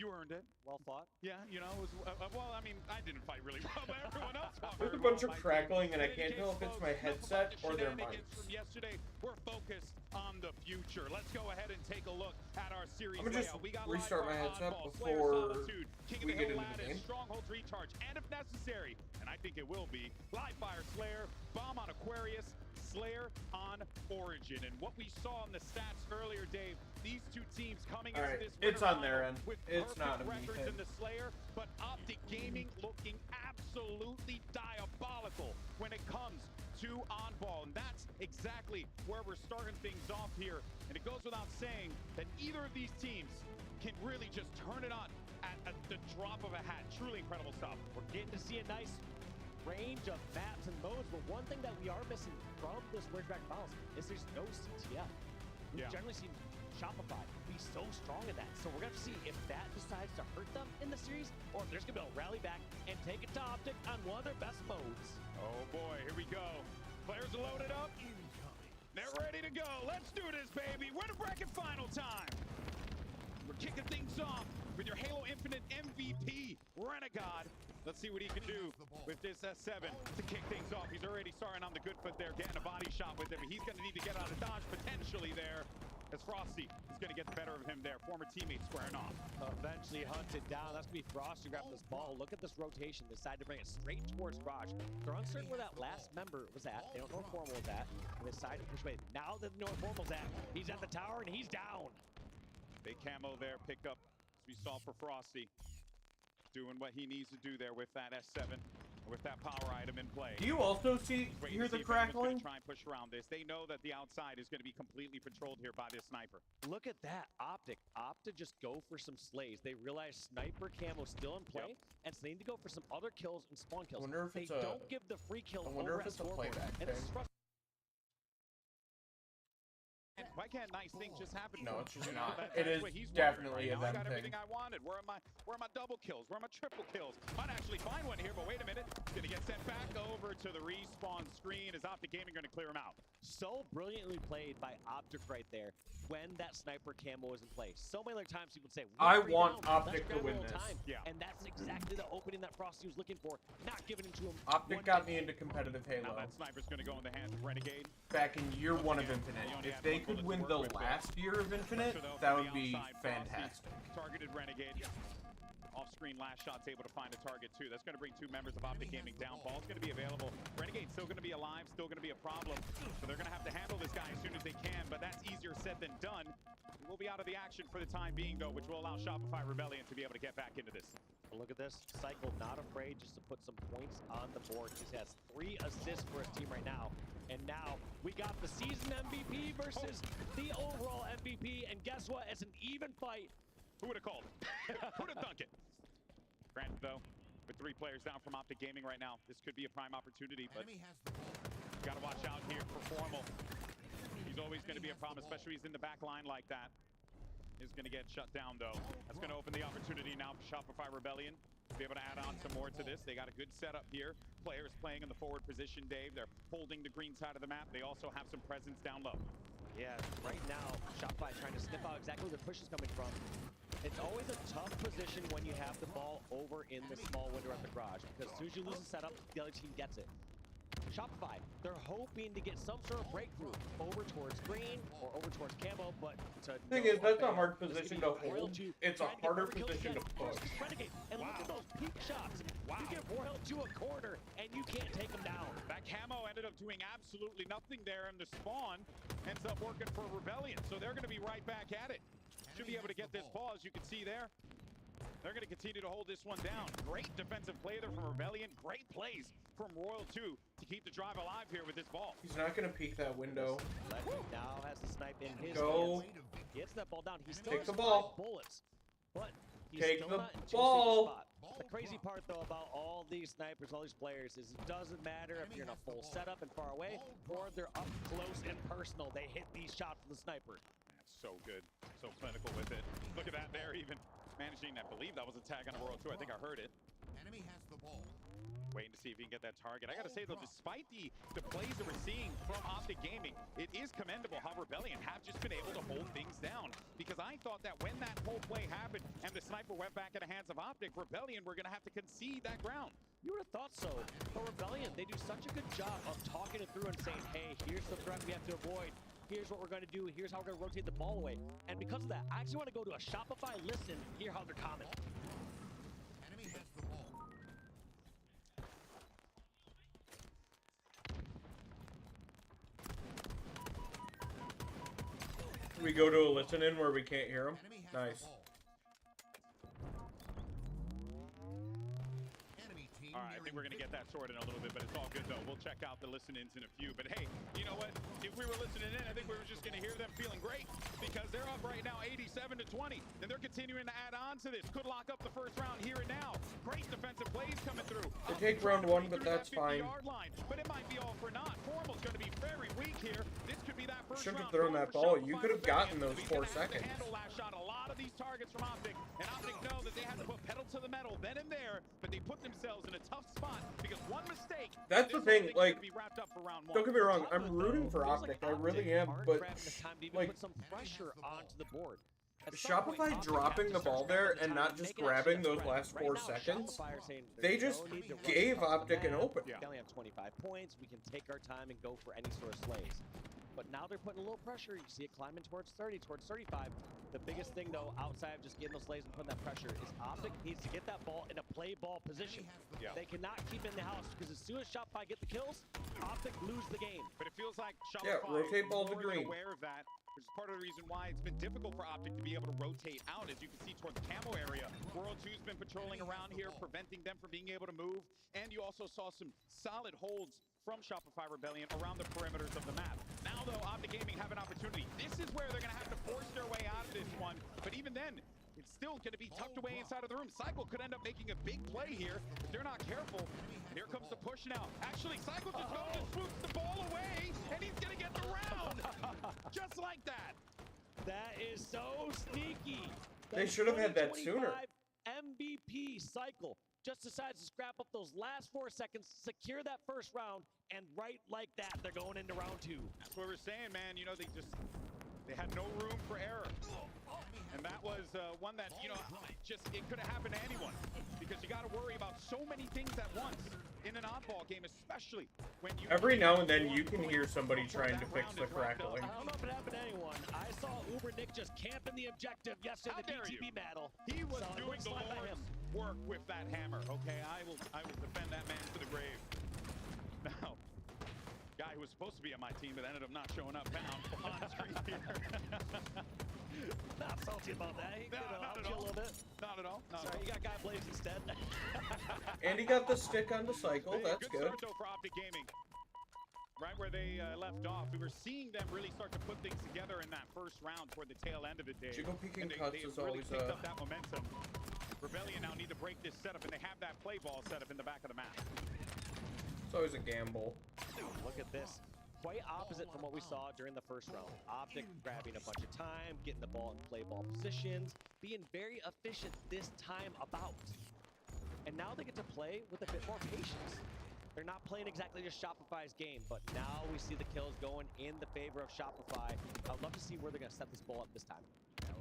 You earned it. Well fought. Yeah, you know, it was, well, I mean, I didn't fight really well, but everyone else fought There's a very bunch well. of crackling, and I can't tell if it's my headset or their mics. From yesterday, we're focused on the future. Let's go ahead and take a look at our series I'm gonna just layout. We got restart my live headset oddball, before Solitude, King we of the get Hill into the Lattice, game. Strongholds recharge, and if necessary, and I think it will be, Live Fire Slayer, Bomb on Aquarius, Slayer on Origin. And what we saw in the stats earlier, Dave, these two teams coming into this it's on their end. with It's not a me records thing. in the Slayer, but Optic Gaming looking absolutely diabolical when it comes to on-ball. And that's exactly where we're starting things off here. And it goes without saying that either of these teams can really just turn it on at the drop of a hat. Truly incredible stuff. We're getting to see a nice range of maps and modes, but one thing that we are missing from this World Dragon Finals is there's no CTF. We've generally seen Shopify be so strong in that, so we're gonna have to see if that decides to hurt them in the series, or if there's gonna be able to rally back and take it to Optic on one of their best modes. Oh boy, here we go. Players are loaded up. They're ready to go. Let's do this, baby. Winner bracket final time. We're kicking things off with your Halo Infinite MVP, Renegade. Let's see what he can do with this S7 to kick things off. He's already starting on the good foot there, getting a body shot with him. He's going to need to get out of dodge potentially there, as Frosty is going to get the better of him there. Former teammate squaring off. Eventually hunted down. That's going to be Frosty grabbing this ball. Look at this rotation. Decide to bring it straight towards Garage. They're uncertain where that last member was at. They don't know where Formal was at. And they decide to push away. Now they know where Formal's at. He's at the tower and he's down. Big camo there, pick up, as we saw for Frosty. Doing what he needs to do there with that S7, with that power item in play. Do you also hear the crackling? Try and push around this. They know that the outside is going to be completely patrolled here by this sniper. Look at that. Optic opt to just go for some slays. They realize sniper camo still in play, and so they need to go for some other kills and spawn kills. I wonder if they it's don't give the free kill I wonder over if at it's a scoreboard. playback And thing. this is frustrating. Why can't nice things just happen? No, for it's him? just You know, not. that's It is what he's definitely wondering a right now. I them got everything thing. I wanted. Where are my double kills? Where are my triple kills? Might actually find one here, but wait a minute. Gonna get sent back over to the respawn screen. Is Optic Gaming gonna clear him out? So brilliantly played by Optic right there when that sniper camo was in play. So many other times people would say, I "Three want down, Optic let's to grab a win little this." time." Yeah. And that's exactly the opening that Frosty was looking for. Not giving it to him. Optic got me into competitive Now Halo that sniper's gonna go in the hands of Renegade. back in year one of Infinite. If they could win the last year of Infinite, that would be fantastic. Targeted Renegade. Off-screen last shot's able to find a target too. That's going to bring two members of Optic Gaming down. Ball's going to be available. Renegade's still going to be alive, still going to be a problem. So they're going to have to handle this guy as soon as they can, but that's easier said than done. We'll be out of the action for the time being, though, which will allow Shopify Rebellion to be able to get back into this. Look at this. Cycle not afraid just to put some points on the board. He has 3 assists for his team right now. And now we got the season MVP versus the overall MVP. And guess what? It's an even fight. Who would have called it? Who would have thunk it? Granted, though, with 3 players down from Optic Gaming right now, this could be a prime opportunity, but got to watch out here for Formal. He's always going to be a problem, especially he's in the back line like that. Is going to get shut down, though. That's going to open the opportunity now for Shopify Rebellion to be able to add on some more to this. They got a good setup here. Players playing in the forward position, Dave. They're holding the green side of the map. They also have some presence down low. Yeah, right now, Shopify trying to sniff out exactly where the push is coming from. It's always a tough position when you have the ball over in the small window at the garage, because as soon as you lose the setup, the other team gets it. Shopify, they're hoping to get some sort of breakthrough over towards green or over towards camo, but to Thing is, that's a hard position to hold. It's a harder position to push. Renegade, and look at those peak shots. You get Royal to a corner, and you can't take them down. That camo ended up doing absolutely nothing there, and the spawn ends up working for Rebellion, so they're going to be right back at it. Should be able to get this ball, as you can see there. They're going to continue to hold this one down. Great defensive play there from Rebellion. Great plays from Royal 2 to keep the drive alive here with this ball. He's not going to peek that window. Now has the snipe in his Go. hands. He hits that ball down. He still Take has the ball. 5 bullets, but he's Take still the not in too ball. safe a spot. The crazy part, though, about all these snipers, all these players, is it doesn't matter if you're in a full setup and far away, or they're up close and personal. They hit these shots from the sniper. That's so good. So clinical with it. Look at that there, even managing, I believe that was a tag on a Royal 2. I think I heard it. Enemy has the ball. Waiting to see if he can get that target. I got to say, though, despite the plays that we're seeing from Optic Gaming, it is commendable how Rebellion have just been able to hold things down. Because I thought that when that whole play happened and the sniper went back in the hands of Optic, Rebellion were going to have to concede that ground. You would have thought so. But Rebellion, they do such a good job of talking it through and saying, hey, here's the threat we have to avoid. Here's what we're going to do. Here's how we're going to rotate the ball away. And because of that, I actually want to go to a Shopify listen, hear how they're coming. Enemy has the ball. We go to a listen in where we can't hear him. Nice. All right, I think we're going to get that sorted in a little bit, but it's all good, though. We'll check out the listen-ins in a few. But, hey, you know what? If we were listening in, I think we were just going to hear them feeling great because they're up right now 87-20, and they're continuing to add on to this. Could lock up the first round here and now. Great defensive plays coming through. They take round one, but that's fine. Line, but it might be all for naught. Formal's going to be very weak here. This could be that first Shouldn't have round. thrown that ball. You could have gotten those 4 seconds. Handle last shot. A lot of these targets from Optic, and Optic know that they had to put pedal to the metal then and there, but they put themselves in a tough spot because one mistake. That's the thing, like, don't don't get me wrong, I'm rooting for Optic, I really am, but, like, put some pressure onto the board. Shopify dropping the ball there and not just grabbing those last 4 seconds, they just gave Optic an open. We only have 25 points, we can take our time and go for any sort of slays. But now they're putting a little pressure. You see it climbing towards 30, towards 35. The biggest thing, though, outside of just getting those slays and putting that pressure, is Optic needs to get that ball in a play ball position. They cannot keep it in the house because as soon as Shopify get the kills, Optic lose the game. But it feels like Shopify rotate ball to is green. aware of that, which is part of the reason why it's been difficult for Optic to be able to rotate out. As you can see toward the camo area, World 2's been patrolling around here, preventing them from being able to move. And you also saw some solid holds from Shopify Rebellion around the perimeters of the map. Now, though, Optic Gaming have an opportunity. This is where they're going to have to force their way out of this one. But even then, it's still going to be tucked away inside of the room. Cycle could end up making a big play here if they're not careful. Here comes the push now. Actually, Cycle just goes and swoops the ball away, and he's going to get the round. Just like that. That is so sneaky. They should have had that sooner. MVP Cycle just decides to scrap up those last 4 seconds, secure that first round, and right like that, they're going into round 2. That's what we're saying, man. You know, they had no room for error. And that was one that, you know, it could have happened to anyone. Because you got to worry about so many things at once in an oddball game, especially when you... Every now and then you can hear somebody trying to fix the crackling. I don't know if it happened to anyone. I saw Uber Nick just camping the objective yesterday in the BTB battle. He was doing the Lord's work with that hammer, okay? I will defend that man to the grave. Now, guy who was supposed to be on my team but ended up not showing up found on screen here. Not salty about that. He could help you a little bit. Not at all. Sorry, you got Guy Blaze instead. And he got the stick on the Cycle. That's good. Good start, though, for Optic Gaming. Right where they left off, we were seeing them really start to put things together in that first round toward the tail end of it, Dave. Jiggle peeking cuts is really always picked up that momentum. Rebellion now need to break this setup, and they have that play ball set up in the back of the map. It's always a gamble. Look at this. Quite opposite from what we saw during the first round. Optic grabbing a bunch of time, getting the ball in play ball positions, being very efficient this time about. And now they get to play with a bit more patience. They're not playing exactly just Shopify's game, but now we see the kills going in the favor of Shopify. I'd love to see where they're going to set this ball up this time.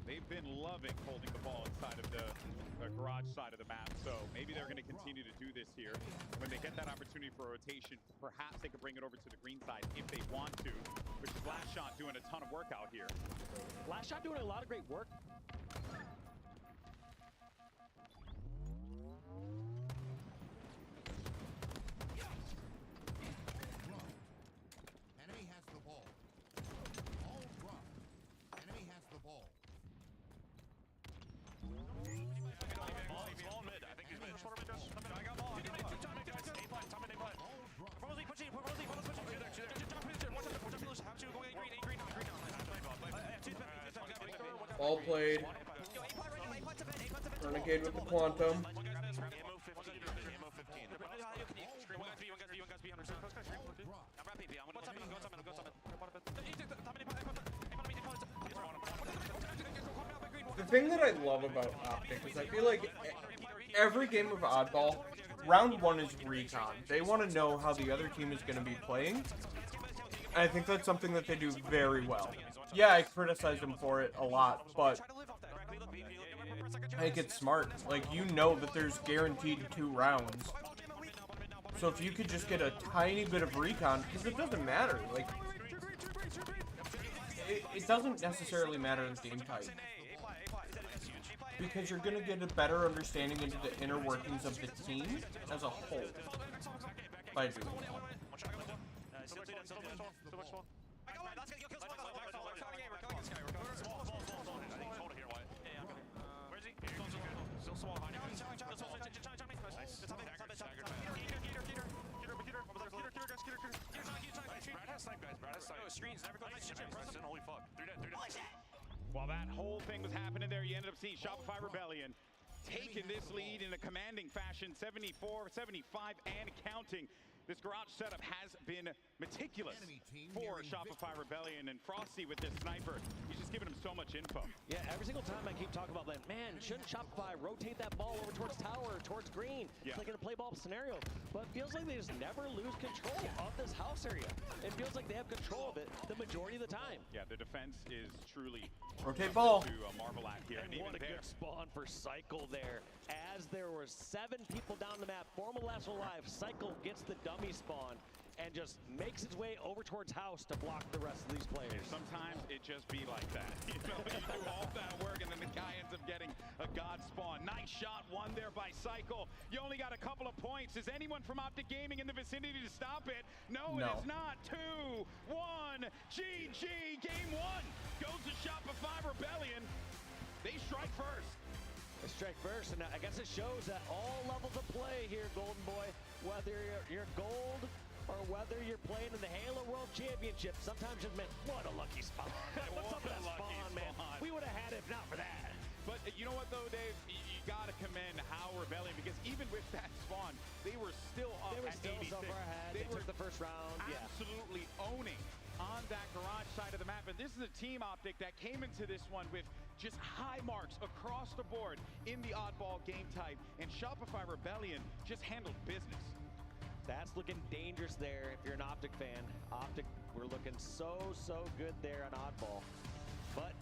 They've been loving holding the ball inside of the garage side of the map, so maybe they're going to continue to do this here. When they get that opportunity for rotation, perhaps they could bring it over to the green side if they want to, which is Last Shot doing a ton of work out here. Last Shot doing a lot of great work. Enemy has the ball. All drop. Enemy has the ball. Small mid. I think he's mid. I got ball. Ball played. Renegade with the Quantum. The thing that I love about Optic is I feel like every game of Oddball, round 1 is recon. They want to know how the other team is going to be playing. And I think that's something that they do very well. Yeah, I criticize them for it a lot, but I think it's smart. Like, you know that there's guaranteed 2 rounds. So if you could just get a tiny bit of recon, because it doesn't matter. Like, it doesn't necessarily matter the game type. Because you're going to get a better understanding into the inner workings of the team as a whole by doing that. While that whole thing was happening there, you ended up seeing Shopify Rebellion taking this lead in a commanding fashion, 74, 75, and counting. This garage setup has been meticulous for Shopify Rebellion, and Frosty with this sniper, he's just giving him so much info. Yeah, every single time I keep talking about that, man, shouldn't Shopify rotate that ball over towards tower, towards green? Yeah. It's like in a play ball scenario. But it feels like they just never lose control of this house area. It feels like they have control of it the majority of the time. Yeah, the defense is truly rotate ball to marvel at here. And what a good spawn for Cycle there. As there were 7 people down the map, Formal Last Alive, Cycle gets the dummy spawn and just makes its way over towards house to block the rest of these players. Sometimes it just be like that. You know, you do all that work and then the guy ends up getting a god spawn. Nice shot, one there by Cycle. You only got a couple of points. Is anyone from Optic Gaming in the vicinity to stop it? No, it is not. 2-1. GG. Game 1 goes to Shopify Rebellion. They strike first. They strike first, and I guess it shows at all levels of play here, Golden Boy, whether you're gold or whether you're playing in the Halo World Championship. Sometimes you're meant, what a lucky spawn. What's up with that spawn, man? We would have had it if not for that. But you know what, though, Dave? You got to commend how Rebellion, because even with that spawn, they were still up They were at still 86. so far ahead. They took the first round. Absolutely owning on that garage side of the map. And this is a team, Optic, that came into this one with just high marks across the board in the oddball game type. And Shopify Rebellion just handled business. That's looking dangerous there if you're an Optic fan. Optic, we're looking so good there on oddball. But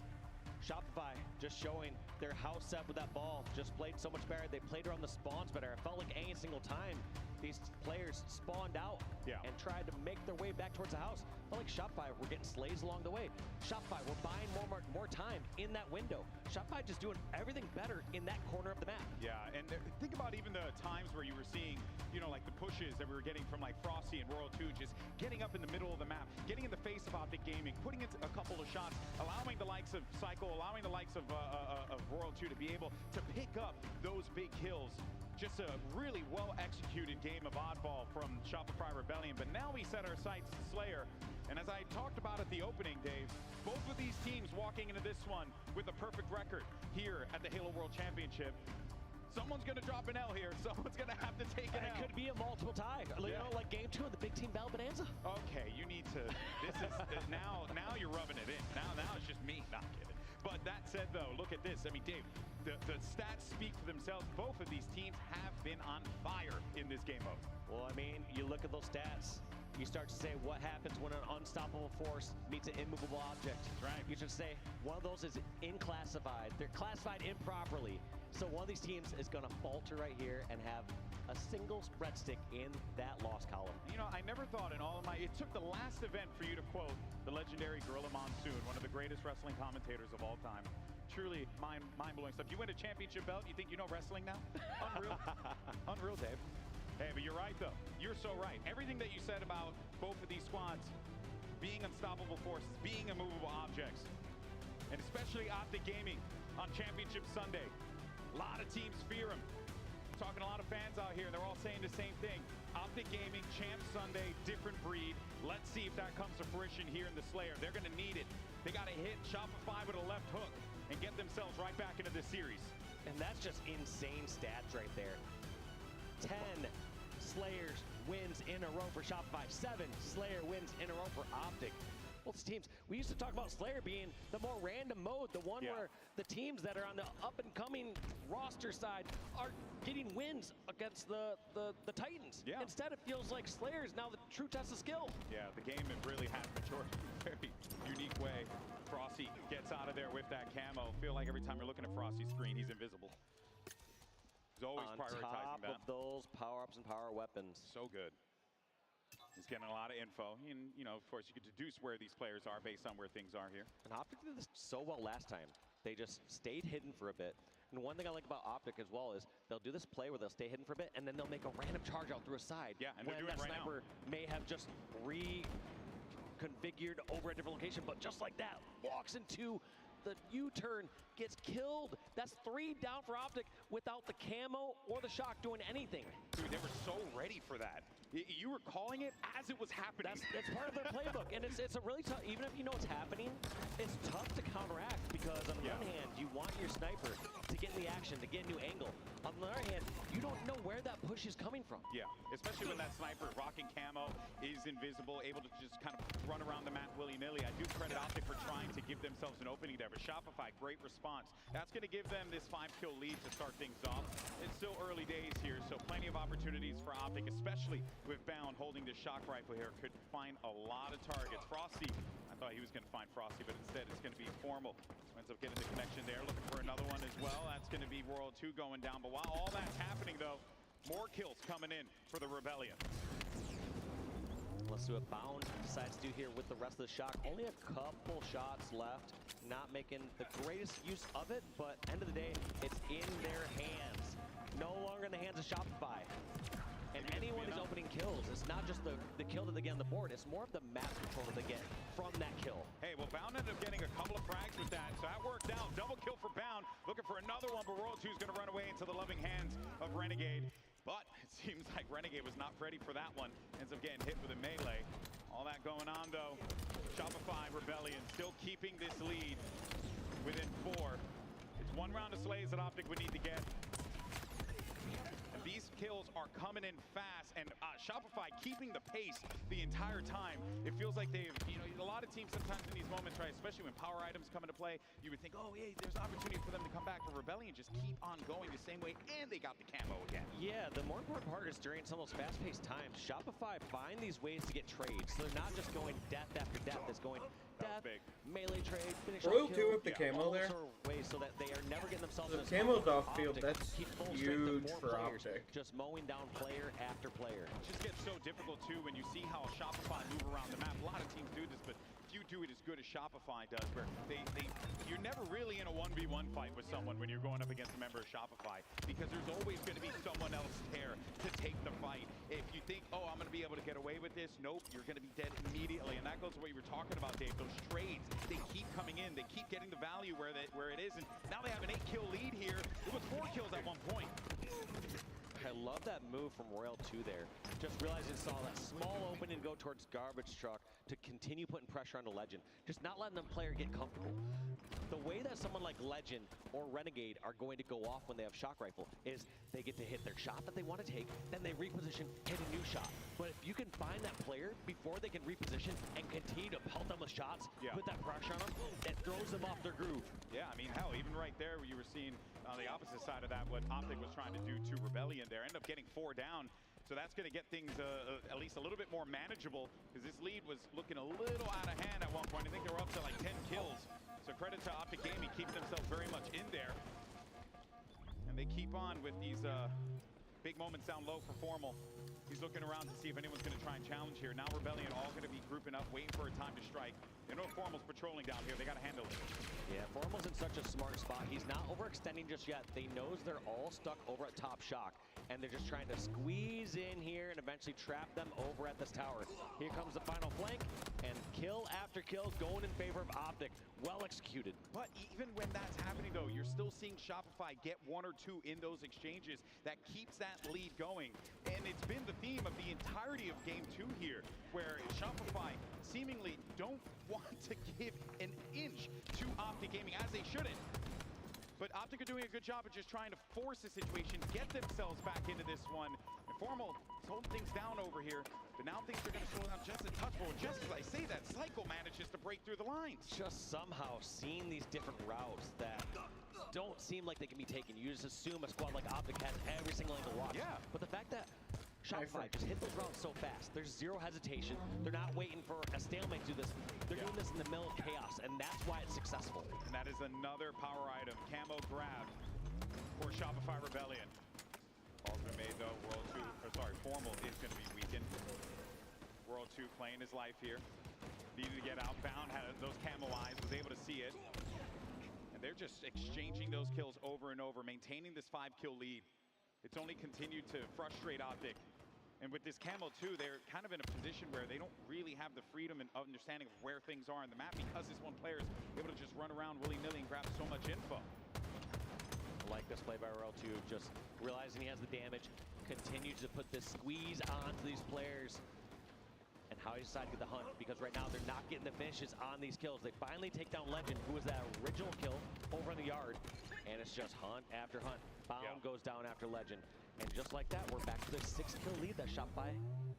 Shopify just showing their house set with that ball. Just played so much better. They played around the spawns better. It felt like any single time these players spawned out and tried to make their way back towards the house. Felt like Shopify were getting slays along the way. Shopify were buying more time in that window. Shopify just doing everything better in that corner of the map. Yeah, and think about even the times where you were seeing, you know, like the pushes that we were getting from like Frosty and Royal 2, just getting up in the middle of the map, getting in the face of Optic Gaming, putting in a couple of shots, allowing the likes of Cycle, allowing the likes of Royal 2 to be able to pick up those big kills. Just a really well-executed game of oddball from Shopify Rebellion. But now we set our sights to Slayer. And as I talked about at the opening, Dave, both of these teams walking into this one with a perfect record here at the Halo World Championship. Someone's going to drop an L here. Someone's going to have to take an L. It could be a multiple tie. You know, like game 2 of the Big Team Battle Bonanza. Okay, you need to. This is now you're rubbing it in. Now it's just me. Not kidding. But that said, though, look at this. I mean, Dave, the stats speak for themselves. Both of these teams have been on fire in this game mode. Well, I mean, you look at those stats. You start to say what happens when an unstoppable force meets an immovable object. Right. You should say one of those is inclassified. They're classified improperly. So one of these teams is going to falter right here and have a single spread stick in that loss column. You know, I never thought in all of it took the last event for you to quote the legendary Gorilla Monsoon, one of the greatest wrestling commentators of all time. Truly mind-blowing stuff. You win a championship belt, you think you know wrestling now? Unreal. Unreal, Dave. Hey, but you're right, though. You're so right. Everything that you said about both of these squads being unstoppable forces, being immovable objects, and especially Optic Gaming on Championship Sunday. A lot of teams fear them. Talking to a lot of fans out here, and they're all saying the same thing. Optic Gaming, Champ Sunday, different breed. Let's see if that comes to fruition here in the Slayer. They're going to need it. They got to hit Shopify with a left hook and get themselves right back into this series. And that's just insane stats right there. 10 Slayers wins in a row for Shopify. 7 Slayer wins in a row for Optic. apples to teams. We used to talk about Slayer being the more random mode, the one where the teams that are on the up-and-coming roster side are getting wins against the Titans. Instead, it feels like Slayer is now the true test of skill. Yeah, the game really has matured in a very unique way. Frosty gets out of there with that camo. Feel like every time you're looking at Frosty's screen, he's invisible. He's always prioritizing that. On top of those power-ups and power weapons. So good. He's getting a lot of info. And, you know, of course, you can deduce where these players are based on where things are here. And Optic did this so well last time. They just stayed hidden for a bit. And one thing I like about Optic as well is they'll do this play where they'll stay hidden for a bit, and then they'll make a random charge out through a side. Yeah, and they're doing it right now. Sniper may have just reconfigured over a different location, but just like that, walks into the U-turn, gets killed. That's 3 down for Optic without the camo or the shock doing anything. Dude, they were so ready for that. You were calling it as it was happening. That's part of their playbook, and it's a really tough, even if you know what's happening, it's tough to counteract because on the one hand, you want your sniper to get in the action, to get a new angle. On the other hand, you don't know where that push is coming from. Yeah, especially when that sniper rocking camo is invisible, able to just kind of run around the map willy-nilly. I do credit Optic for trying to give themselves an opening there, but Shopify, great response. That's going to give them this 5-kill lead to start things off. It's still early days here, so plenty of opportunities for Optic, especially with Bound holding the shock rifle here. Could find a lot of targets. Frosty, I thought he was going to find Frosty, but instead it's going to be Formal. Ends up getting the connection there, looking for another one as well. That's going to be World 2 going down. But while all that's happening, though, more kills coming in for the Rebellion. Let's see what Bound decides to do here with the rest of the shock. Only a couple shots left. Not making the greatest use of it, but end of the day, it's in their hands. No longer in the hands of Shopify. And anyone who's opening kills, it's not just the kill that they get on the board, it's more of the map control that they get from that kill. Hey, well, Bound ended up getting a couple of frags with that, so that worked out. Double kill for Bound, looking for another one, but World 2 is going to run away into the loving hands of Renegade. But it seems like Renegade was not ready for that one. Ends up getting hit with a melee. All that going on, though. Shopify Rebellion still keeping this lead within 4. It's 1 round of slays that Optic would need to get. These kills are coming in fast, and Shopify keeping the pace the entire time. It feels like they've, you know, a lot of teams sometimes in these moments, right, especially when power items come into play, you would think, oh, hey, there's opportunity for them to come back, but Rebellion just keep on going the same way, and they got the camo again. Yeah, the more important part is during some of those fast-paced times, Shopify find these ways to get trades. So they're not just going death after death, it's going death, melee trade, finish World 2 kill, with the camo there. Ways so that they are never getting themselves in a camo's spot off field, Optic that's keep full huge strength of for more players, Optic. just mowing down player after player. It just gets so difficult, too, when you see how Shopify move around the map. A lot of teams do this, but few do it as good as Shopify does, where you're never really in a 1v1 fight with someone when you're going up against a member of Shopify, because there's always going to be someone else there to take the fight. If you think, oh, I'm going to be able to get away with this, nope, you're going to be dead immediately. And that goes to what you were talking about, Dave. Those trades, they keep coming in. They keep getting the value where it is. And now they have an 8-kill lead here. It was 4 kills at one point. I love that move from Royal 2 there. Just realizing saw that small opening go towards Garbage Truck to continue putting pressure on the Legend. Just not letting the player get comfortable. The way that someone like Legend or Renegade are going to go off when they have Shock Rifle is they get to hit their shot that they want to take, then they reposition, hit a new shot. But if you can find that player before they can reposition and continue to pelt them with shots, put that pressure on them, it throws them off their groove. Yeah, I mean, hell, even right there where you were seeing on the opposite side of that what Optic was trying to do to Rebellion there. End up getting 4 down. So that's going to get things at least a little bit more manageable, because this lead was looking a little out of hand at one point. I think they were up to like 10 kills. So credit to Optic Gaming, keeping themselves very much in there. And they keep on with these big moments down low for Formal. He's looking around to see if anyone's going to try and challenge here. Now Rebellion all going to be grouping up, waiting for a time to strike. They know Formal's patrolling down here. They got to handle it. Yeah, Formal's in such a smart spot. He's not overextending just yet. They knows they're all stuck over at top shock, and they're just trying to squeeze in here and eventually trap them over at this tower. Here comes the final flank, and kill after kill going in favor of Optic. Well executed. But even when that's happening, though, you're still seeing Shopify get 1 or 2 in those exchanges. That keeps that lead going. And it's been the theme of the entirety of Game 2 here, where Shopify seemingly don't want to give an inch to Optic Gaming, as they shouldn't. But Optic are doing a good job of just trying to force the situation, get themselves back into this one. And Formal is holding things down over here, but now things are going to slow down just a touch. Well, just as I say that, Cycle manages to break through the lines. Just somehow seeing these different routes that don't seem like they can be taken. You just assume a squad like Optic has every single angle watch. Yeah. But the fact that Shopify just hit those routes so fast, there's zero hesitation. They're not waiting for a stalemate to do this. They're doing this in the middle of chaos, and that's why it's successful. And that is another power item. Camo grab for Shopify Rebellion. Ball's been made though. Formal is going to be weakened. World 2 playing his life here. Needed to get outbound, had those camo eyes, was able to see it. And they're just exchanging those kills over and over, maintaining this 5-kill lead. It's only continued to frustrate Optic. And with this camo too, they're kind of in a position where they don't really have the freedom and understanding of where things are on the map because this one player is able to just run around willy-nilly and grab so much info. I like this play by World 2, just realizing he has the damage, continues to put this squeeze onto these players. And how he decided to get the hunt, because right now they're not getting the finishes on these kills. They finally take down Legend, who was that original kill over in the yard. And it's just hunt after hunt. Bound goes down after Legend. And just like that, we're back to the 6-kill lead that Shopify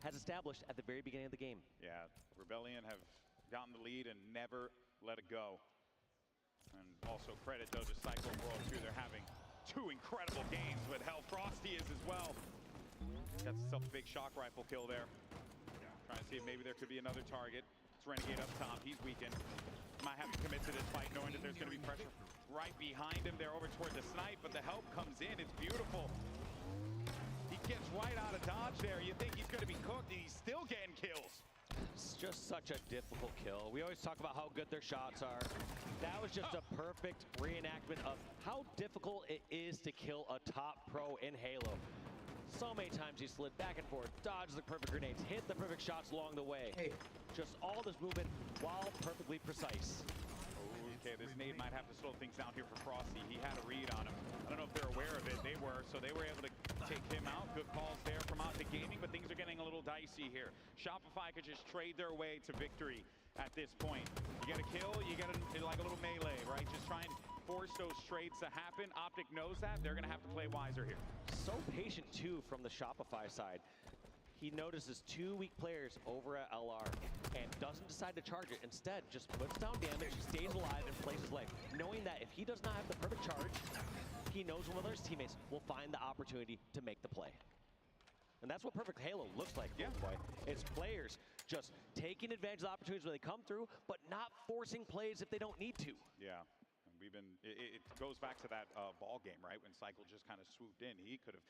has established at the very beginning of the game. Yeah, Rebellion have gotten the lead and never let it go. And also credit though to Cycle World 2. They're having 2 incredible games with Hell Frosty is as well. Got himself a big shock rifle kill there. Trying to see if maybe there could be another target. It's Renegade up top. He's weakened. Might have to commit to this fight knowing that there's going to be pressure right behind him. They're over toward the snipe, but the help comes in. It's beautiful. He gets right out of dodge there. You think he's going to be cooked, and he's still getting kills. It's just such a difficult kill. We always talk about how good their shots are. That was just a perfect reenactment of how difficult it is to kill a top pro in Halo. So many times he slid back and forth, dodged the perfect grenades, hit the perfect shots along the way. Hey. Just all this movement while perfectly precise. Okay, this nade might have to slow things down here for Frosty. He had a read on him. I don't know if they're aware of it. They were, so they were able to take him out. Good calls there from Optic Gaming, but things are getting a little dicey here. Shopify could just trade their way to victory at this point. You get a kill, you get like a little melee, right? Just try and force those trades to happen. Optic knows that. They're going to have to play wiser here. So patient, too, from the Shopify side. He notices 2 weak players over at LR and doesn't decide to charge it. Instead, just puts down damage, stays alive, and plays his life, knowing that if he does not have the perfect charge, he knows one of his teammates will find the opportunity to make the play. And that's what perfect Halo looks like, boy. It's players just taking advantage of the opportunities when they come through, but not forcing plays if they don't need to. Yeah. We've been, it goes back to that ball game, right? When Cycle just kind of swooped in. He could have,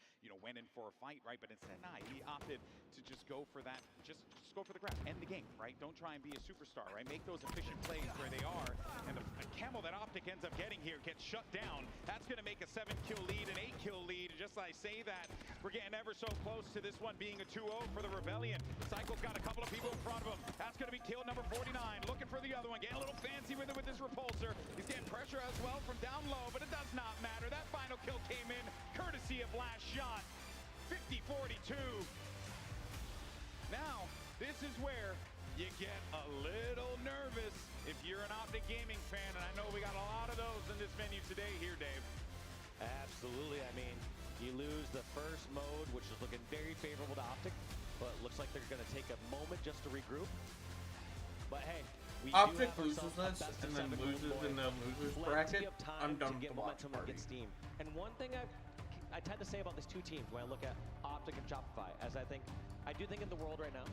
went in for a fight, right? But instead, he opted to just go for that, just go for the grab, end the game, right? Don't try and be a superstar, right? Make those efficient plays where they are. And the camo that Optic ends up getting here gets shut down. That's going to make a 7-kill lead, an 8-kill lead. Just as I say that, we're getting ever so close to this one being a 2-0 for the Rebellion. Cycle's got a couple of people in front of him. That's going to be kill number 49. Looking for the other one, getting a little fancy with it with this repulsor. He's getting pressure as well from down low, but it does not matter. That final kill came in courtesy of last shot. 50-42. Now, this is where you get a little nervous if you're an Optic Gaming fan, and I know we got a lot of those in this venue today here, Dave. Absolutely. I mean, you lose the first mode, which is looking very favorable to Optic, but looks like they're going to take a moment just to regroup. But hey, we Optic loses this and then loses in the losers bracket. I'm done with the watch party. Steam. And one thing I tend to say about these two teams when I look at Optic and Shopify, as I do think in the world right now,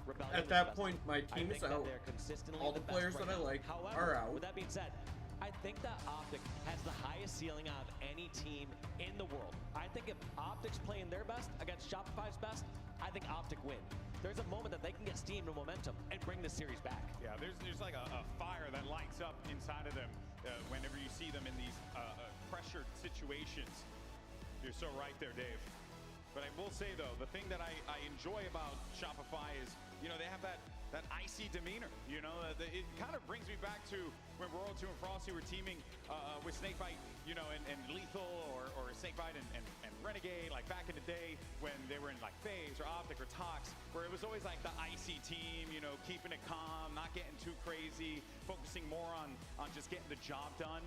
Rebellion at that point, my team is out. All the players that I like are out. With that being said, I think that Optic has the highest ceiling out of any team in the world. I think if Optic's playing their best against Shopify's best, I think Optic win. There's a moment that they can get steam and momentum and bring the series back. Yeah, there's like a fire that lights up inside of them whenever you see them in these pressured situations. You're so right there, Dave. But I will say, though, the thing that I enjoy about Shopify is, they have that icy demeanor. It kind of brings me back to when World 2 and Frosty were teaming with Snakebite, and Lethal or Snakebite and Renegade, like back in the day when they were in like FaZe or Optic or Tox, where it was always like the icy team, keeping it calm, not getting too crazy, focusing more on just getting the job done.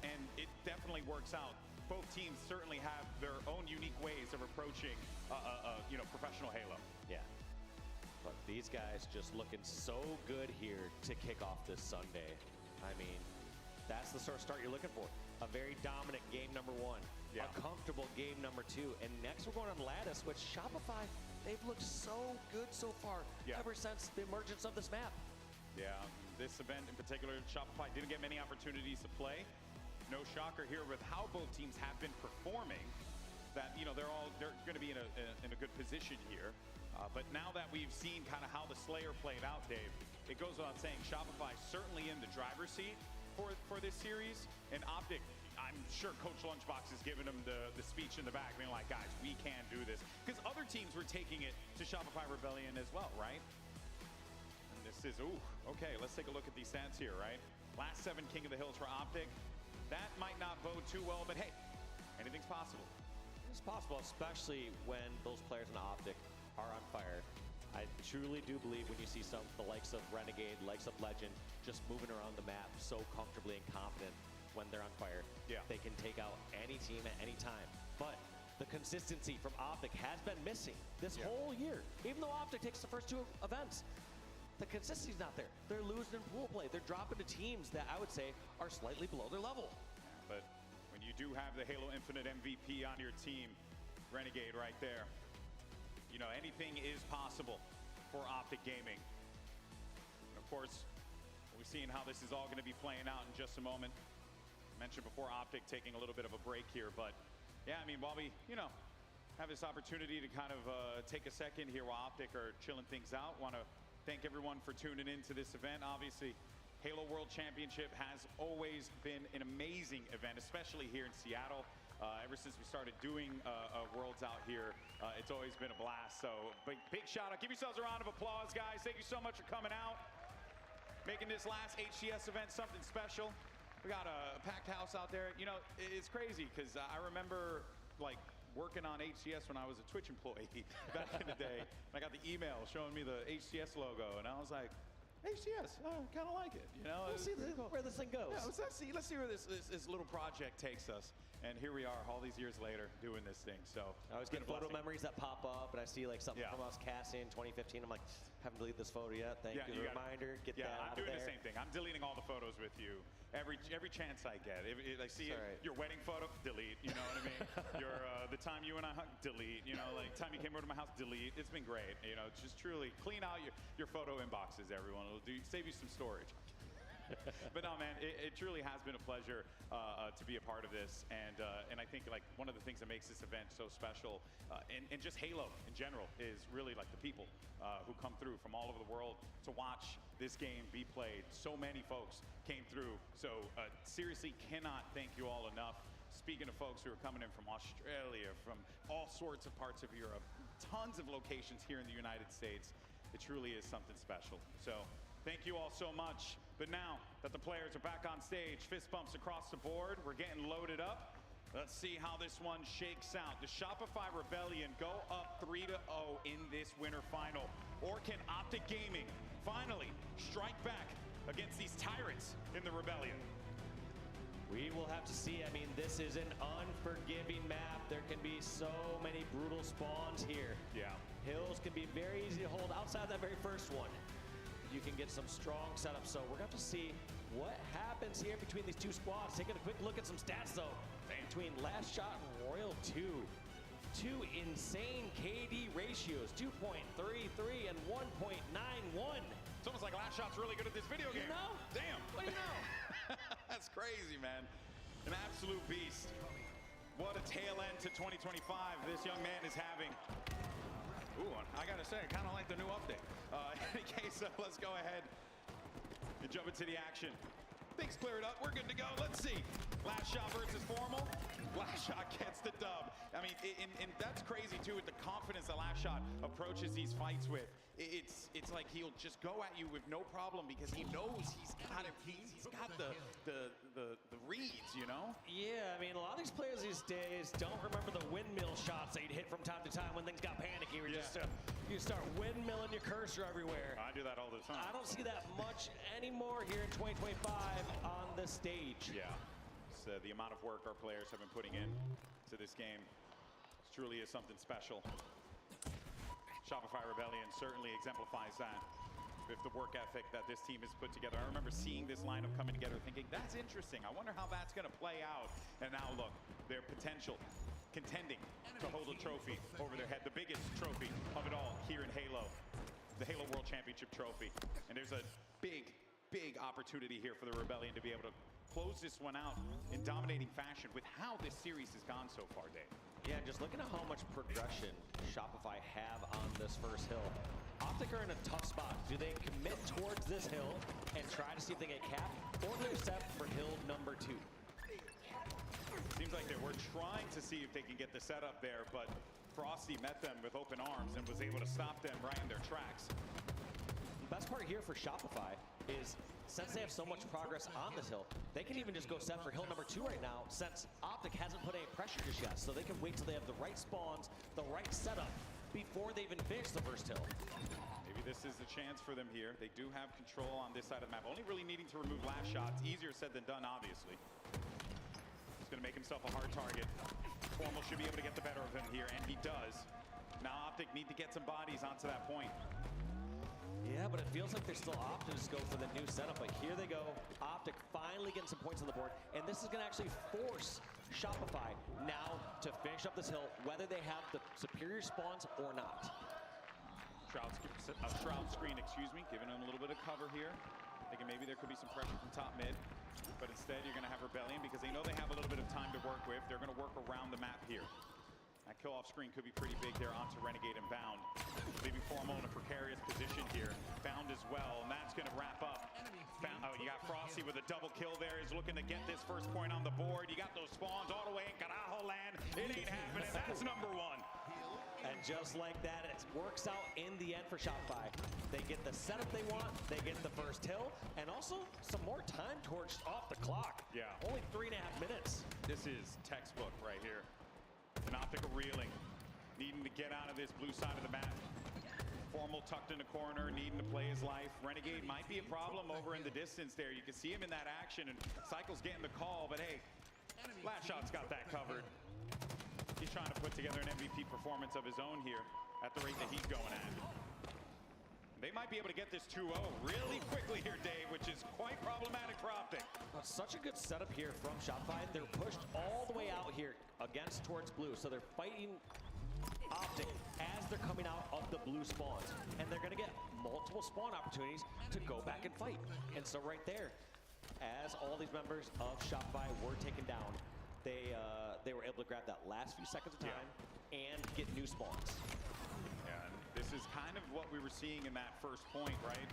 And it definitely works out both teams certainly have their own unique ways of approaching, professional Halo. Yeah. But these guys just looking so good here to kick off this Sunday. I mean, that's the sort of start you're looking for. A very dominant game number 1. Yeah. A comfortable game number 2. And next we're going on Lattice, which Shopify, they've looked so good so far ever since the emergence of this map. Yeah, this event in particular, Shopify didn't get many opportunities to play. No shocker here with how both teams have been performing. That they're going to be in a good position here. But now that we've seen kind of how the Slayer played out, Dave, it goes without saying Shopify certainly in the driver's seat for this series. And Optic, I'm sure Coach Lunchbox is giving them the speech in the back, being like, guys, we can do this. Because other teams were taking it to Shopify Rebellion as well, right? And this is, okay, let's take a look at these stats here, right? Last 7 King of the Hills for Optic. That might not bode too well, but hey, anything's possible. It's possible, especially when those players in Optic are on fire. I truly do believe when you see the likes of Renegade, likes of Legend, just moving around the map so comfortably and confident when they're on fire, they can take out any team at any time. But the consistency from Optic has been missing this whole year. Even though Optic takes the first 2 events, the consistency's not there. They're losing in pool play. They're dropping to teams that I would say are slightly below their level. But when you do have the Halo Infinite MVP on your team, Renegade right there, anything is possible for Optic Gaming. And of course, we're seeing how this is all going to be playing out in just a moment. I mentioned before Optic taking a little bit of a break here, but yeah, I mean, while we, have this opportunity to kind of take a second here while Optic are chilling things out, want to thank everyone for tuning into this event. Obviously, Halo World Championship has always been an amazing event, especially here in Seattle. Ever since we started doing Worlds out here, it's always been a blast. So big shout out. Give yourselves a round of applause, guys. Thank you so much for coming out, making this last HCS event something special. We got a packed house out there. It's crazy because I remember working on HCS when I was a Twitch employee back in the day. I got the email showing me the HCS logo, and I was like, HCS, I kind of like it. Let's see where this thing goes. Yeah, let's see where this little project takes us. And here we are, all these years later, doing this thing. So I always get photo memories that pop up, and I see something from us casting 2015. I'm like, haven't deleted this photo yet. Thank you. Reminder, get that out of there. I'm doing the same thing. I'm deleting all the photos with you every chance I get. If I see your wedding photo, delete. You know what I mean? The time you and I hung, delete. Time you came over to my house, delete. It's been great. Just truly clean out your photo inboxes, everyone. It'll save you some storage. But no, man, it truly has been a pleasure to be a part of this, and I think one of the things that makes this event so special, and just Halo in general, is really the people who come through from all over the world to watch this game be played. So many folks came through, so seriously cannot thank you all enough. Speaking of folks who are coming in from Australia, from all sorts of parts of Europe, tons of locations here in the United States, it truly is something special. So thank you all so much. But now that the players are back on stage, fist bumps across the board, we're getting loaded up. Let's see how this one shakes out. Does Shopify Rebellion go up 3-0 in this winter final? Or can Optic Gaming finally strike back against these tyrants in the Rebellion? We will have to see. I mean, this is an unforgiving map. There can be so many brutal spawns here. Yeah. Hills can be very easy to hold outside that very first one. You can get some strong setups. So we're going to have to see what happens here between these 2 squads. Taking a quick look at some stats, though, between Last Shot and Royal 2. 2 insane KD ratios, 2.33 and 1.91. It's almost like Last Shot's really good at this video game. You know? Damn. What do you know? That's crazy, man. An absolute beast. What a tail end to 2025 this young man is having. Ooh, I gotta say, I kind of like the new update. In any case, let's go ahead and jump into the action. Things cleared up. We're good to go. Let's see. Last Shot versus Formal. Last Shot gets the dub. I mean, and that's crazy, too, with the confidence that Last Shot approaches these fights with. It's like he'll just go at you with no problem because he knows he's got it. He's got the reads, you know? Yeah, I mean, a lot of these players these days don't remember the windmill shots that you'd hit from time to time when things got panicky. Where you start windmilling your cursor everywhere. I do that all the time. I don't see that much anymore here in 2025 on the stage. Yeah. this. The amount of work our players have been putting in to this game truly is something special. Shopify Rebellion certainly exemplifies that with the work ethic that this team has put together. I remember seeing this lineup coming together thinking, that's interesting. I wonder how that's going to play out. And now look, their potential contending to hold a trophy over their head, the biggest trophy of it all here in Halo, the Halo World Championship trophy. And there's a big opportunity here for the Rebellion to be able to close this one out in dominating fashion with how this series has gone so far, Dave. Yeah, just looking at how much progression Shopify have on this first hill. Optic are in a tough spot. Do they commit towards this hill and try to see if they get capped, or do they set for hill number 2? Seems like they were trying to see if they can get the setup there, but Frosty met them with open arms and was able to stop them right in their tracks. The best part here for Shopify is since they have so much progress on this hill, they can even just go set for hill number 2 right now, since Optic hasn't put any pressure just yet. So they can wait till they have the right spawns, the right setup, before they even finish the first hill. Maybe this is the chance for them here. They do have control on this side of the map, only really needing to remove last shots. Easier said than done, obviously. He's going to make himself a hard target. Formal should be able to get the better of him here, and he does. Now Optic need to get some bodies onto that point. Yeah, but it feels like they're still opting to go for the new setup, but here they go. Optic finally getting some points on the board, and this is going to actually force Shopify now to finish up this hill, whether they have the superior spawns or not. Shroud screen, excuse me, giving them a little bit of cover here. Thinking maybe there could be some pressure from top mid, but instead you're going to have Rebellion because they know they have a little bit of time to work with. They're going to work around the map here. That kill off screen could be pretty big there onto Renegade and Bound. Leaving Formal in a precarious position here. Bound as well, and that's going to wrap up. Oh, you got Frosty with a double kill there. He's looking to get this first point on the board. You got those spawns all the way in Carajo land. It ain't happening. That's number 1. And just like that, it works out in the end for Shopify. They get the setup they want, they get the first hill, and also some more time torched off the clock. Yeah. Only 3.5 minutes. This is textbook right here. An Optic reeling, needing to get out of this blue side of the map. Formal tucked in the corner, needing to play his life. Renegade might be a problem over in the distance there. You can see him in that action, and Cycle's getting the call, but hey, last shot's got that covered. He's trying to put together an MVP performance of his own here at the rate that he's going at. They might be able to get this 2-0 really quickly here, Dave, which is quite problematic for Optic. Such a good setup here from Shopify. They're pushed all the way out here against towards blue, so they're fighting Optic as they're coming out of the blue spawns, and they're going to get multiple spawn opportunities to go back and fight. And so right there, as all these members of Shopify were taken down, they were able to grab that last few seconds of time and get new spawns. Yeah, and this is kind of what we were seeing in that first point, right?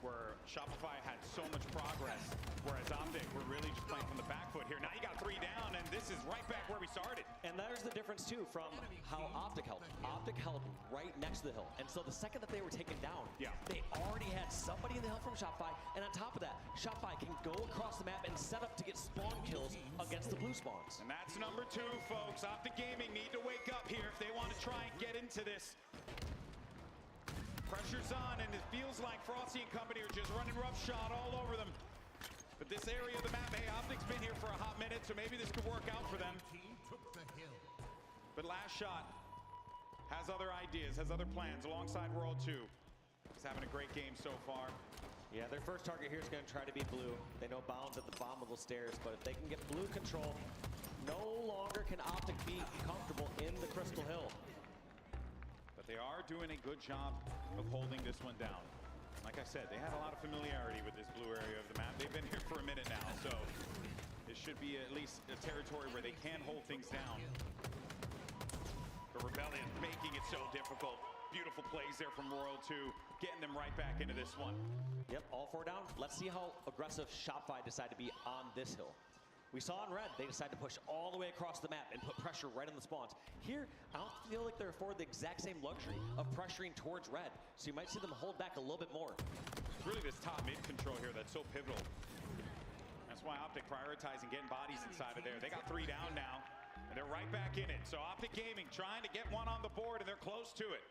Where Shopify had so much progress, whereas Optic were really just playing from the back foot here. Now you got 3 down, and this is right back where we started. And there's the difference, too, from how Optic held. Optic held right next to the hill. And so the second that they were taken down, they already had somebody in the hill from Shopify. And on top of that, Shopify can go across the map and set up to get spawn kills against the blue spawns. And that's number 2, folks. Optic Gaming need to wake up here if they want to try and get into this. Pressure's on, and it feels like Frosty and company are just running roughshod all over them. But this area of the map, hey, Optic's been here for a hot minute, so maybe this could work out for them. But last shot has other ideas, has other plans alongside World 2. He's having a great game so far. Yeah, their first target here is going to try to be blue. They know Bound's at the bottom of the stairs, but if they can get blue control, no longer can Optic be comfortable in the Crystal Hill. But they are doing a good job of holding this one down. Like I said, they have a lot of familiarity with this blue area of the map. They've been here for a minute now, so this should be at least a territory where they can hold things down. The Rebellion making it so difficult. Beautiful plays there from Royal 2, getting them right back into this one. Yep, all 4 down. Let's see how aggressive Shopify decide to be on this hill. We saw in red, they decided to push all the way across the map and put pressure right on the spawns. Here, I don't feel like they're afforded the exact same luxury of pressuring towards red. So you might see them hold back a little bit more. It's really this top mid control here that's so pivotal. That's why Optic prioritizing getting bodies inside of there. They got 3 down now, and they're right back in it. So Optic Gaming trying to get one on the board, and they're close to it.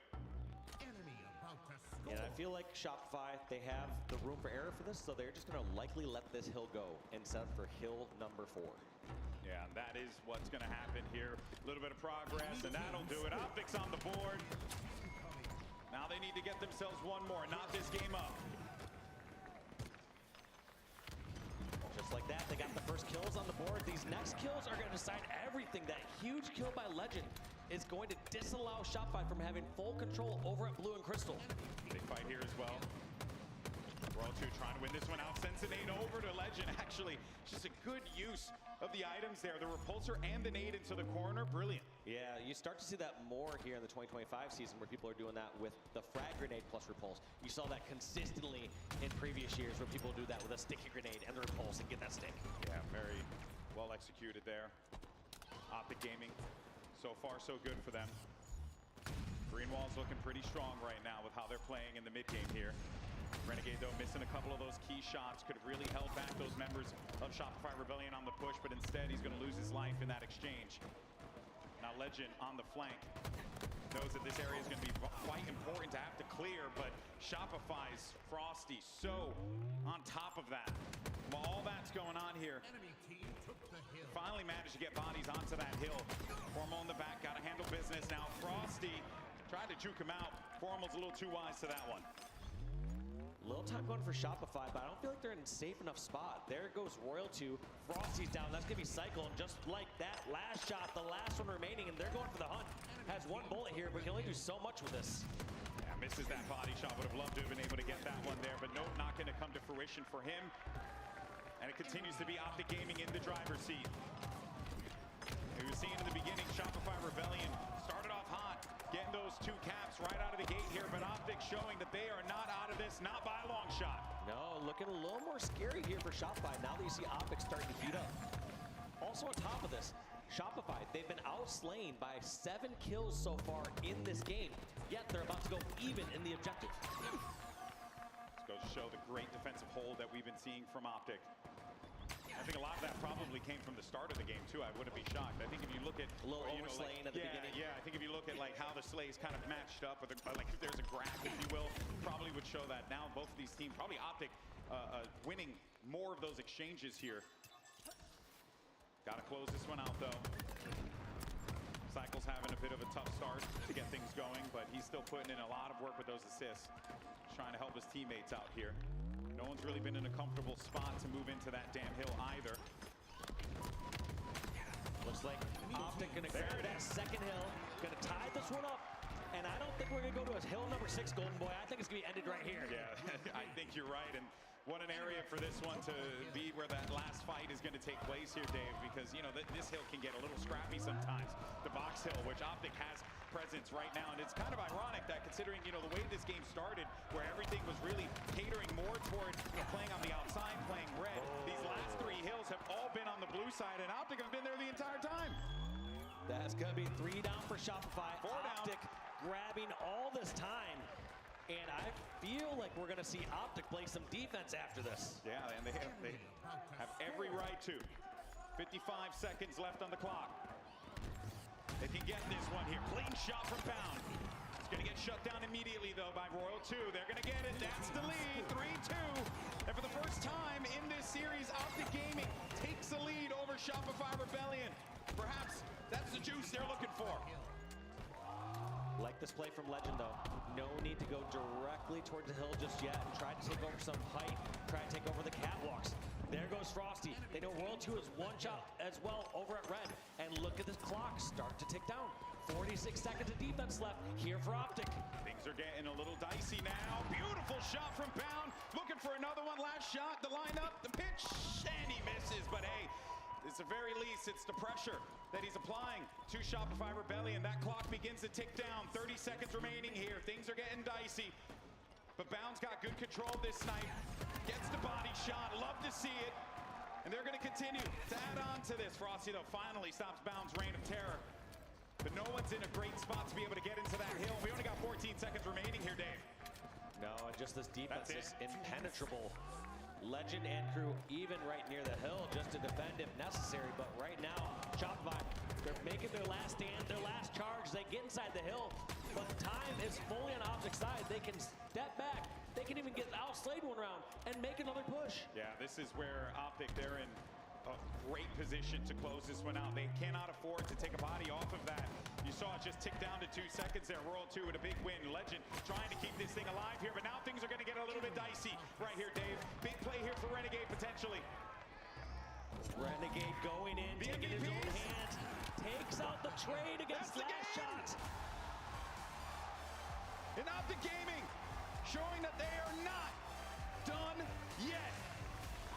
Enemy about to And I feel like Shopify, they have the room for error for this, so they're just going to likely let this hill go and set up for hill number 4. Yeah, and that is what's going to happen here. A little bit of progress, and that'll do it. Optics on the board. Now they need to get themselves one more, not this game up. Just like that, they got the first kills on the board. These next kills are going to decide everything. That huge kill by Legend is going to disallow Shopify from having full control over at Blue and Crystal. They fight here as well. Royal 2 trying to win this one out. Sends a nade over to Legend. Actually, just a good use of the items there. The repulsor and the nade into the corner. Brilliant. Yeah, you start to see that more here in the 2025 season where people are doing that with the frag grenade plus repulse. You saw that consistently in previous years where people do that with a sticky grenade and the repulse and get that stick. Yeah, very well executed there. Optic Gaming, so far so good for them. Greenwall's looking pretty strong right now with how they're playing in the mid game here. Renegade, though, missing a couple of those key shots. Could have really held back those members of Shopify Rebellion on the push, but instead he's going to lose his life in that exchange. Now Legend on the flank knows that this area is going to be quite important to have to clear, but Shopify's Frosty so on top of that. While all that's going on here, finally managed to get bodies onto that hill. Formal in the back, got to handle business. Now Frosty tried to juke him out. Formal's a little too wise to that one. Little time going for Shopify, but I don't feel like they're in a safe enough spot. There goes Royal 2. Frosty's down. That's going to be Cycle. And just like that, last shot, the last one remaining, and they're going for the hunt. Has one bullet here, but can only do so much with this. Yeah, misses that body shot. Would have loved to have been able to get that one there, but nope, not going to come to fruition for him. And it continues to be Optic Gaming in the driver's seat. We were seeing in the beginning, Shopify Rebellion started off hot, getting those 2 caps right out of the gate here, but Optic showing that they are not out of this, not by a long shot. No, looking a little more scary here for Shopify now that you see Optic starting to heat up. Also on top of this, Shopify, they've been outslain by 7 kills so far in this game, yet they're about to go even in the objective. This goes to show the great defensive hold that we've been seeing from Optic. I think a lot of that probably came from the start of the game too. I wouldn't be shocked. I think if you look at a little overslaying at the beginning. Yeah, I think if you look at like how the slays kind of matched up, or like if there's a graph, if you will, probably would show that. Now both of these teams, probably Optic, winning more of those exchanges here. Got to close this one out though. Cycle's having a bit of a tough start to get things going, but he's still putting in a lot of work with those assists, trying to help his teammates out here. No one's really been in a comfortable spot to move into that damn hill either. Looks like Optic gonna grab that second hill, gonna tie this one up. And I don't think we're gonna go to a hill number 6, Golden Boy. I think it's gonna be ended right here. Yeah, I think you're right. And what an area for this one to be where that last fight is going to take place here, Dave, because, you know, this hill can get a little scrappy sometimes. The box hill, which Optic has presence right now, and it's kind of ironic that considering, you know, the way this game started, where everything was really catering more toward, you know, playing on the outside, playing red. These last 3 hills have all been on the blue side, and Optic have been there the entire time. That's going to be 3 down for Shopify. 4 Optic down. grabbing all this time. And I feel like we're going to see Optic play some defense after this. Yeah, and they have every right to. 55 seconds left on the clock. They can get this one here. Clean shot from Pound. It's going to get shut down immediately, though, by Royal 2. They're going to get it. That's the lead. 3-2. And for the first time in this series, Optic Gaming takes the lead over Shopify Rebellion. Perhaps that's the juice they're looking for. Like this play from Legend, though. No need to go directly towards the hill just yet and try to take over some height, try to take over the catwalks. There goes Frosty. They know Royal 2 is 1 shot as well over at red. And look at this clock start to tick down. 46 seconds of defense left here for Optic. Things are getting a little dicey now. Beautiful shot from Pound. Looking for another one. Last shot, the lineup, the pitch, and he misses. But hey, at the very least, it's the pressure that he's applying to Shopify Rebellion. That clock begins to tick down. 30 seconds remaining here. Things are getting dicey. But Bound's got good control this night. Gets the body shot. Love to see it. And they're going to continue to add on to this. Frosty, though, finally stops Bound's reign of terror. But no one's in a great spot to be able to get into that hill. We only got 14 seconds remaining here, Dave. No, and just this defense is impenetrable. Legend and crew even right near the hill just to defend if necessary. But right now, Shopify They're making their last stand, their last charge. They get inside the hill, but time is fully on Optic's side. They can step back. They can even get outslayed one round and make another push. Yeah, this is where Optic, they're in a great position to close this one out. They cannot afford to take a body off of that. You saw it just tick down to 2 seconds there. World 2 with a big win. Legend trying to keep this thing alive here, but now things are going to get a little bit dicey right here, Dave. Big play here for Renegade potentially. Renegade going in, taking his own hand, takes out the trade against last shot. And Optic Gaming showing that they are not done yet.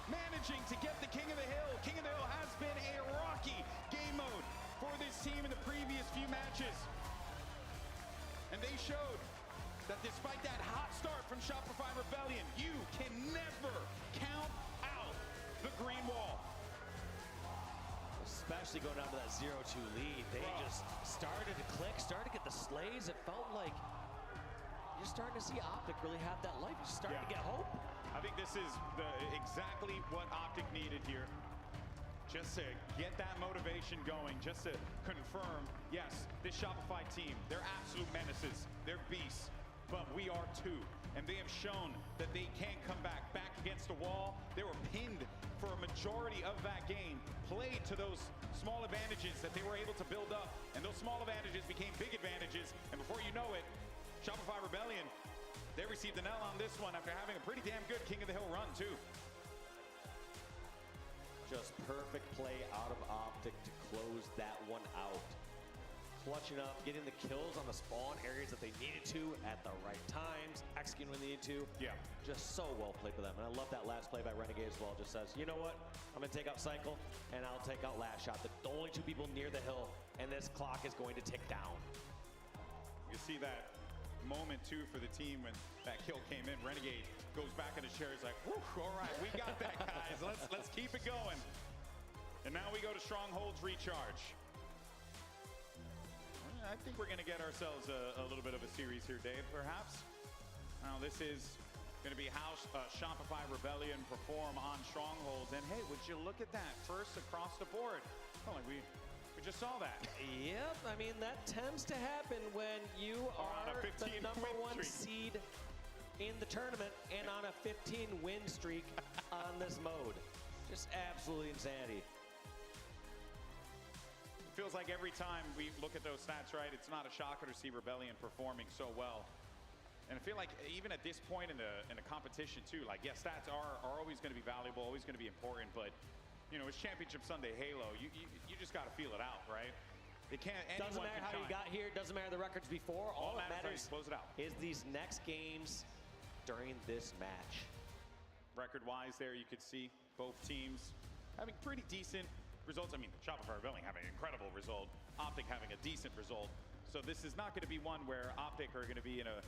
Managing to get the King of the Hill. King of the Hill has been a rocky game mode for this team in the previous few matches. And they showed that despite that hot start from Shopify Rebellion, you can never count out the green wall. Especially going down to that 0-2 lead. They just started to click, started to get the slays. It felt like you're starting to see Optic really have that life. You're starting to get hope. I think this is exactly what Optic needed here. Just to get that motivation going, just to confirm, yes, this Shopify team, they're absolute menaces. They're beasts, but we are too. And they have shown that they can come back against the wall. They were pinned for a majority of that game, played to those small advantages that they were able to build up. And those small advantages became big advantages. And before you know it, Shopify Rebellion, they received an L on this one after having a pretty damn good King of the Hill run too. Just perfect play out of Optic to close that one out. Clutching up, getting the kills on the spawn areas that they needed to at the right times, executing when they needed to. Yeah. Just so well played for them. And I love that last play by Renegade as well. Just says, you know what? I'm going to take out Cycle, and I'll take out Last Shot. The only 2 people near the hill, and this clock is going to tick down. You see that moment too for the team when that kill came in. Renegade goes back in his chair. He's like, whew, all right, we got that, guys. Let's keep it going. And now we go to Stronghold's recharge. I think we're going to get ourselves a little bit of a series here, Dave, perhaps. Now, this is going to be how Shopify Rebellion perform on Strongholds. And hey, would you look at that? First across the board. Oh, like we just saw that. Yep, I mean, that tends to happen when you are the #1 seed in the tournament and on a 15-win streak on this mode. Just absolutely insanity. Feels like every time we look at those stats, right, it's not a shocker to see Rebellion performing so well. And I feel like even at this point in the competition too, like, yeah, stats are always going to be valuable, always going to be important, but you know, it's Championship Sunday Halo. You just got to feel it out, right? It can't. Doesn't matter how you got here. Doesn't matter the records before. All that matters close it out. Is these next games during this match. Record-wise, there you could see both teams having pretty decent results. I mean, Shopify Rebellion having an incredible result, Optic having a decent result. So this is not going to be one where Optic are going to be in a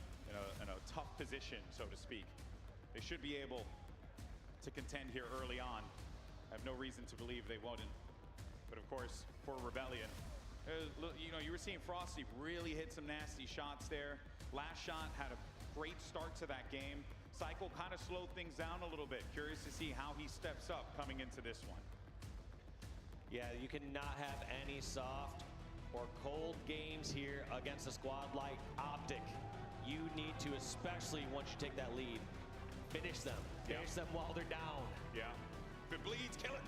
tough position, so to speak. They should be able to contend here early on. I have no reason to believe they wouldn't. But of course, for Rebellion, you know, you were seeing Frosty really hit some nasty shots there. Last Shot had a great start to that game. Cycle kind of slowed things down a little bit. Curious to see how he steps up coming into this one. Yeah, you cannot have any soft or cold games here against a squad like Optic. You need to, especially once you take that lead, finish them. Finish them while they're down. Yeah. If it bleeds, kill it.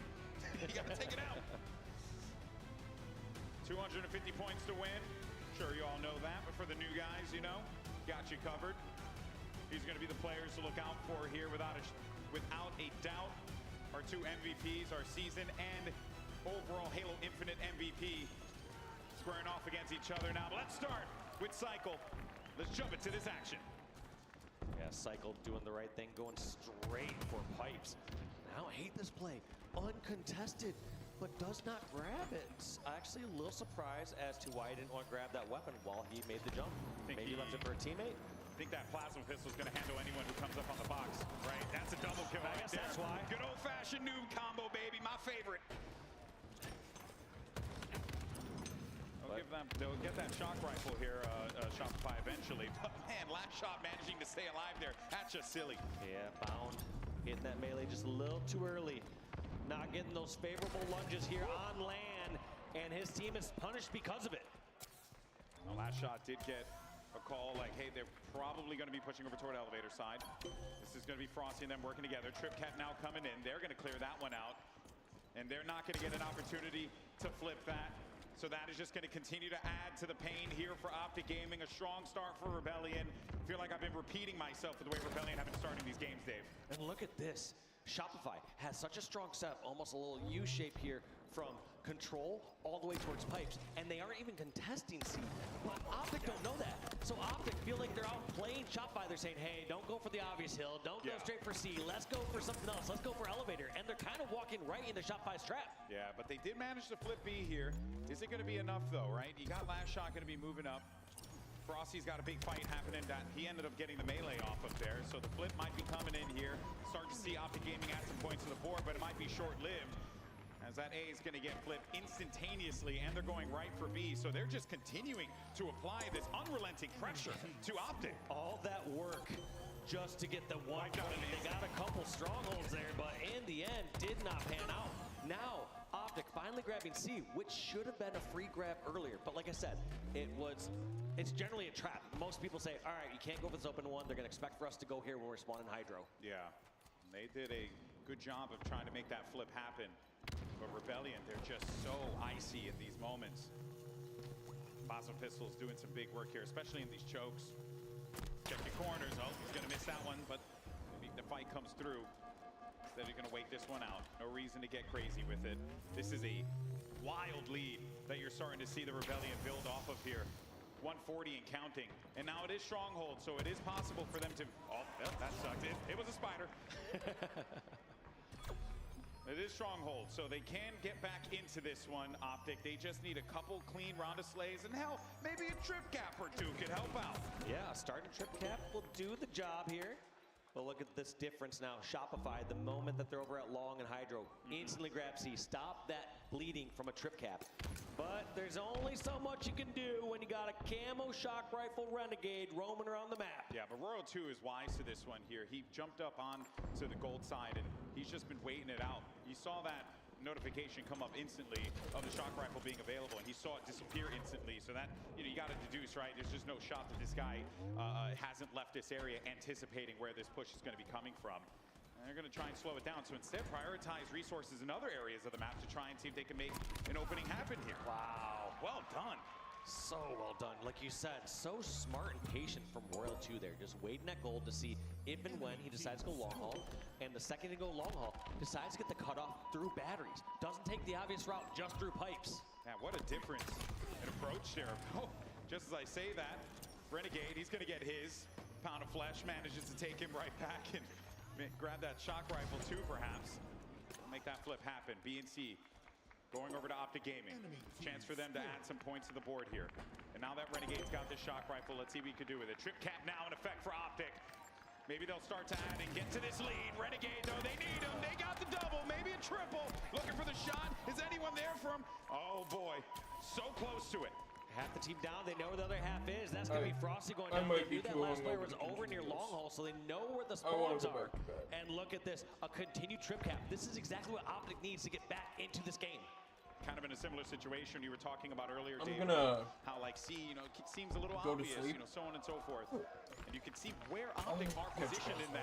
You got to take it out. 250 points to win. Sure, you all know that, but for the new guys, you know, got you covered. These are going to be the players to look out for here without a doubt. Our 2 MVPs, our season and overall Halo Infinite MVP, squaring off against each other now. But let's start with Cycle. Let's jump into this action. Yeah, Cycle doing the right thing, going straight for pipes. Now I hate this play. Uncontested, but does not grab it. Actually a little surprised as to why he didn't want to grab that weapon while he made the jump. Maybe left it for a teammate. I think that plasma pistol is going to handle anyone who comes up on the box, right? That's a double kill right there. That's why. Good old-fashioned noob combo, baby, my favorite. They'll get that shock rifle here, Shopify eventually. But man, Last Shot managing to stay alive there. That's just silly. Yeah, Bound hitting that melee just a little too early. Not getting those favorable lunges here on land. and his team is punished because of it. The last shot did get a call like, hey, they're probably going to be pushing over toward elevator side. This is going to be Frosty and them working together. Trip Cat now coming in. They're going to clear that one out. And they're not going to get an opportunity to flip that. So that is just going to continue to add to the pain here for Optic Gaming. A strong start for Rebellion. I feel like I've been repeating myself with the way Rebellion have been starting these games, Dave. And look at this. Shopify has such a strong setup, almost a little U shape here from control all the way towards pipes, and they aren't even contesting C. But Optic don't know that. So Optic feel like they're out playing Shopify. They're saying, hey, don't go for the obvious hill. Don't go straight for C. Let's go for something else. Let's go for elevator. And they're kind of walking right into Shopify's trap. Yeah, but they did manage to flip B here. Is it going to be enough, though, right? You got last shot going to be moving up. Frosty's got a big fight happening. That he ended up getting the melee off of there, so the flip might be coming in here. Start to see Optic Gaming add some points to the board, but it might be short-lived, as that A is going to get flipped instantaneously, and they're going right for B, so they're just continuing to apply this unrelenting pressure to Optic. All that work just to get the one point. They got a couple strongholds there, but in the end, did not pan out. Now, Optic finally grabbing C, which should have been a free grab earlier. But like I said, it's generally a trap. Most people say, all right, you can't go for this open one. They're going to expect for us to go here when we're spawning Hydro. Yeah, they did a good job of trying to make that flip happen. But Rebellion, they're just so icy in these moments. Basso Pistol's doing some big work here, especially in these chokes. Check your corners. Oh, he's going to miss that one, but maybe the fight comes through. Instead, you're going to wait this one out. No reason to get crazy with it. This is a wild lead that you're starting to see the Rebellion build off of here. 140 and counting. And now it is Stronghold, so it is possible for them to... Oh, that sucked. It was a spider. It is Stronghold, so they can get back into this one, Optic. They just need a couple clean Ronda Slays, and hell, maybe a trip cap or two could help out. Yeah, starting trip cap will do the job here. But look at this difference now. Shopify, the moment that they're over at Long and Hydro, instantly grab C. Stop that bleeding from a trip cap. But there's only so much you can do when you got a camo shock rifle renegade roaming around the map. Yeah, but Royal 2 is wise to this one here. He jumped up on to the gold side, and he's just been waiting it out. You saw that notification come up instantly of the shock rifle being available, and he saw it disappear instantly. So that, you got to deduce, right? There's just no shot that this guy hasn't left this area anticipating where this push is going to be coming from. And they're going to try and slow it down. So instead, prioritize resources in other areas of the map to try and see if they can make an opening happen here. Wow. Well done. So well done. Like you said, so smart and patient from Royal 2 there. Just waiting at gold to see if and when he decides to go long haul. And the second to go long haul, decides to get the cutoff through batteries. Doesn't take the obvious route just through pipes. Yeah, what a difference in approach there. Oh, just as I say that, Renegade, he's going to get his pound of flesh, manages to take him right back and grab that shock rifle too, perhaps. Make that flip happen. B and C going over to Optic Gaming. Chance for them to add some points to the board here. And now that Renegade's got this shock rifle, let's see what he can do with it. Trip cap now in effect for Optic. Maybe they'll start to add and get to this lead. Renegade, though, they need him. They got the double, maybe a triple. Looking for the shot. Is anyone there for him? Oh, boy. So close to it. Half the team down, they know where the other half is. That's going to be Frosty going down. They knew that last player was over near long haul, so they know where the spawns are. And look at this, a continued trip cap. This is exactly what Optic needs to get back into this game. Kind of in a similar situation you were talking about earlier, I'm Dave, gonna how like C, seems a little go to obvious, sleep. so on and so forth. And you can see where Optic are positioned in that.